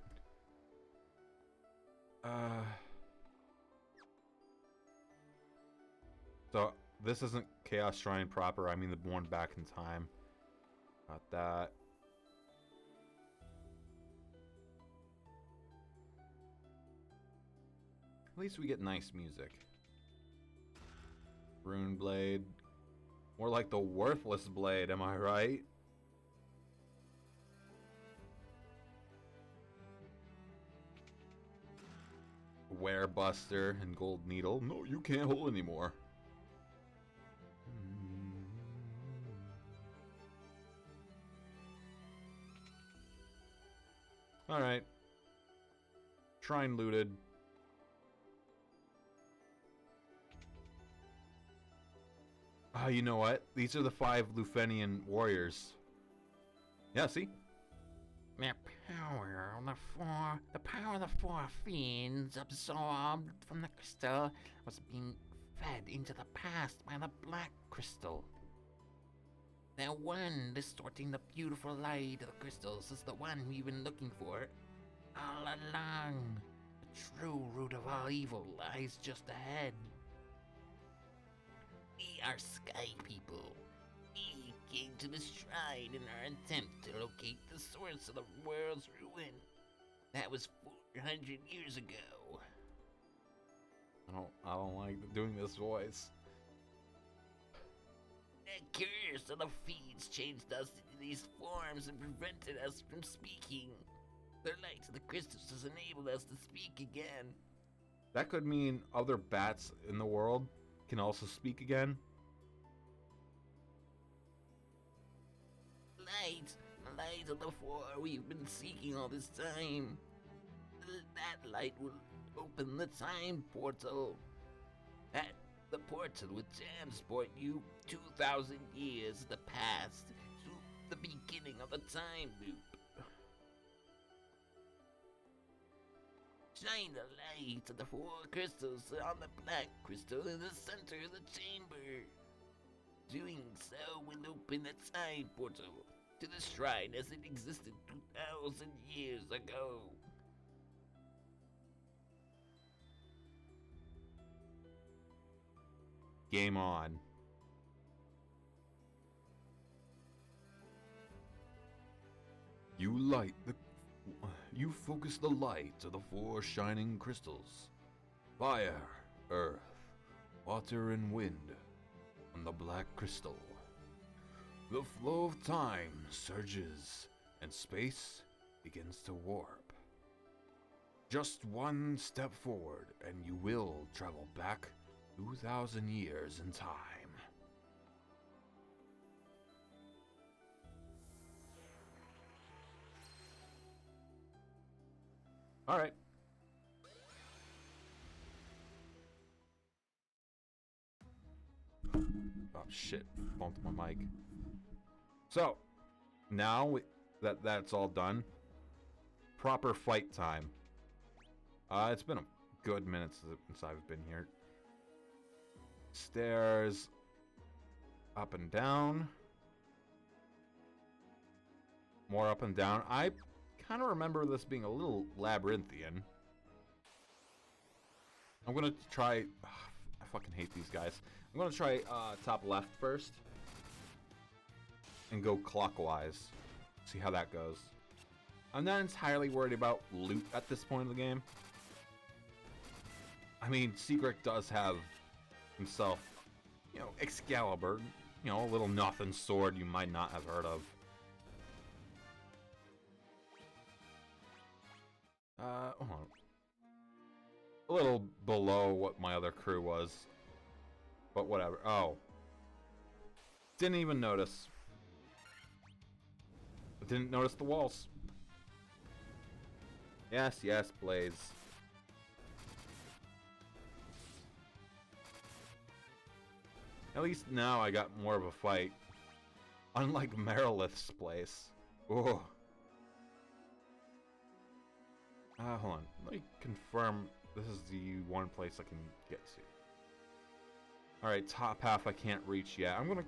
So this isn't Chaos Shrine proper. I mean the one back in time. Got that. At least we get nice music. Rune Blade. More like the worthless blade, am I right? Werebuster and Gold Needle. No, you can't hold anymore. Alright. Shrine looted. Ah, you know what? These are the 5 Lufenian warriors. Yeah, see? The power of the four fiends absorbed from the crystal was being fed into the past by the black crystal. The one distorting the beautiful light of the crystals is the one we've been looking for all along. The true root of all evil lies just ahead. We are Sky People. We came to the shrine in our attempt to locate the source of the world's ruin. That was 400 years ago. I don't like doing this voice. The curse of the feeds changed us into these forms and prevented us from speaking. The light of the crystals has enabled us to speak again. That could mean other bats in the world can also speak again. Light of the four we've been seeking all this time. That light will open the time portal. The portal would transport you 2,000 years in the past to the beginning of the time loop. Shine the light of the four crystals on the black crystal in the center of the chamber. Doing so will open the time portal to the shrine as it existed 2,000 years ago. Game on. You focus the light of the four shining crystals. Fire, earth, water, and wind on the black crystal. The flow of time surges and space begins to warp. Just one step forward and you will travel back 2,000 years in time. All right. Oh shit! Bumped my mic. So now that's all done. Proper fight time. It's been a good minute since I've been here. Stairs up and down. More up and down. I kind of remember this being a little labyrinthian. I'm gonna try. I fucking hate these guys. I'm gonna try top left first and go clockwise. See how that goes. I'm not entirely worried about loot at this point of the game. I mean, Secret does have himself, Excalibur, a little nothing sword you might not have heard of. Hold on. A little below what my other crew was. But whatever. Oh. Didn't even notice. Didn't notice the walls. Yes, Blaze. At least now I got more of a fight. Unlike Merilith's place. Oh. Hold on. Let me confirm this is the one place I can get to. Alright, top half I can't reach yet. I'm gonna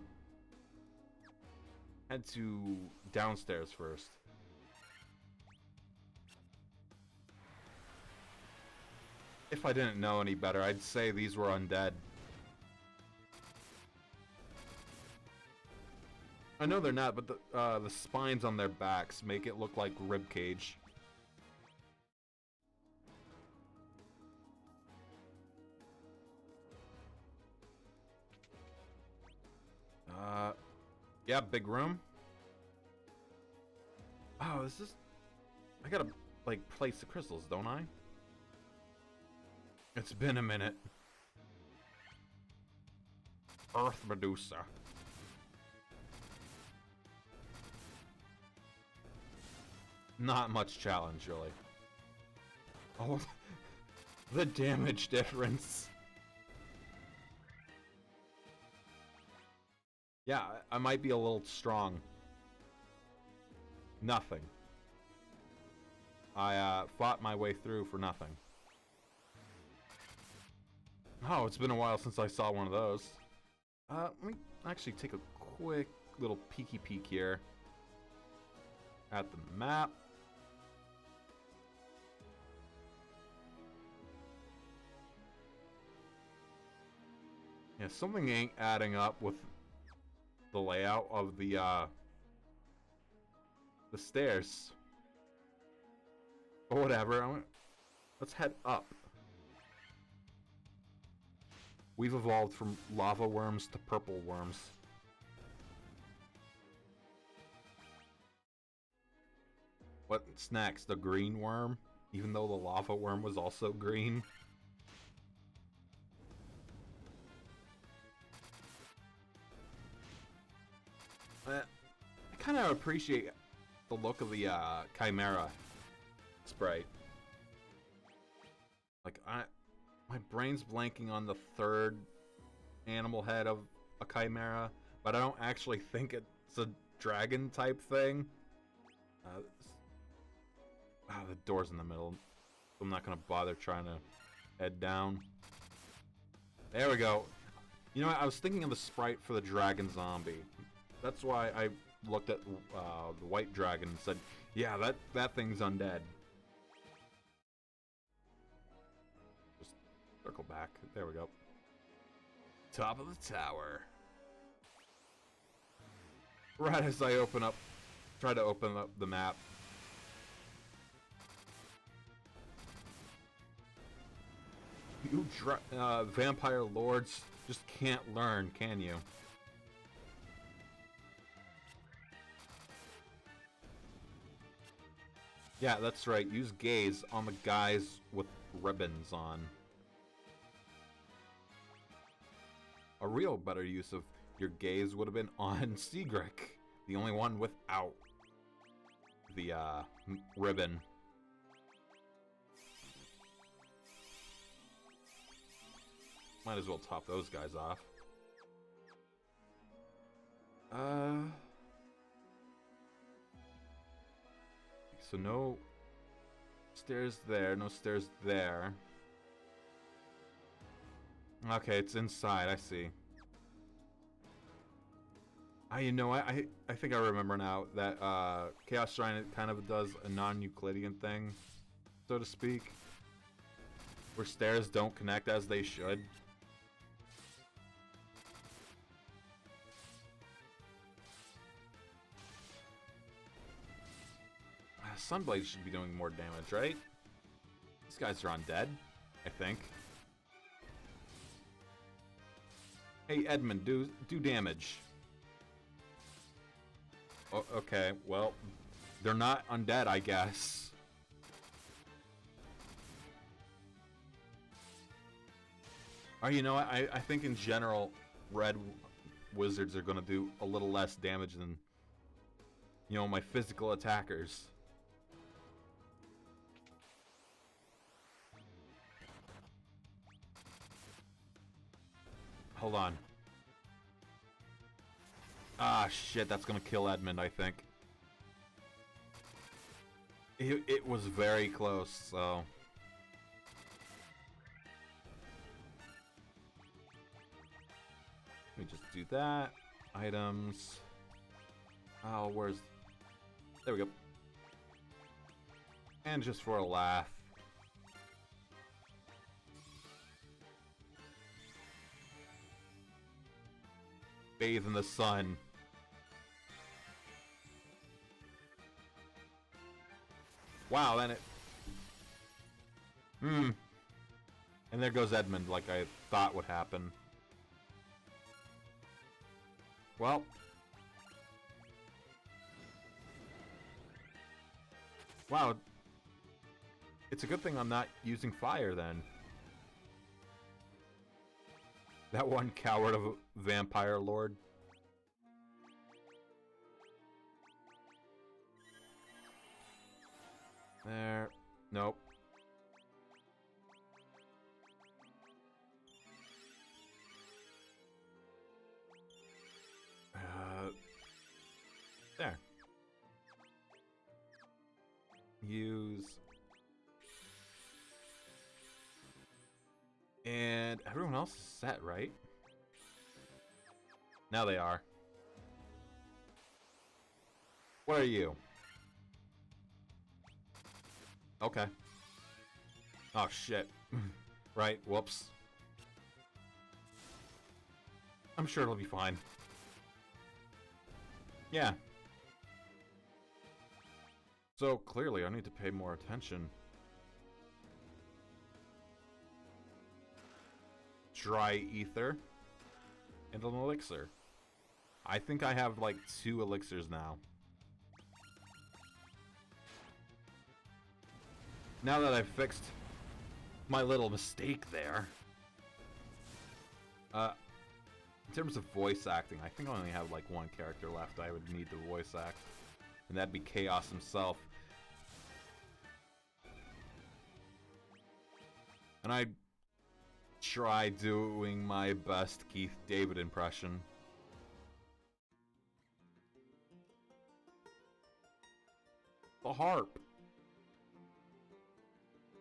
head to downstairs first. If I didn't know any better, I'd say these were undead. I know they're not, but the spines on their backs make it look like ribcage. Yeah, big room. Oh, is this... I gotta, place the crystals, don't I? It's been a minute. Earth Medusa. Not much challenge, really. Oh, the damage difference. Yeah, I might be a little strong. Nothing. I fought my way through for nothing. Oh, it's been a while since I saw one of those. Let me actually take a quick little peeky peek here at the map. Yeah, something ain't adding up with the layout of the stairs. But whatever. Let's head up. We've evolved from lava worms to purple worms. What's next? A green worm? Even though the lava worm was also green? I kind of appreciate the look of the Chimera sprite. Like, my brain's blanking on the third animal head of a Chimera, but I don't actually think it's a dragon type thing. The door's in the middle. I'm not gonna bother trying to head down. There we go. You know what? I was thinking of the sprite for the dragon zombie. That's why I looked at the white dragon and said, yeah, that thing's undead. Just circle back. There we go. Top of the tower. Right as I try to open up the map. You vampire lords just can't learn, can you? Yeah, that's right. Use gaze on the guys with ribbons on. A real better use of your gaze would have been on Seagrick, the only one without the ribbon. Might as well top those guys off. So no stairs there, no stairs there. Okay, it's inside, I see. You know what? I think I remember now that Chaos Shrine kind of does a non-Euclidean thing, so to speak. Where stairs don't connect as they should. Sunblade should be doing more damage, right? These guys are undead, I think. Hey, Edmund, do damage. Oh, okay, well, they're not undead, I guess. Oh, you know what? I think in general, red wizards are going to do a little less damage than, you know, my physical attackers. Hold on. Ah, shit, that's gonna kill Edmund, I think. It was very close, so... Let me just do that. Items. Oh, where's... There we go. And just for a laugh. Bathe in the sun. Wow, then it... And there goes Edmund, like I thought would happen. Well. Wow. It's a good thing I'm not using fire, then. That one coward of a vampire lord. There. Nope. There. Use. And everyone else is set, right? Now they are. What are you? Okay. Oh, shit. Right, whoops. I'm sure it'll be fine. Yeah. So clearly I need to pay more attention. Dry ether and an elixir. I think I have like 2 elixirs now. Now that I've fixed my little mistake there. In terms of voice acting, I think I only have like 1 character left I would need to voice act. And that'd be Chaos himself. And I try doing my best Keith David impression. The harp.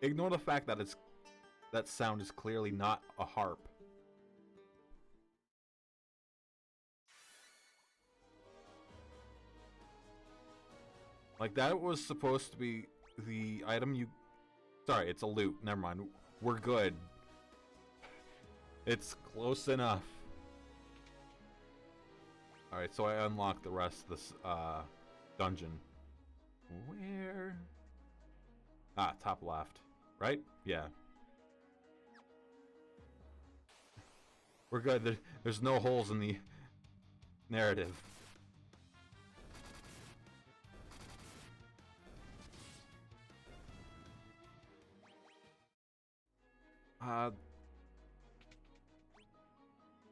Ignore the fact that that sound is clearly not a harp. Like, that was supposed to be the item you... Sorry, it's a loot. Never mind. We're good. It's close enough. Alright, so I unlocked the rest of this dungeon. Where? Ah, top left. Right? Yeah. We're good. There's no holes in the narrative.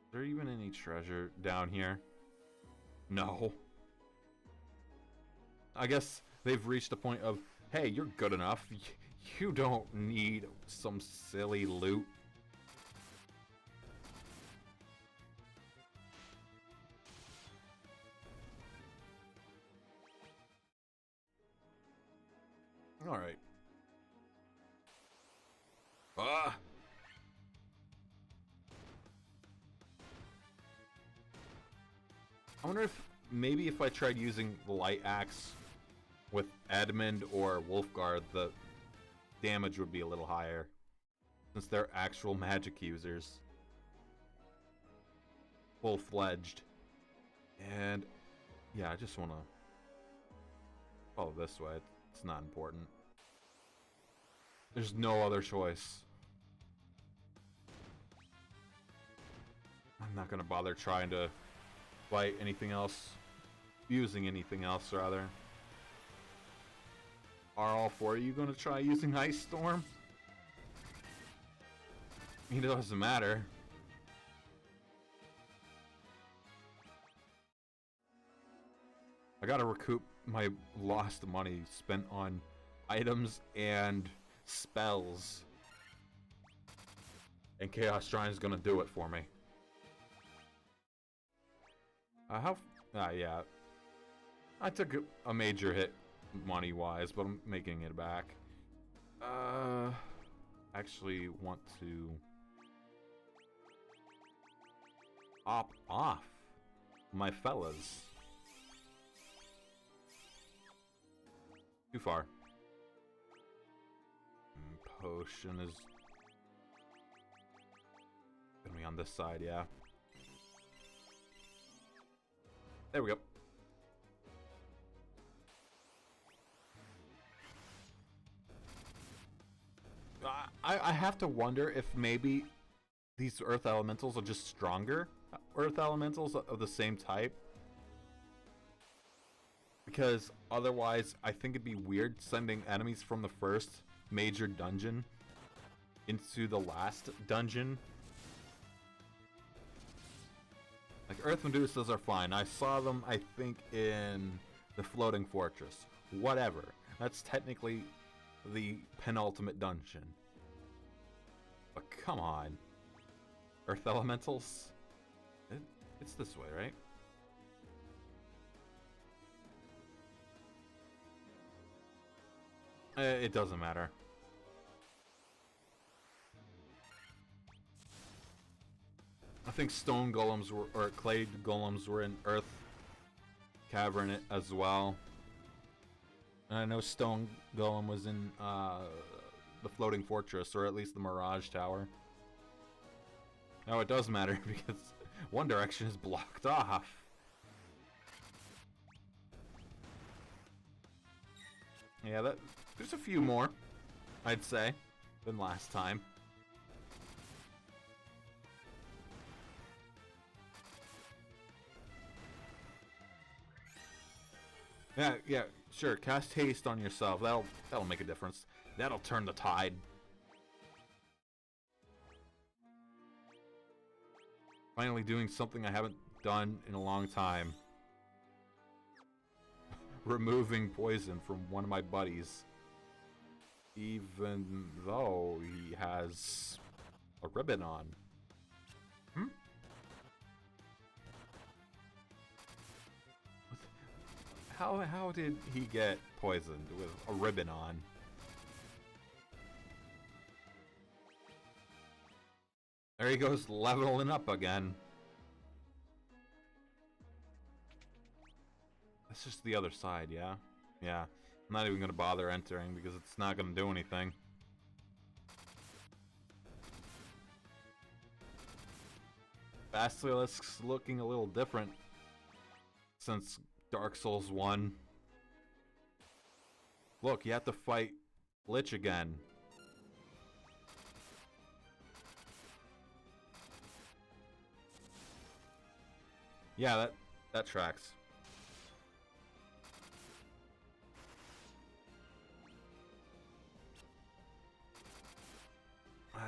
Is there even any treasure down here? No. I guess they've reached a point of, hey, you're good enough. You don't need some silly loot. Alright. Ah! I wonder if maybe if I tried using the light axe with Edmund or Wolfguard, the damage would be a little higher, since they're actual magic users, full-fledged. And yeah, I just want to follow this way. It's not important. There's no other choice. I'm not gonna bother trying to fight anything else, using anything else rather. Are all 4 of you gonna try using Ice Storm? It doesn't matter. I gotta recoup my lost money spent on items and spells. And Chaos Shrine is gonna do it for me. Yeah. I took a major hit money-wise, but I'm making it back. Actually want to opt off my fellas. Too far. Potion is gonna be on this side, yeah. There we go. I have to wonder if maybe these earth elementals are just stronger earth elementals of the same type. Because otherwise, I think it'd be weird sending enemies from the first major dungeon into the last dungeon. Like, Earth Medusas are fine. I saw them, I think, in the Floating Fortress. Whatever. That's technically the penultimate dungeon. But come on. Earth Elementals? It's this way, right? It doesn't matter. I think stone golems were, or clay golems were in Earth Cavern as well. And I know stone golem was in the Floating Fortress, or at least the Mirage Tower. No, it does matter because One direction is blocked off. Yeah, there's a few more, I'd say, than last time. Yeah, sure. Cast haste on yourself. That'll make a difference. That'll turn the tide. Finally doing something I haven't done in a long time. Removing poison from one of my buddies. Even though he has a ribbon on. How did he get poisoned with a ribbon on? There he goes, leveling up again. That's just the other side, yeah? Yeah. I'm not even gonna bother entering because it's not gonna do anything. Basilisk's looking a little different since Dark Souls 1. Look, you have to fight Lich again. Yeah, that tracks.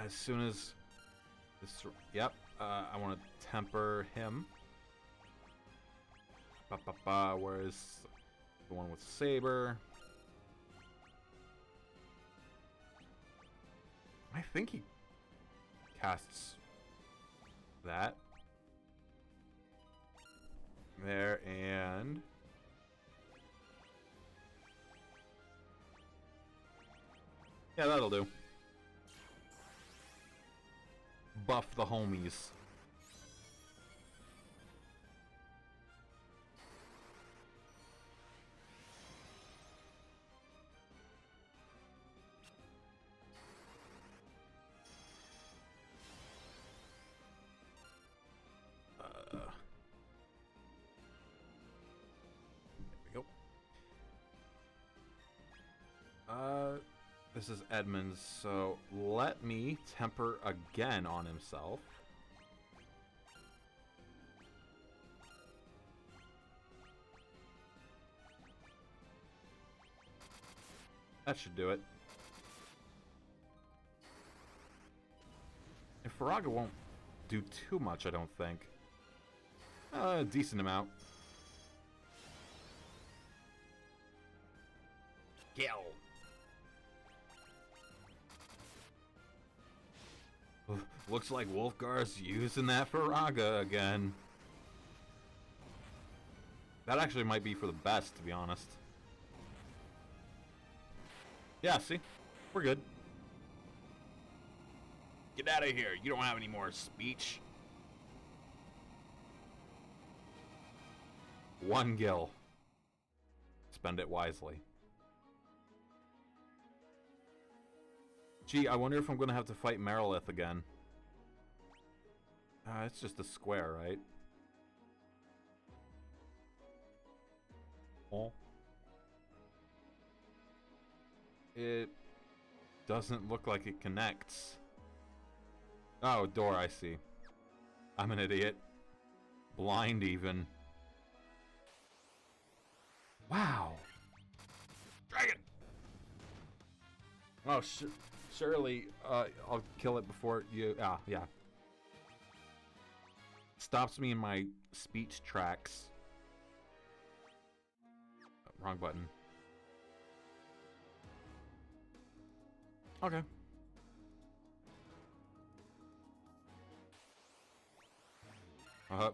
As soon as this, yep, I want to temper him. Where is the one with Saber? I think he casts that. There, and yeah, that'll do. Buff the homies. This is Edmund's, so let me temper again on himself. That should do it. If Faraga won't do too much, I don't think. A decent amount. Kill. Looks like Wolfgar's using that Faraga again. That actually might be for the best, to be honest. Yeah, see? We're good. Get out of here. You don't have any more speech. One gil. Spend it wisely. Gee, I wonder if I'm gonna have to fight Merilith again. It's just a square, right? Oh. It doesn't look like it connects. Oh, door, I see. I'm an idiot. Blind, even. Wow. Dragon! Oh, surely, I'll kill it before you... Ah, yeah. Stops me in my speech tracks. Wrong button. Okay.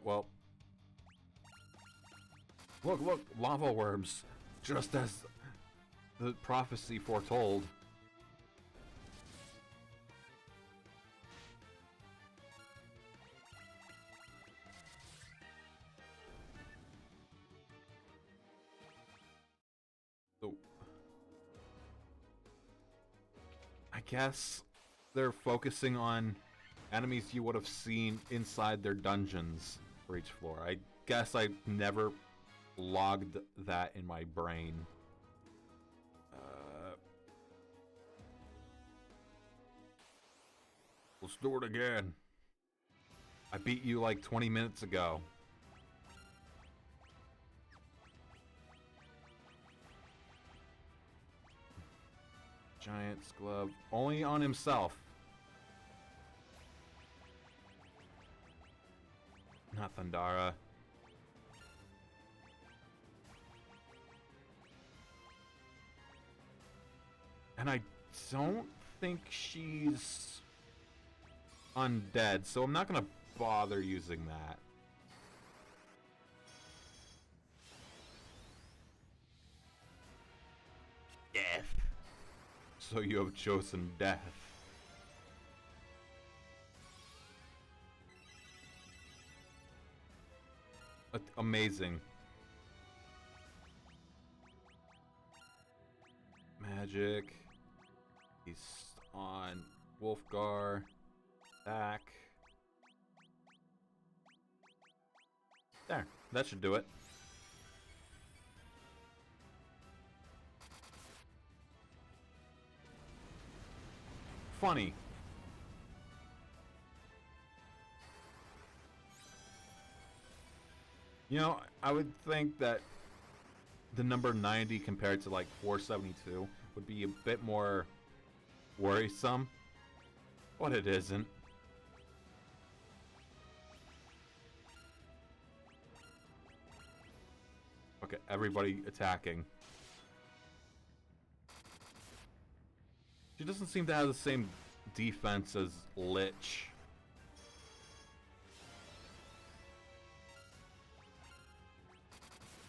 Well. Look, lava worms. Just as the prophecy foretold. So, I guess they're focusing on enemies you would have seen inside their dungeons for each floor. I guess I never logged that in my brain. Let's do it again. I beat you like 20 minutes ago. Giant's glove. Only on himself. Not Thundara. And I don't think she's undead, so I'm not gonna bother using that. Death. So you have chosen death. Amazing. Magic. He's on Wolfgar. Back. There. That should do it. Funny. You know, I would think that the number 90 compared to like 472 would be a bit more worrisome, but it isn't. Okay, everybody attacking. She doesn't seem to have the same defense as Lich.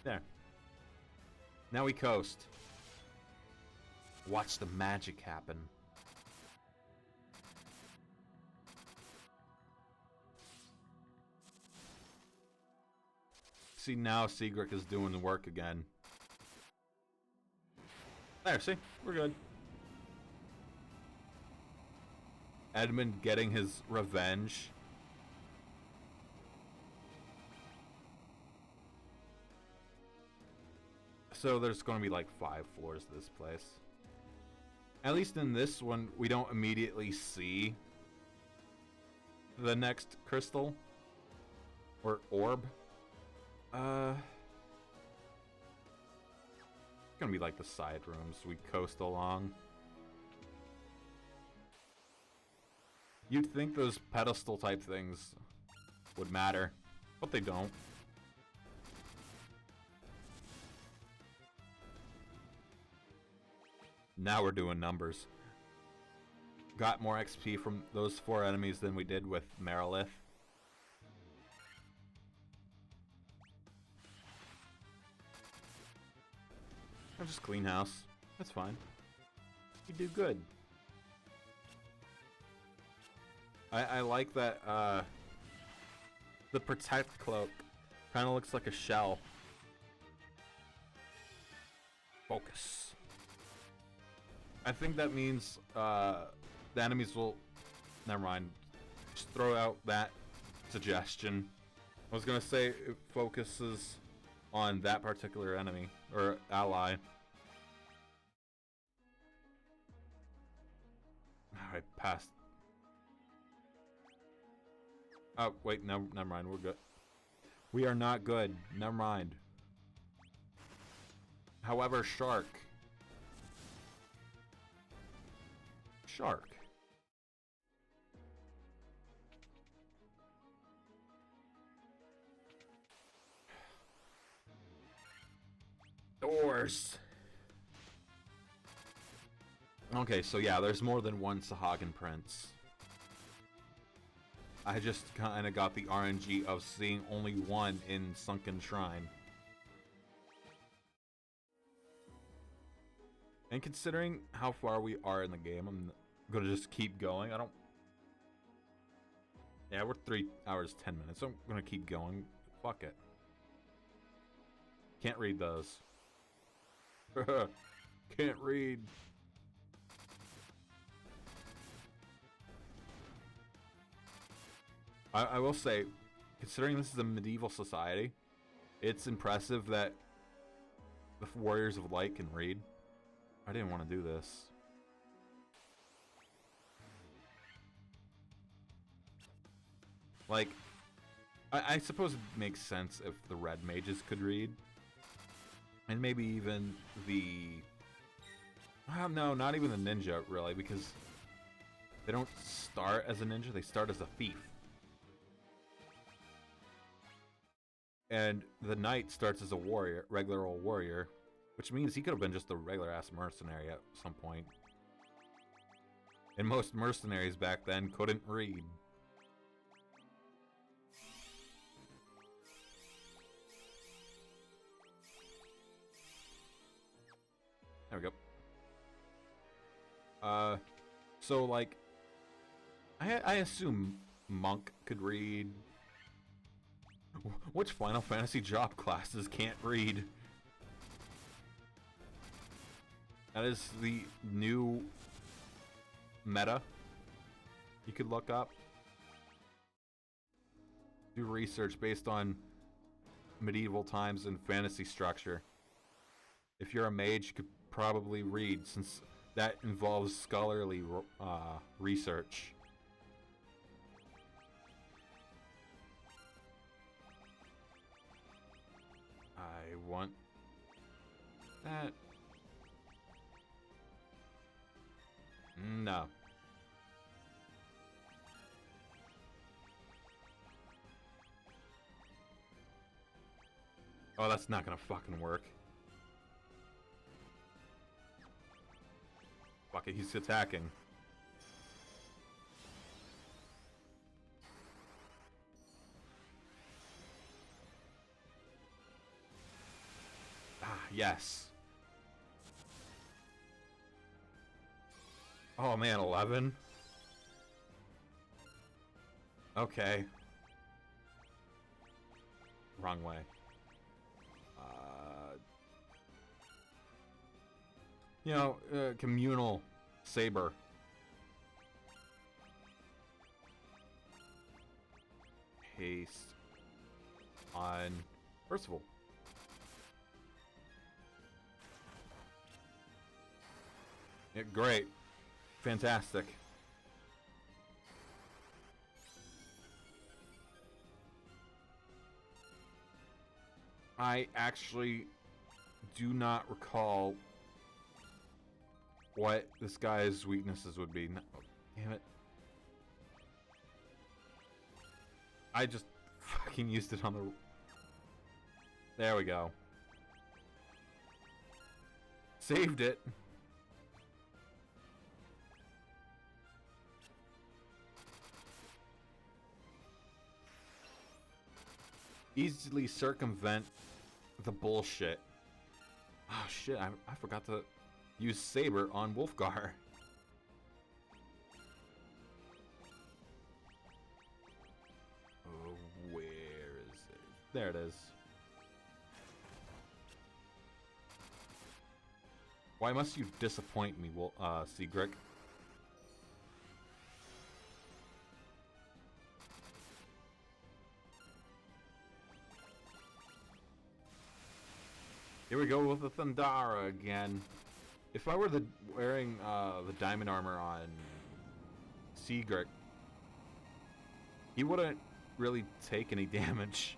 There. Now we coast. Watch the magic happen. See, now Sigric is doing the work again. There, see? We're good. Edmund getting his revenge. So there's going to be like 5 floors to this place. At least in this one, we don't immediately see the next crystal or orb. It's gonna be like the side rooms we coast along. You'd think those pedestal type things would matter, but they don't. Now we're doing numbers. Got more XP from those 4 enemies than we did with Merilith. I'll just clean house. That's fine. We do good. I like that the protect cloak kind of looks like a shell. Focus. I think that means the enemies will... Never mind. Just throw out that suggestion. I was gonna say it focuses on that particular enemy or ally. Alright, passed. Oh, wait, no, never mind, we're good. We are not good, never mind. However, Shark. Shark. Doors. Okay, so yeah, there's more than one Sahagin Prince. I just kind of got the RNG of seeing only one in Sunken Shrine. And considering how far we are in the game, I'm gonna just keep going. Yeah, we're 3 hours, 10 minutes, so I'm gonna keep going. Fuck it. Can't read those. Can't read. I will say, considering this is a medieval society, it's impressive that the Warriors of Light can read. I didn't want to do this. Like, I suppose it makes sense if the red mages could read. And maybe even the... no, not even the ninja, really, because they don't start as a ninja, they start as a thief. And the knight starts as a warrior, regular old warrior, which means he could have been just a regular-ass mercenary at some point. And most mercenaries back then couldn't read. There we go. So like, I assume Monk could read. Which Final Fantasy job classes can't read? That is the new meta you could look up. Do research based on medieval times and fantasy structure. If you're a mage, you could probably read, since that involves scholarly research. I want that. No. Oh, that's not gonna fucking work. Fuck it, he's attacking. Ah, yes. Oh man, 11? Okay. Wrong way. You know, communal saber. Haste on Percival. Yeah, great. Fantastic. I actually do not recall what this guy's weaknesses would be. No, damn it. I just fucking used it on the... There we go. Saved it. Easily circumvent the bullshit. Oh shit, I forgot to use Saber on Wolfgar. Oh, where is it? There it is. Why must you disappoint me, Sigric? Here we go with the Thundara again. If I were wearing the diamond armor on Sigric, he wouldn't really take any damage.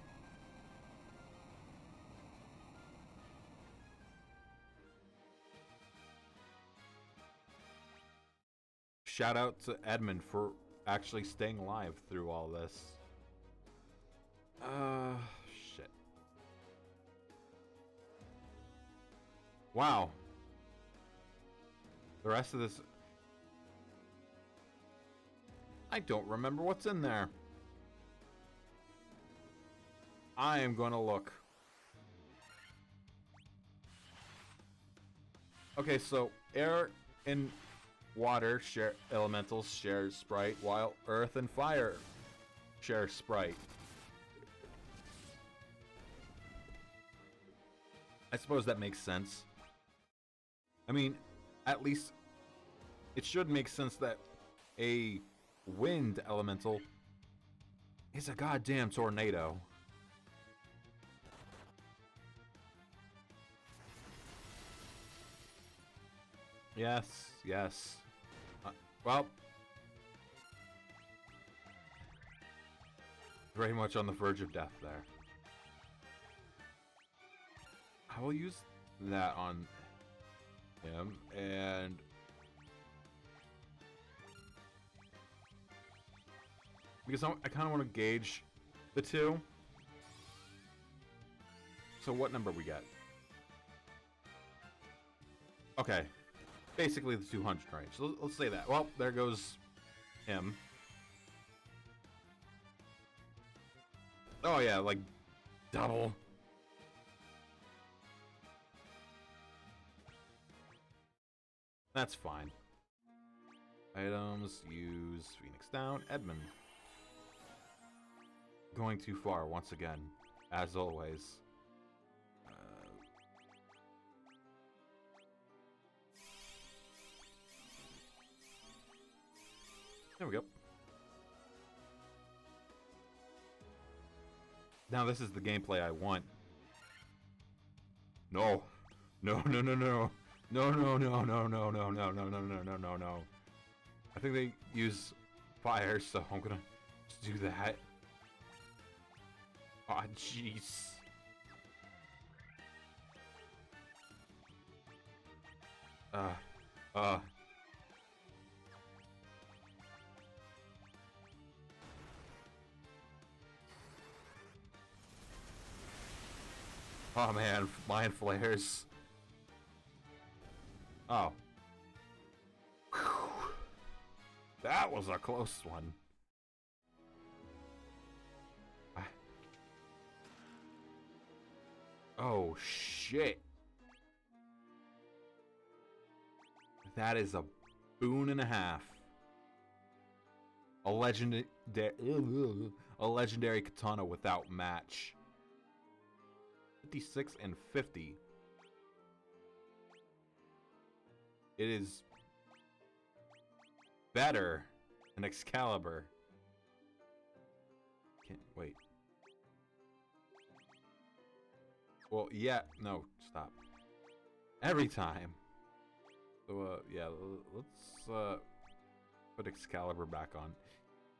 Shout out to Edmund for actually staying alive through all this. Shit. Wow. The rest of this... I don't remember what's in there. I am going to look. Okay, so air and water share elementals share sprite, while earth and fire share sprite. I suppose that makes sense. I mean, at least it should make sense that a wind elemental It's a goddamn tornado. Yes, yes. Well, very much on the verge of death there. I will use that on him, and because I kind of want to gauge the two. So what number we get? Okay, basically the 200 range. So let's say that. Well, there goes him. Oh yeah, like double. That's fine. Items, use Phoenix down. Edmund. Going too far once again, as always. There we go. Now this is the gameplay I want. No. No, no, no, no. No, no, no, no, no, no, no, no, no, no, no, no, no. I think they use fire, so I'm gonna just do that. Aw, jeez. Oh man, mind flares. Oh. Whew. That was a close one. Oh shit. That is a boon and a half. A legendary katana without match. 56 and 50. It is better than Excalibur. Can't wait. Well, yeah, no, stop. Every time. So, yeah, let's put Excalibur back on.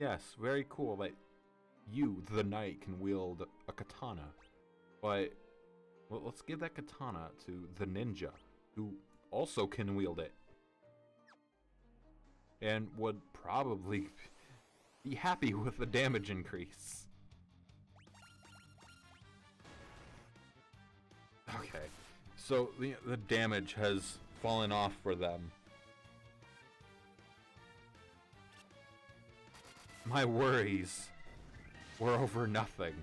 Yes, very cool that you, the knight, can wield a katana. But well, let's give that katana to the ninja, who also can wield it. And would probably be happy with the damage increase. Okay, so the damage has fallen off for them. My worries were over nothing.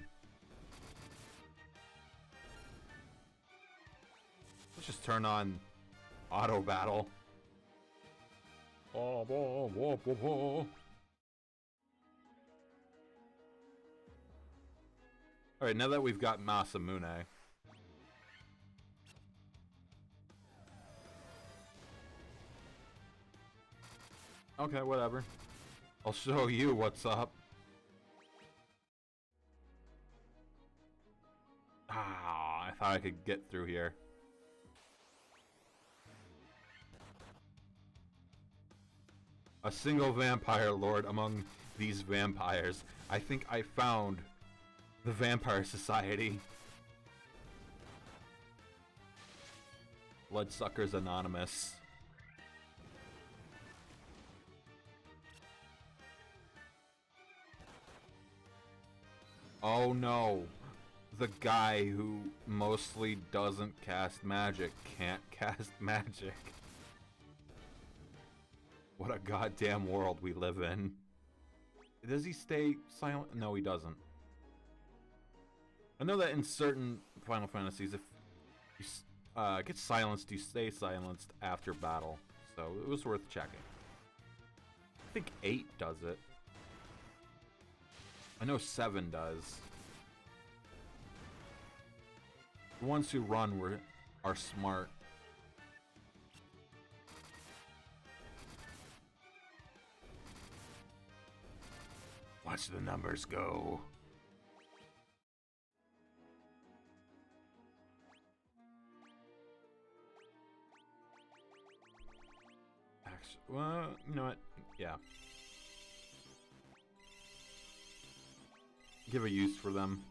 Let's just turn on auto battle. Alright, now that we've got Masamune. Okay, whatever. I'll show you what's up. Ah, I thought I could get through here. A single vampire lord among these vampires. I think I found the Vampire Society. Bloodsuckers Anonymous. Oh no. The guy who mostly doesn't cast magic can't cast magic. What a goddamn world we live in. Does he stay silent? No, he doesn't. I know that in certain Final Fantasies, if you get silenced, you stay silenced after battle. So it was worth checking. I think 8 does it. I know 7 does. The ones who run are smart. Watch the numbers go. Actually, well, you know what? Yeah. Give a use for them.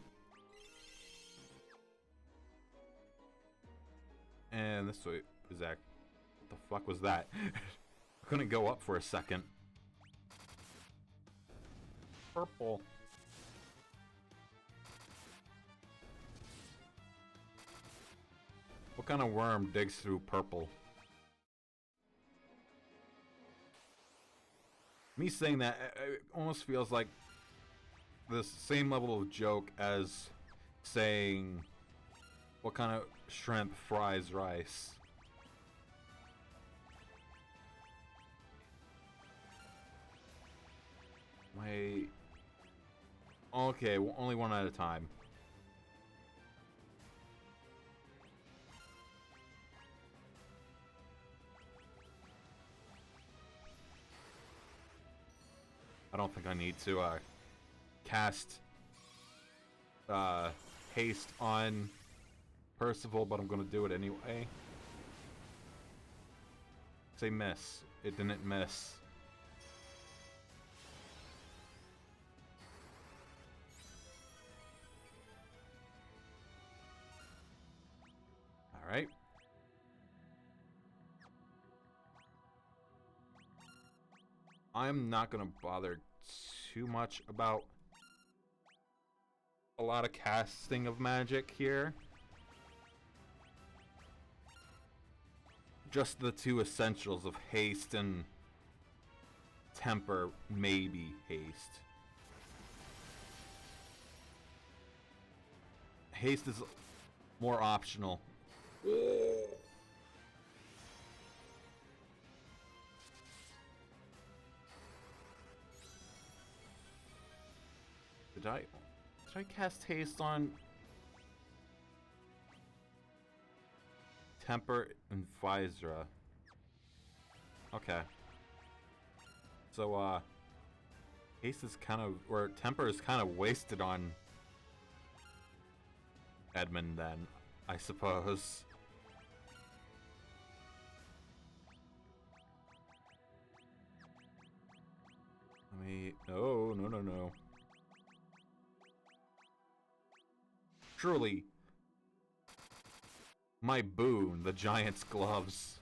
And this way is that. What the fuck was that? Couldn't go up for a second. Purple. What kind of worm digs through purple? Me saying that it almost feels like the same level of joke as saying what kind of shrimp fries rice. Wait. Okay, only one at a time. I don't think I need to cast haste on Percival, but I'm gonna do it anyway. Say miss. It didn't miss. Alright. I'm not gonna bother too much about a lot of casting of magic here. Just the two essentials of haste and temper, maybe haste. Haste is more optional. Did I cast haste on Temper and Visra? Okay. So haste is kind of, or Temper is kind of wasted on Edmund then, I suppose. Let me, no. Truly, my boon, the giant's gloves.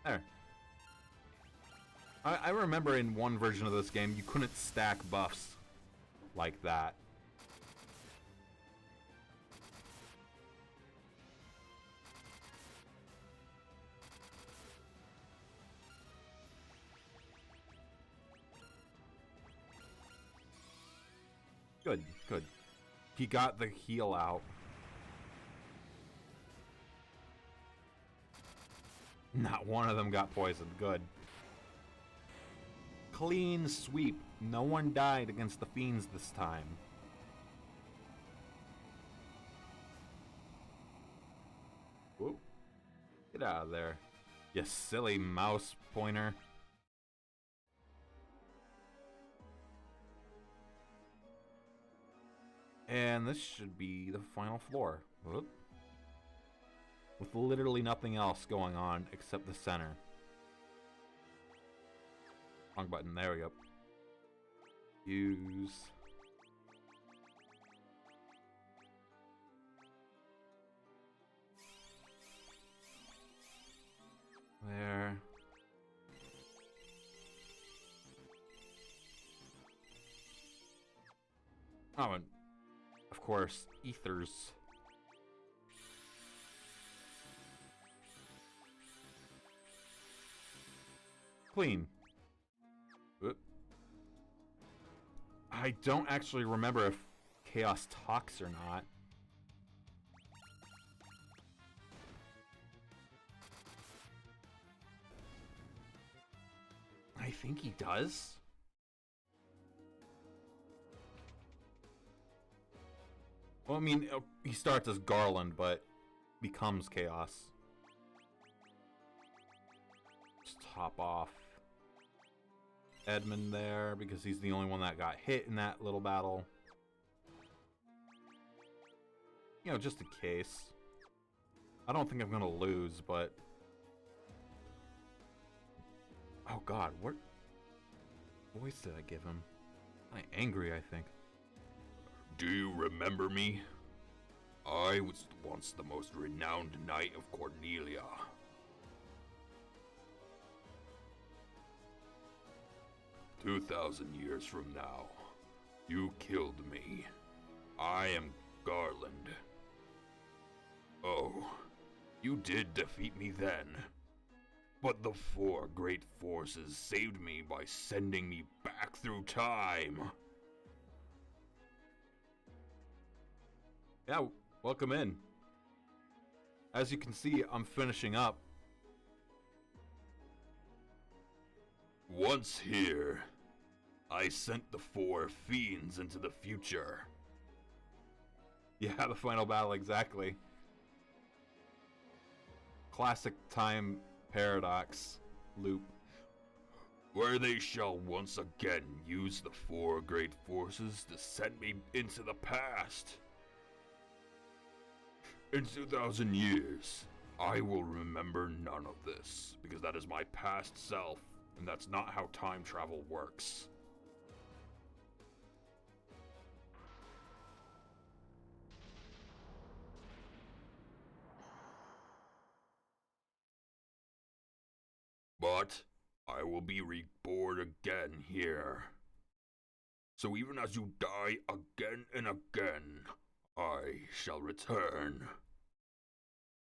There. I remember in one version of this game, you couldn't stack buffs like that. Good, good. He got the heal out. Not one of them got poisoned. Good. Clean sweep. No one died against the fiends this time. Whoa. Get out of there, you silly mouse pointer. And this should be the final floor. Whoop. With literally nothing else going on except the center. Wrong button, there we go. Use. There. Oh, and of course, ethers. Clean. Oop. I don't actually remember if Chaos talks or not. I think he does. Well, I mean, he starts as Garland, but becomes chaos. Just hop off Edmund there because he's the only one that got hit in that little battle. You know, just in case. I don't think I'm gonna lose, but... Oh god, what voice did I give him? Kinda angry, I think. Do you remember me? I was once the most renowned knight of Cornelia. 2,000 years from now, you killed me. I am Garland. Oh, you did defeat me then. But the four great forces saved me by sending me back through time. Yeah, welcome in. As you can see, I'm finishing up. Once here, I sent the four fiends into the future. Yeah, the final battle, exactly. Classic time paradox loop. Where they shall once again use the four great forces to send me into the past. In 2,000 years, I will remember none of this, because that is my past self, and that's not how time travel works. But I will be reborn again here. So even as you die again and again, I shall return.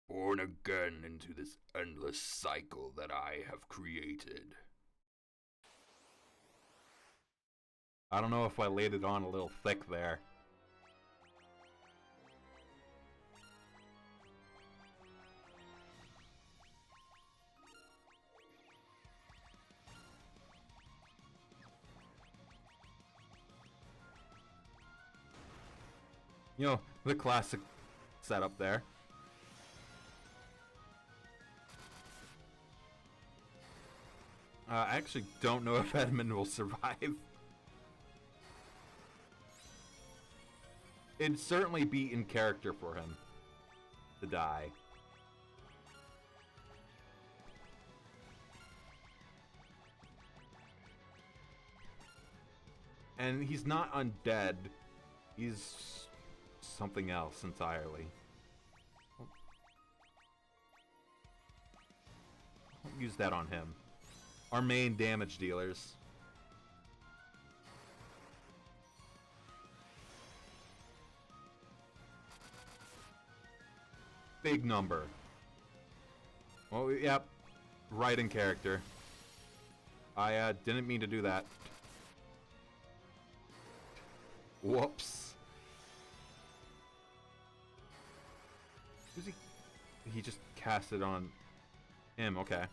Born again into this endless cycle that I have created. I don't know if I laid it on a little thick there. You know, the classic setup there. I actually don't know if Edmund will survive. It'd certainly be in character for him to die. And he's not undead. He's something else entirely. Don't use that on him. Our main damage dealers. Big number. Well, yep. Right in character. I didn't mean to do that. Whoops. Who's he? He just cast it on him. Okay.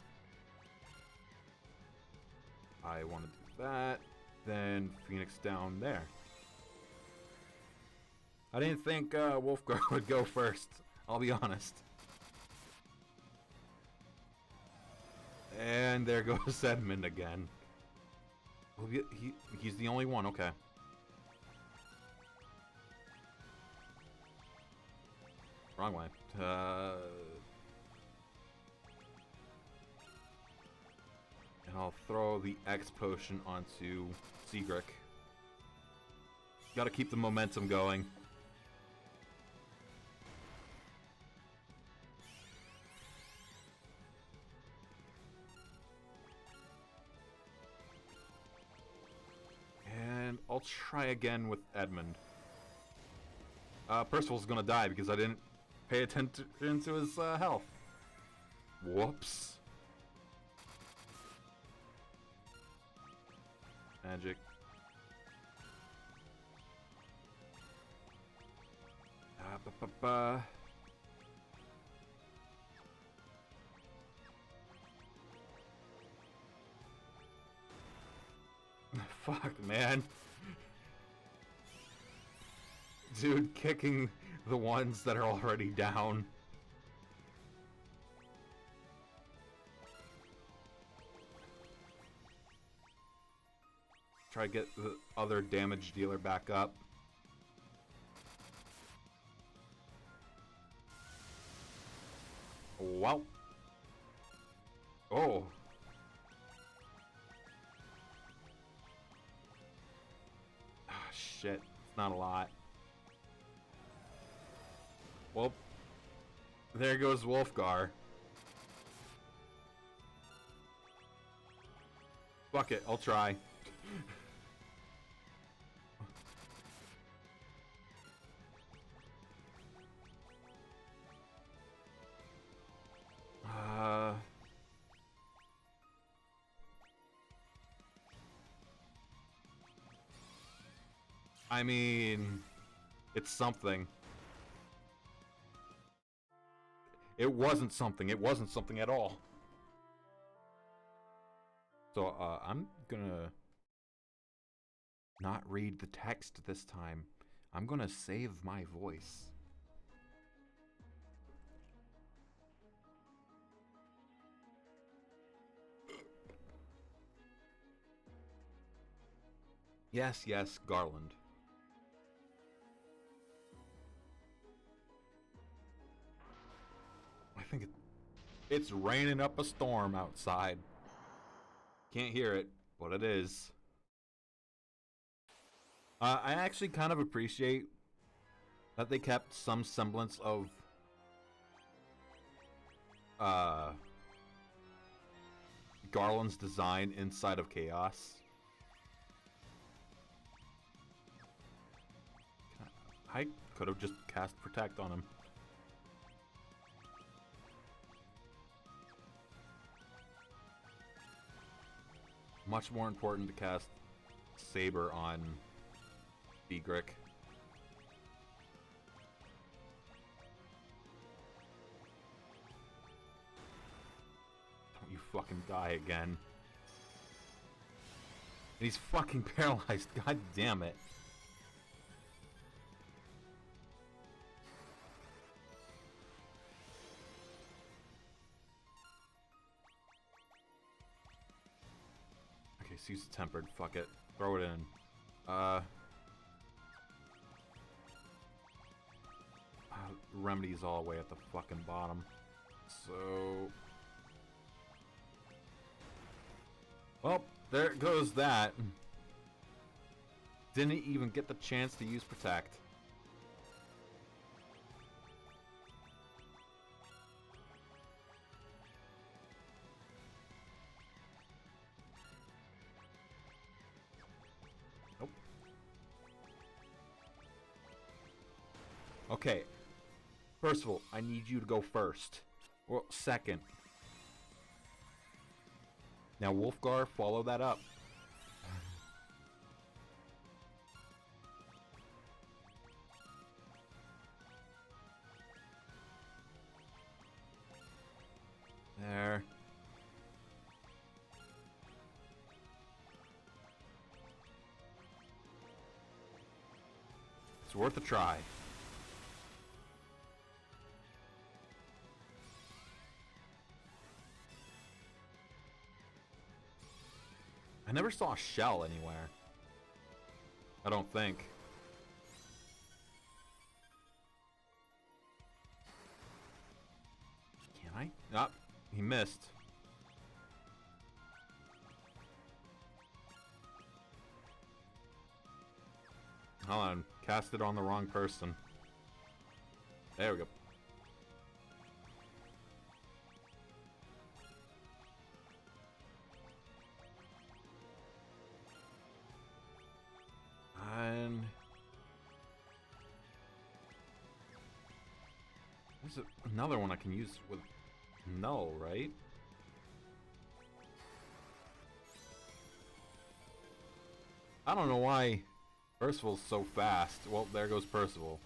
I want to do that. Then Phoenix down there. I didn't think Wolfgar would go first. I'll be honest. And there goes Edmund again. Oh, he's the only one. Okay. Wrong way. And I'll throw the X potion onto Seagrick. Gotta keep the momentum going. And I'll try again with Edmund. Percival's gonna die because I didn't pay attention to his health. Whoops. Magic. Fuck, man. Dude, kicking the ones that are already down. Try to get the other damage dealer back up. Wow. Oh. Ah, shit. It's not a lot. Well, there goes Wolfgar. Fuck it, I'll try. I mean, it's something. It wasn't something. It wasn't something at all. So, I'm gonna not read the text this time. I'm gonna save my voice. Yes, yes, Garland. I think it's raining up a storm outside. Can't hear it, but it is. I actually kind of appreciate that they kept some semblance of Garland's design inside of Chaos. I could have just cast Protect on him. Much more important to cast Saber on Begrick. Don't you fucking die again. And he's fucking paralyzed, god damn it. Okay, so use Tempered, fuck it. Throw it in. Remedy's all the way at the fucking bottom. So... Well, there goes that. Didn't even get the chance to use Protect. Nope. Okay. First of all, I need you to go first. Well, second. Now, Wolfgar, follow that up. There. It's worth a try. I never saw a shell anywhere. I don't think. Can I? Ah, he missed. Hold on, cast it on the wrong person. There we go. And there's another one I can use with Null, right? I don't know why Percival's so fast. Well, there goes Percival.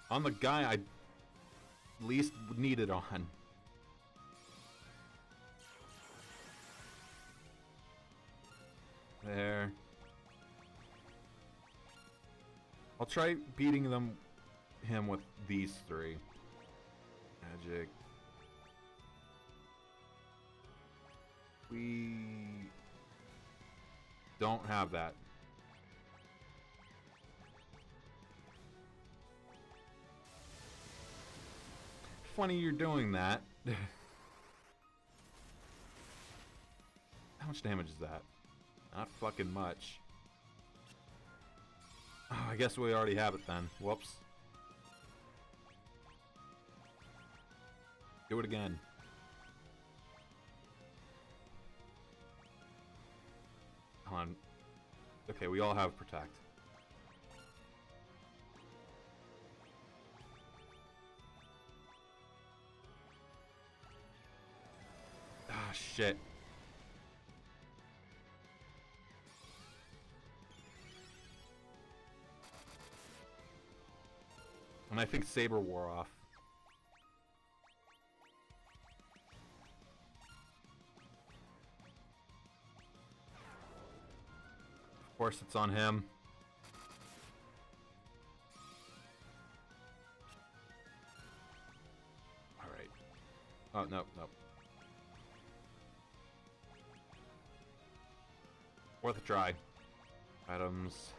On the guy I least need it on. There. I'll try beating him with these three. Magic. We don't have that. Funny you're doing that. How much damage is that? Not fucking much. Oh, I guess we already have it then. Whoops. Do it again. Come on. Okay, we all have protect. Ah, shit. And I think Saber wore off. Of course it's on him. Alright. Oh, no, no. Worth a try. Items.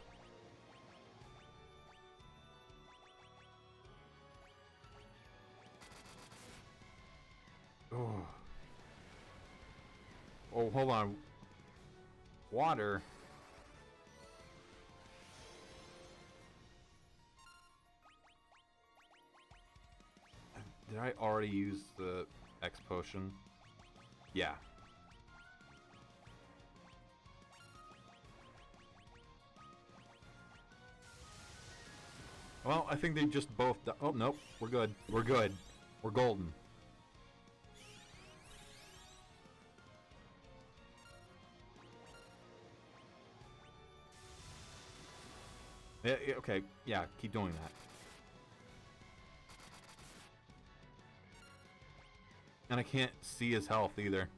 Oh. Oh, hold on. Water. Did I already use the X potion? Yeah. Well, I think they just both. Oh, nope. We're good. We're good. We're golden. Yeah, okay. Yeah, keep doing that. And I can't see his health either.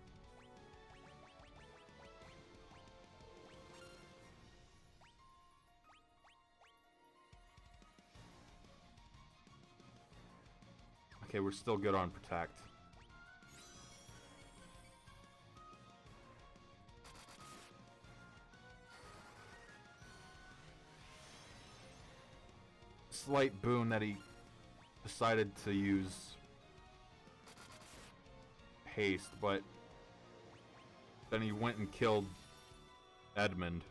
Okay, we're still good on protect. Slight boon that he decided to use haste, but then he went and killed Edmund.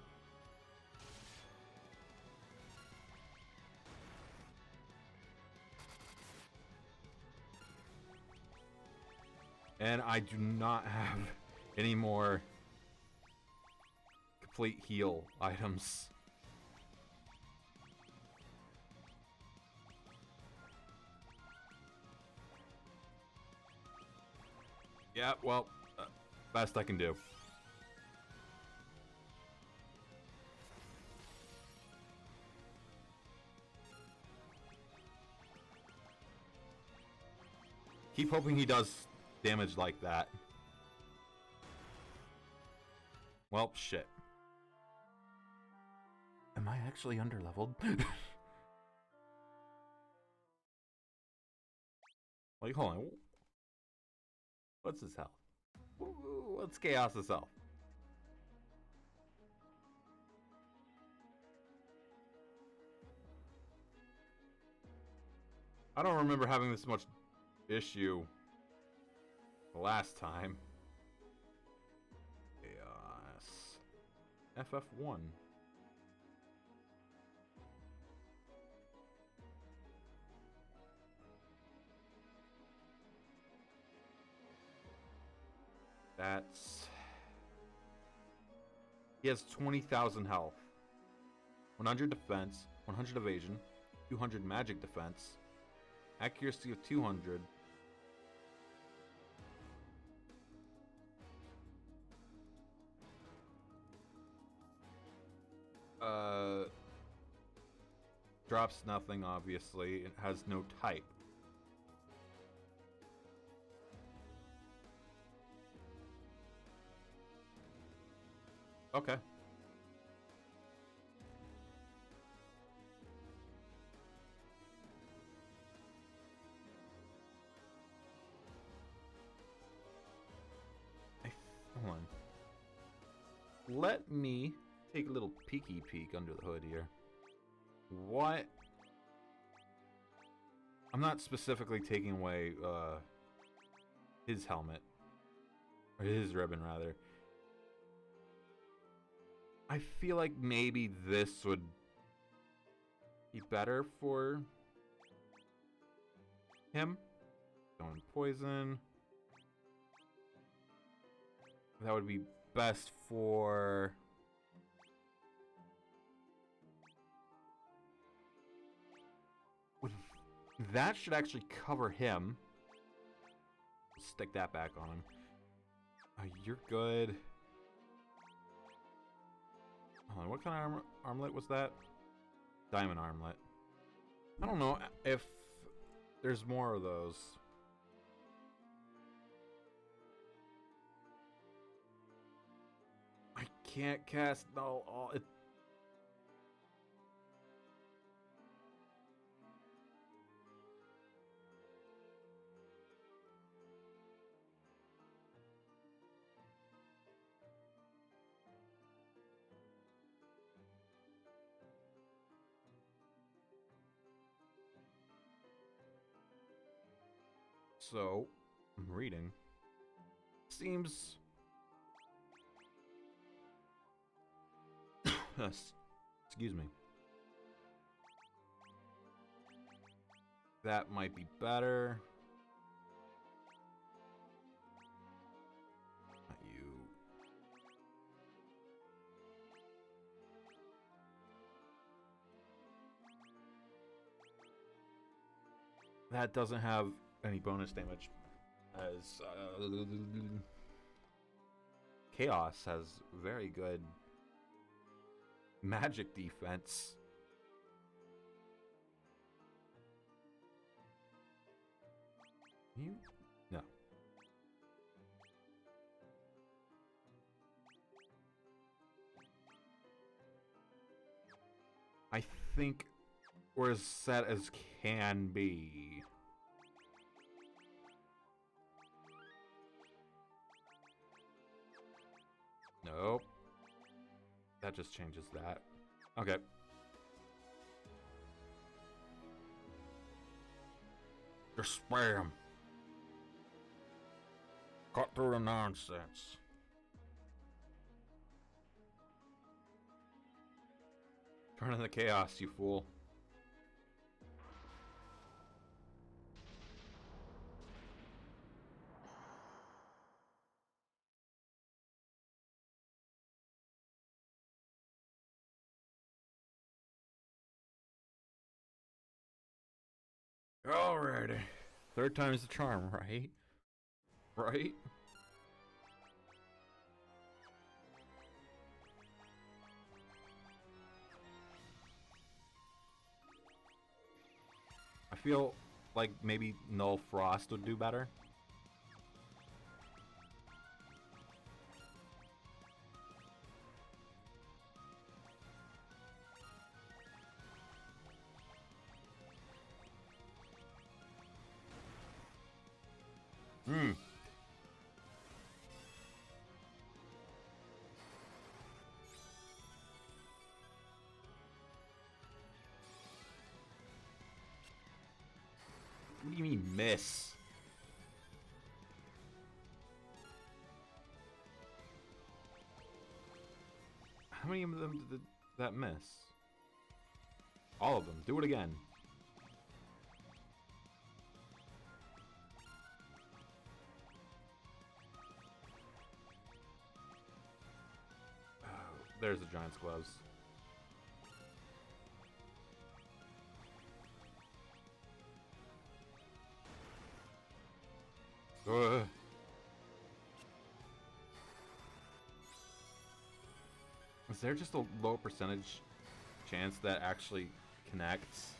And I do not have any more complete heal items. Yeah, well, best I can do. Keep hoping he does damage like that. Well, shit. Am I actually underleveled? Like, hold on. What's his health? What's Chaos' health? I don't remember having this much issue the last time. Chaos. FF1. That's... He has 20,000 health. 100 defense, 100 evasion, 200 magic defense, accuracy of 200. Drops nothing, obviously. It has no type. Okay. Hold on. let me take a little peeky peek under the hood here. What? I'm not specifically taking away his helmet. Or his ribbon, rather. I feel like maybe this would be better for him. Going poison. That would be best for... That should actually cover him. Stick that back on him. You're good. Hold on, what kind of armlet was that? Diamond armlet. I don't know if there's more of those. I can't cast null all it. So, I'm reading. Seems... Excuse me. That might be better. Not you. That doesn't have any bonus damage, as Chaos has very good magic defense. You? No. I think we're as set as can be. Nope. That just changes that. Okay. Just spam. Cut through the nonsense. Turn on the chaos, you fool. Alrighty. Third time's the charm, right? Right? I feel like maybe Null Frost would do better. What do you mean, miss? How many of them did that miss? All of them. Do it again. Oh, there's the Giant's Gloves. Is there just a low percentage chance that actually connects?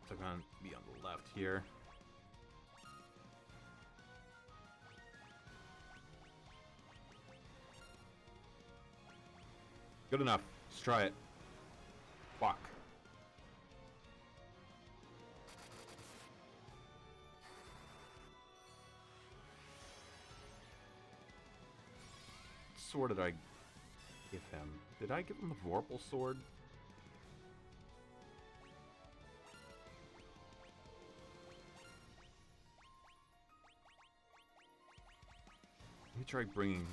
So I'm gonna be on the left here. Good enough. Let's try it. Fuck. What sword did I give him? Did I give him the Vorpal sword? Let me try bringing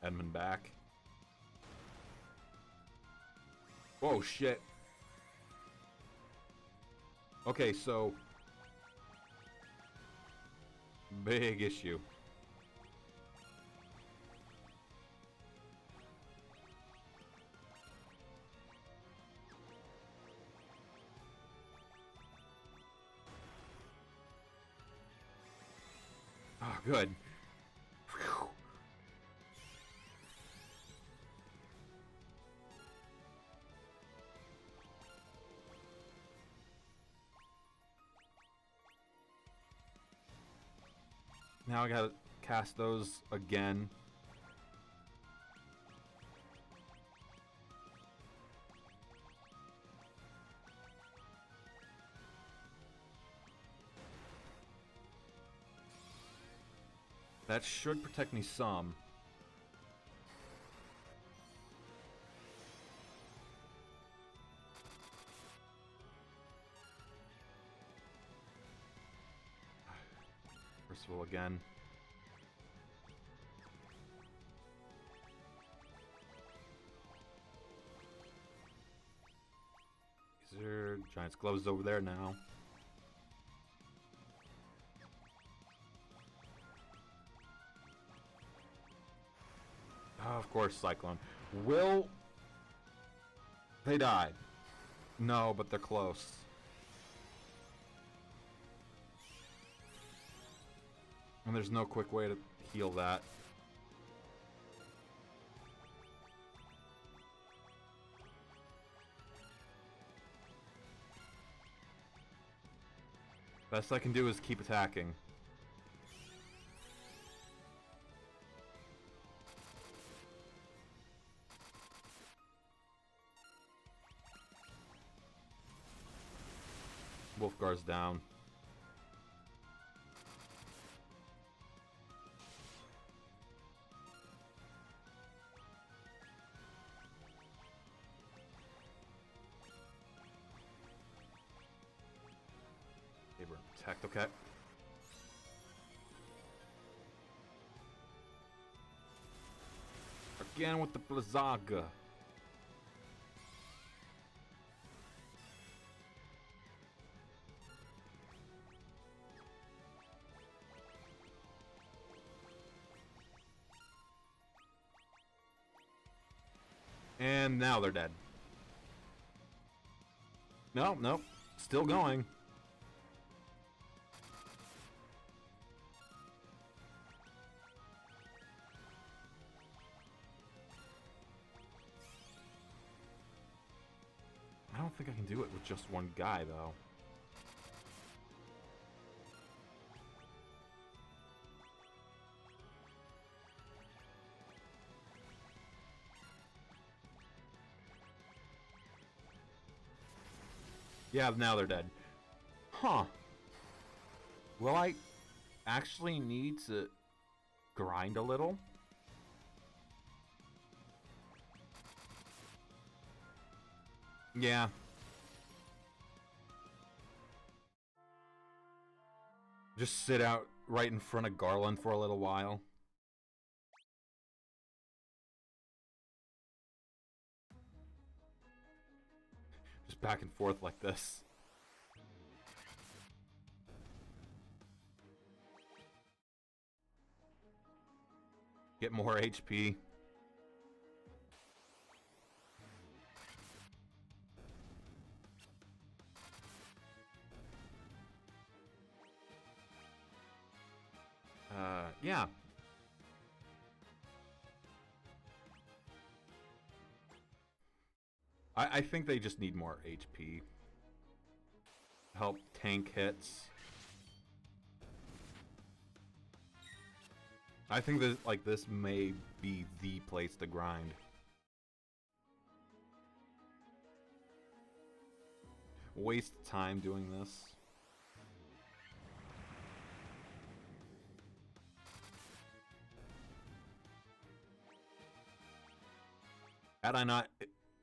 Edmund back. Whoa, shit. Okay, so... big issue. Oh, good. Phew. Now I gotta cast those again. That should protect me some. Percival again. These are Giant's gloves over there now. Oh, of course, Cyclone. Will they died? No, but they're close. And there's no quick way to heal that. Best I can do is keep attacking. Wolfgar's down. Saber protect, okay. Again with the Blizzaga. And now they're dead. No, nope. Still going. I don't think I can do it with just one guy, though. Yeah, now they're dead. Huh. Will I actually need to grind a little? Yeah. Just sit out right in front of Garland for a little while. Just back and forth like this. Get more HP. Yeah. I think they just need more HP. Help tank hits. I think that like this may be the place to grind. waste time doing this. Had I not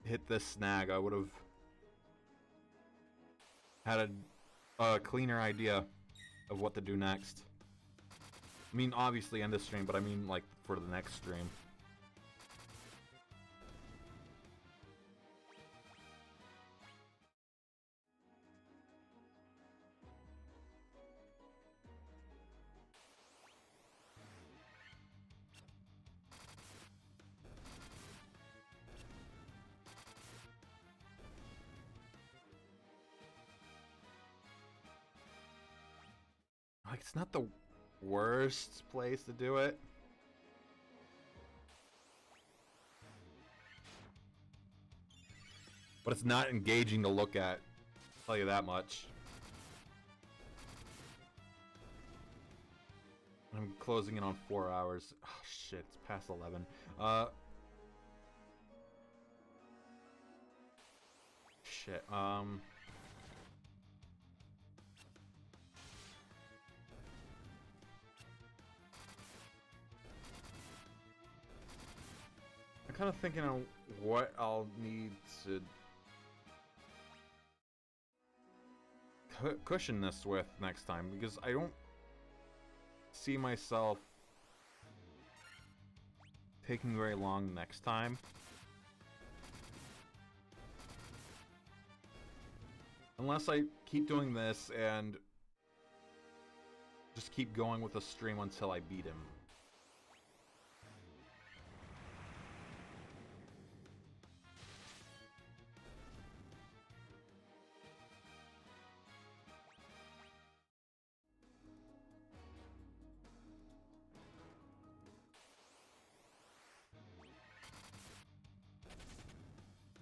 hit this snag, I would have had a cleaner idea of what to do next. I mean, obviously end this stream, but I mean, like, for the next stream. Like, it's not the worst place to do it. But it's not engaging to look at. I'll tell you that much. I'm closing in on 4 hours. Oh shit, it's past 11. Shit, I'm kind of thinking on what I'll need to cushion this with next time, because I don't see myself taking very long next time. Unless I keep doing this and just keep going with the stream until I beat him.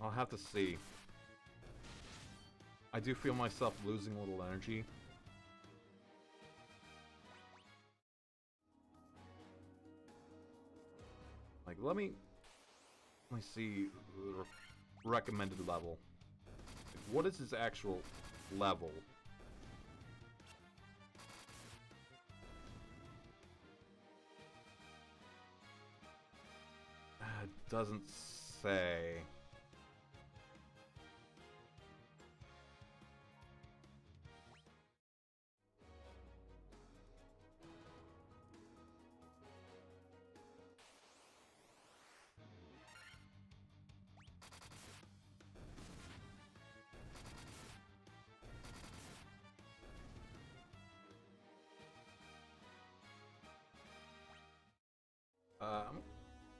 I'll have to see. I do feel myself losing a little energy. Like, let me see the recommended level. Like, what is his actual level? It doesn't say.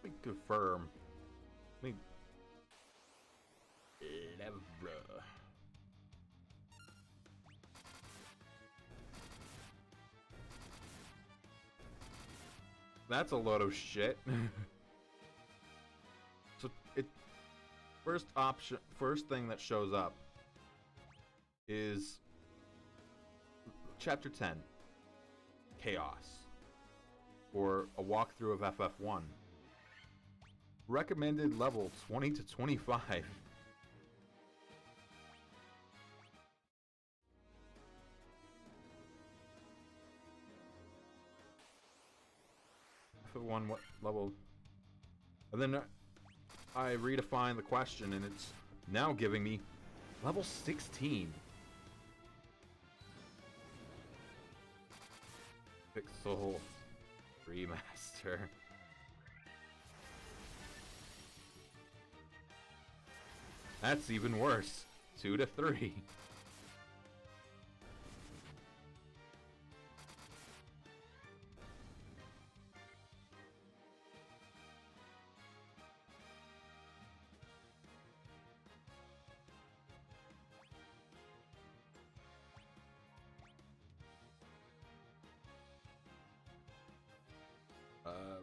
Let me confirm. Let me... Level. That's a load of shit. So it first thing that shows up is Chapter 10, Chaos, or a walkthrough of FF1. Recommended level 20 to 25. FF1 what level? And then I redefine the question and it's now giving me level 16. Pixel Remaster. That's even worse. 2 to 3.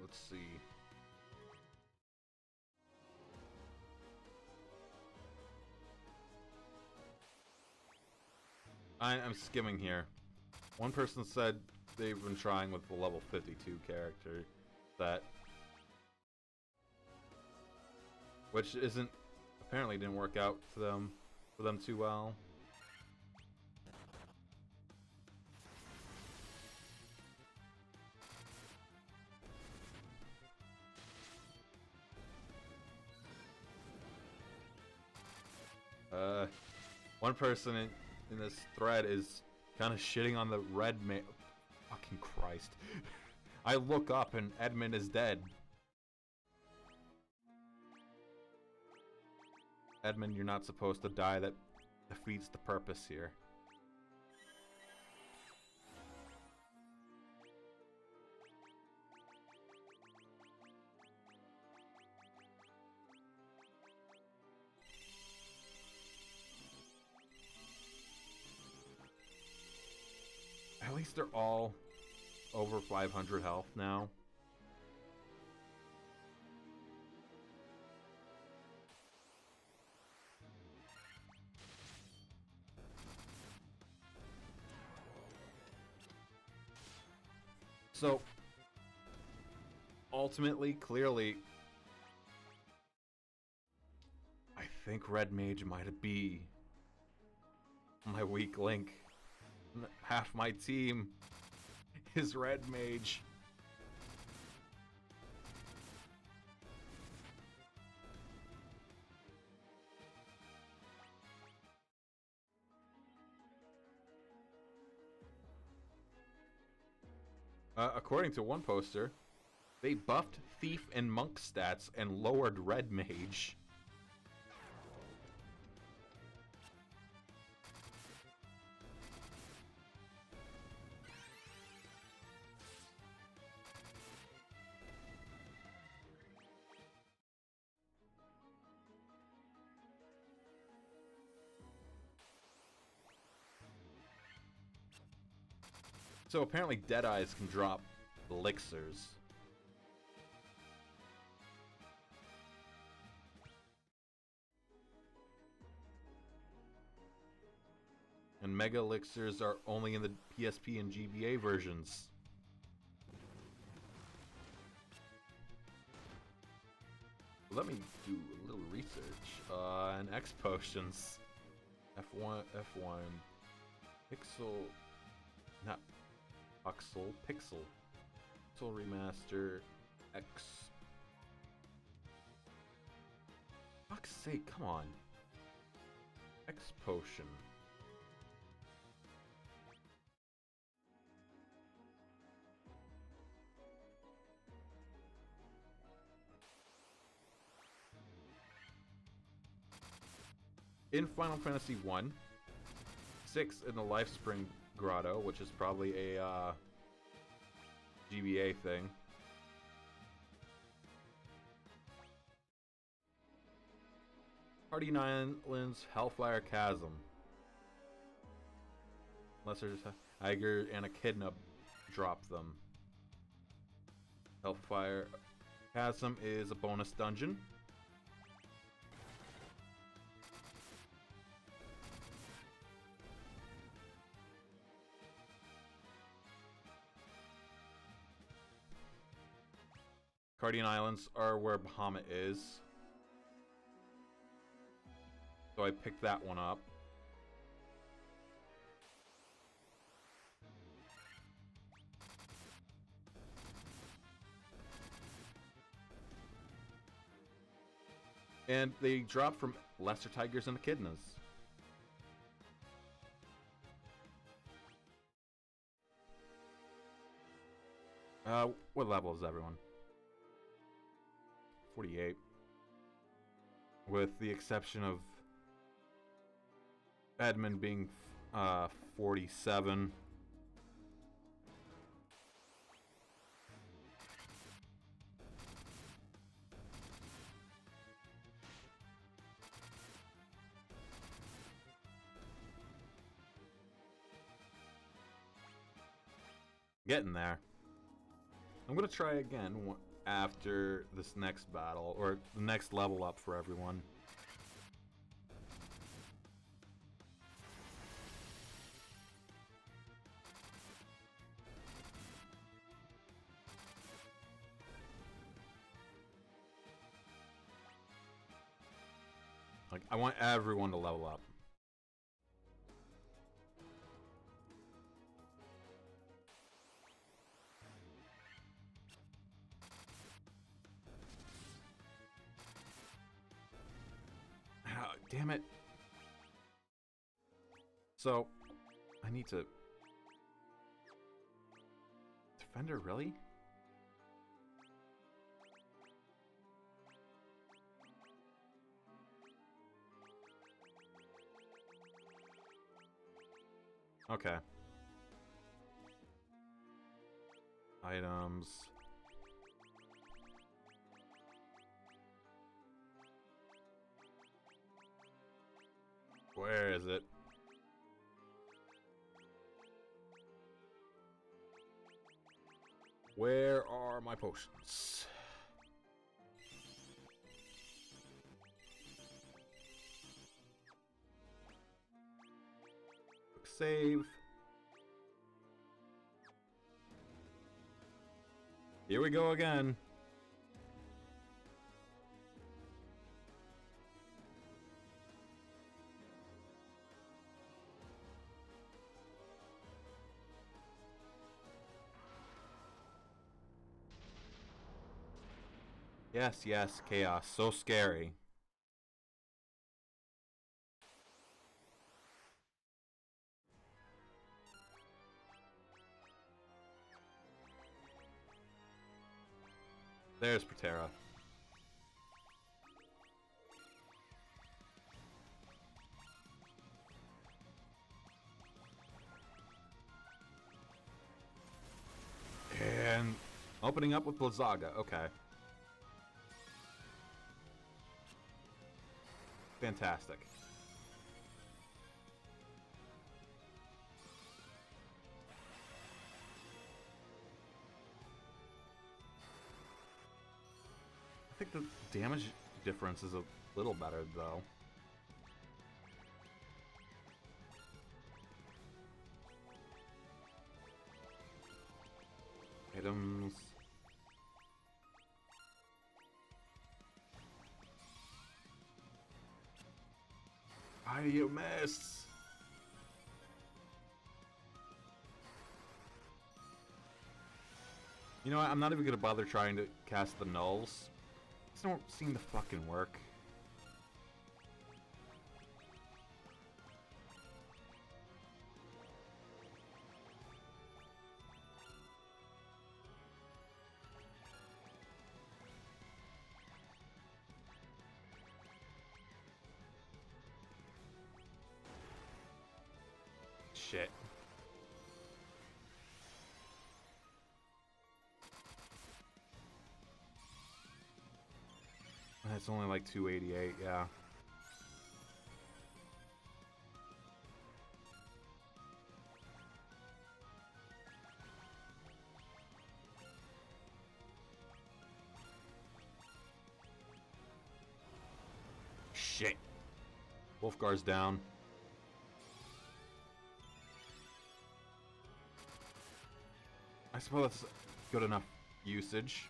Let's see. I'm skimming here. One person said they've been trying with the level 52 character that, which apparently didn't work out for them too well. One person in this thread is kind of shitting on the red mage. Fucking Christ. I look up and Edmund is dead. Edmund, you're not supposed to die. That defeats the purpose here. At least they're all over 500 health now. So, ultimately, clearly, I think Red Mage might be my weak link. Half my team is Red Mage. According to one poster, they buffed Thief and Monk stats and lowered Red Mage. So apparently Deadeyes can drop elixirs. And Mega Elixirs are only in the PSP and GBA versions. Let me do a little research on X potions. F1, Pixel, not Pixel Remaster X. Fuck's sake, come on. X potion. In Final Fantasy 1, 6 in the Lifespring Grotto, which is probably a GBA thing. Guardian Islands Hellfire Chasm. Unless there's Iger and Echidna drop them. Hellfire Chasm is a bonus dungeon. Guardian Islands are where Bahamut is. So I picked that one up. And they drop from Lesser Tigers and Echidnas. What level is everyone? 48. With the exception of Edmund being 47. Getting there. I'm gonna try again after this next battle, or the next level up for everyone. Like, I want everyone to level up. Damn it. So, I need to... Defender, really? Okay. Items. Where is it? Where are my potions? Quick save. Here we go again. Yes, yes, chaos. So scary. There's Protera. And opening up with Blizzaga. Okay. Fantastic. I think the damage difference is a little better, though. Items. Why do you miss? You know what? I'm not even gonna bother trying to cast the nulls. These don't seem to fucking work. Shit. That's only like 288, yeah. Shit. Wolfgar's down. I suppose that's good enough usage.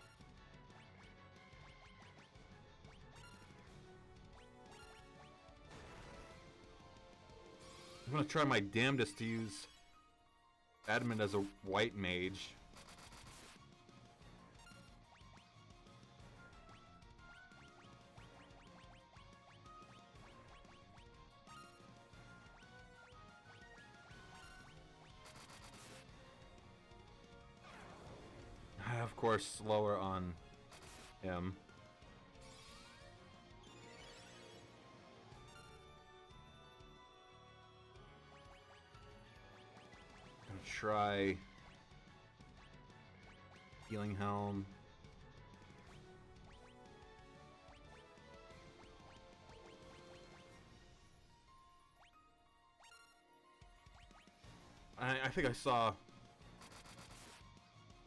I'm gonna try my damnedest to use Edmund as a white mage. Of course, slower on him. Gonna try Healing Helm. I think I saw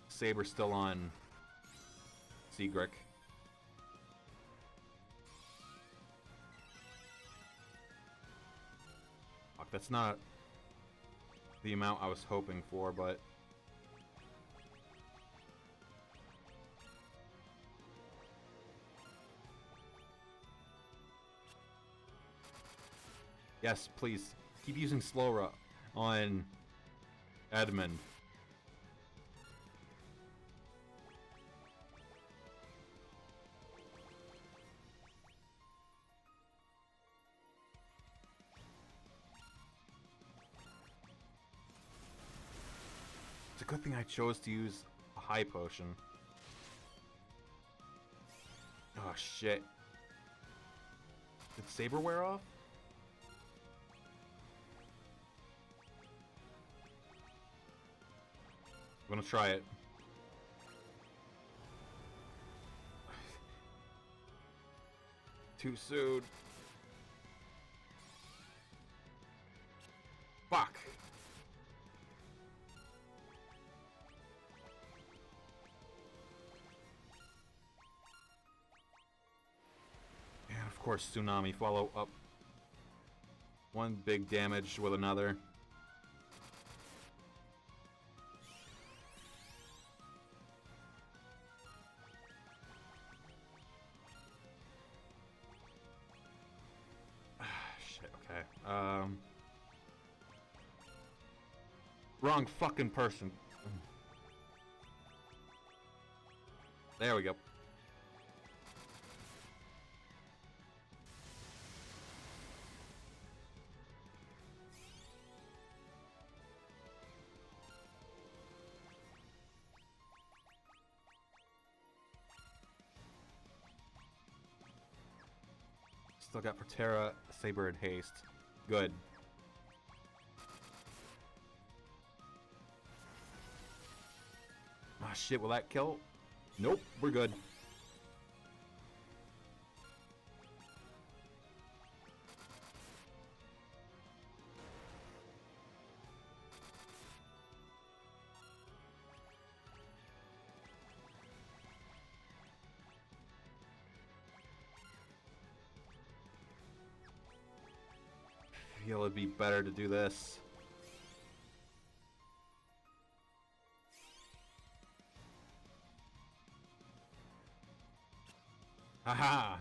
Saber still on Seagrick. Fuck, that's not the amount I was hoping for, but... Yes, please. Keep using Slowra on Edmund. a good thing I chose to use a high potion. Oh shit. Did Saber wear off? I'm gonna try it. Too soon. Fuck. And of course, Tsunami follow up. One big damage with another. Shit, okay. Wrong fucking person. There we go. Still got Protera, Saber, and Haste. Good. Ah, shit, will that kill? Nope, we're good. I feel it'd be better to do this. Haha!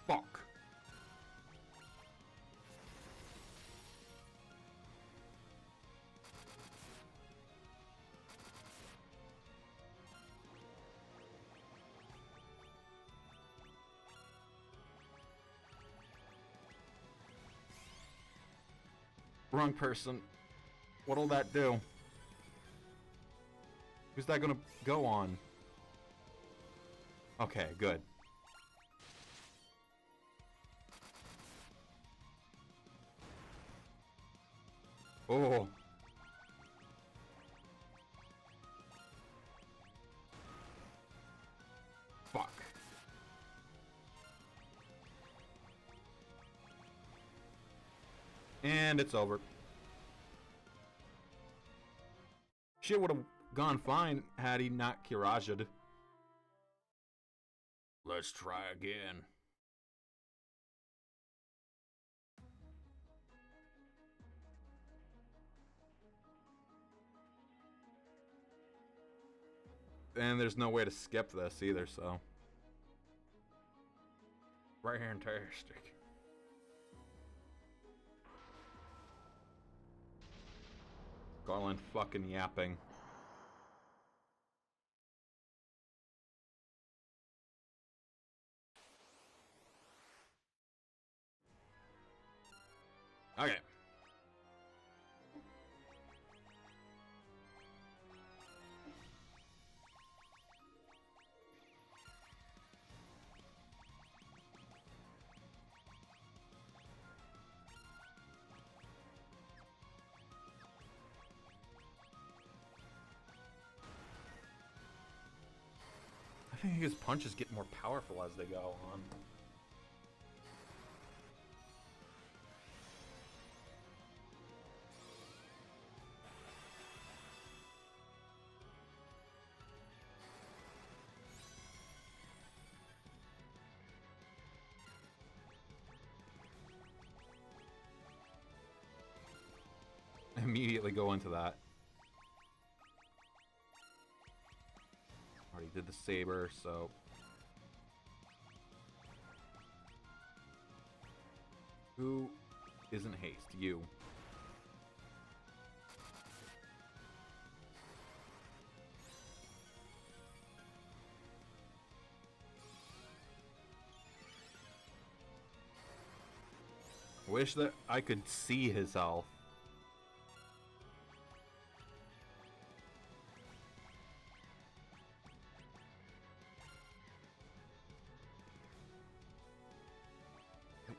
Fuck! Wrong person. What'll that do? Who's that gonna go on? Okay, good. Oh. Fuck. And it's over. Shit would have gone fine had he not Kiraja'd. Let's try again. And there's no way to skip this either, so. Fantastic. Garland fucking yapping. Okay. I think his punches get more powerful as they go on. Immediately go into that. Already did the saber, so. Who isn't haste? You. wish that I could see his health.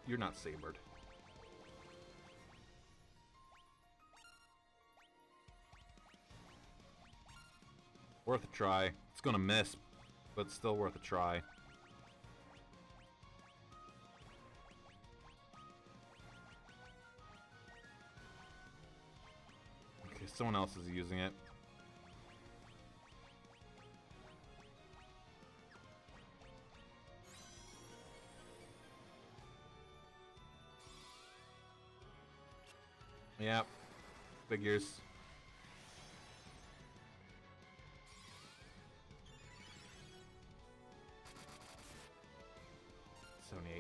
You're not sabered. Worth a try. It's gonna miss, but still worth a try. Okay, someone else is using it. Yep. Figures.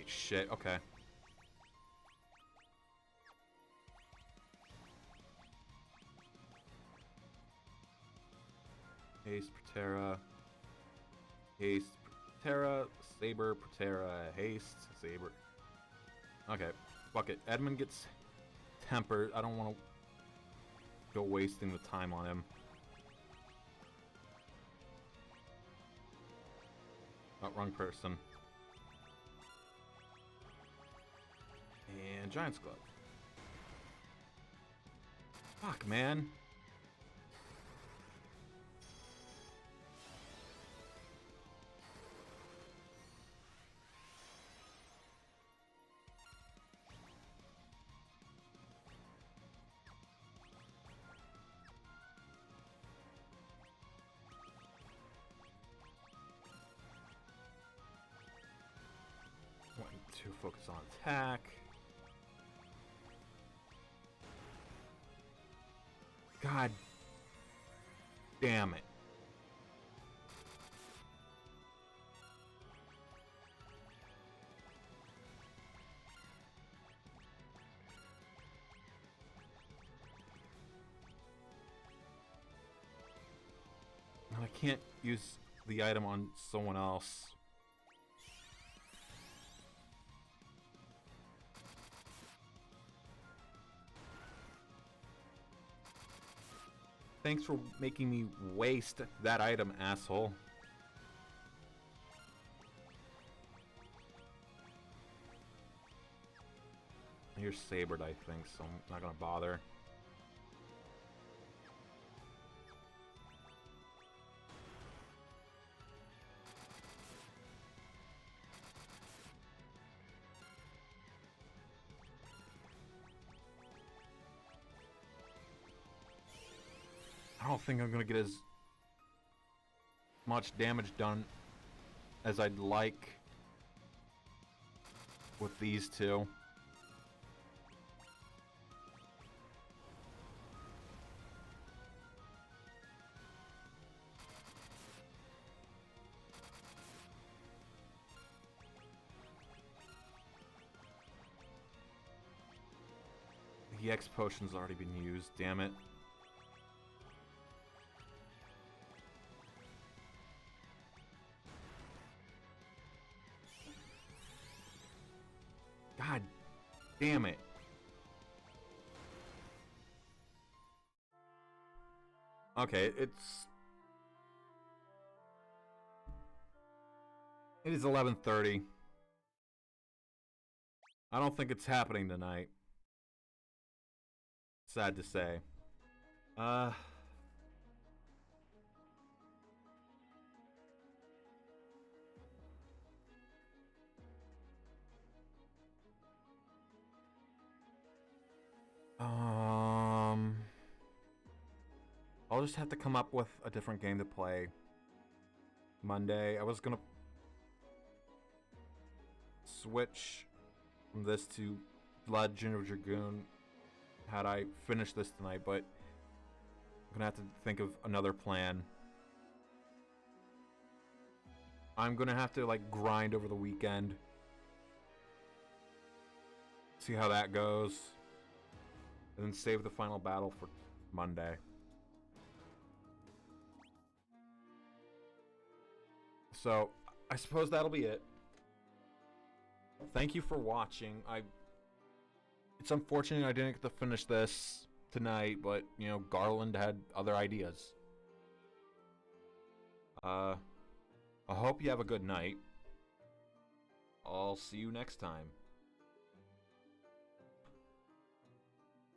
Shit, okay. Haste, Protera. Haste, Protera. Saber, Protera. Haste, Saber. Okay, fuck it. Edmund gets tempered. I don't want to go wasting the time on him. Oh, wrong person. And Giant's Glove. Fuck, man. Want to focus on attack. God damn it. I can't use the item on someone else. Thanks for making me waste that item, asshole. You're sabered, I think, so I'm not gonna bother. I don't think I'm gonna get as much damage done as I'd like with these two. The EX potion's already been used, damn it. God damn it. Okay, it is 11:30. I don't think it's happening tonight. Sad to say. I'll just have to come up with a different game to play Monday. I was gonna switch from this to Legend of Dragoon had I finished this tonight, but I'm gonna have to think of another plan. I'm gonna have to like grind over the weekend, see how that goes, and then save the final battle for Monday. So, I suppose that'll be it. Thank you for watching. It's unfortunate I didn't get to finish this tonight, but, you know, Garland had other ideas. I hope you have a good night. I'll see you next time.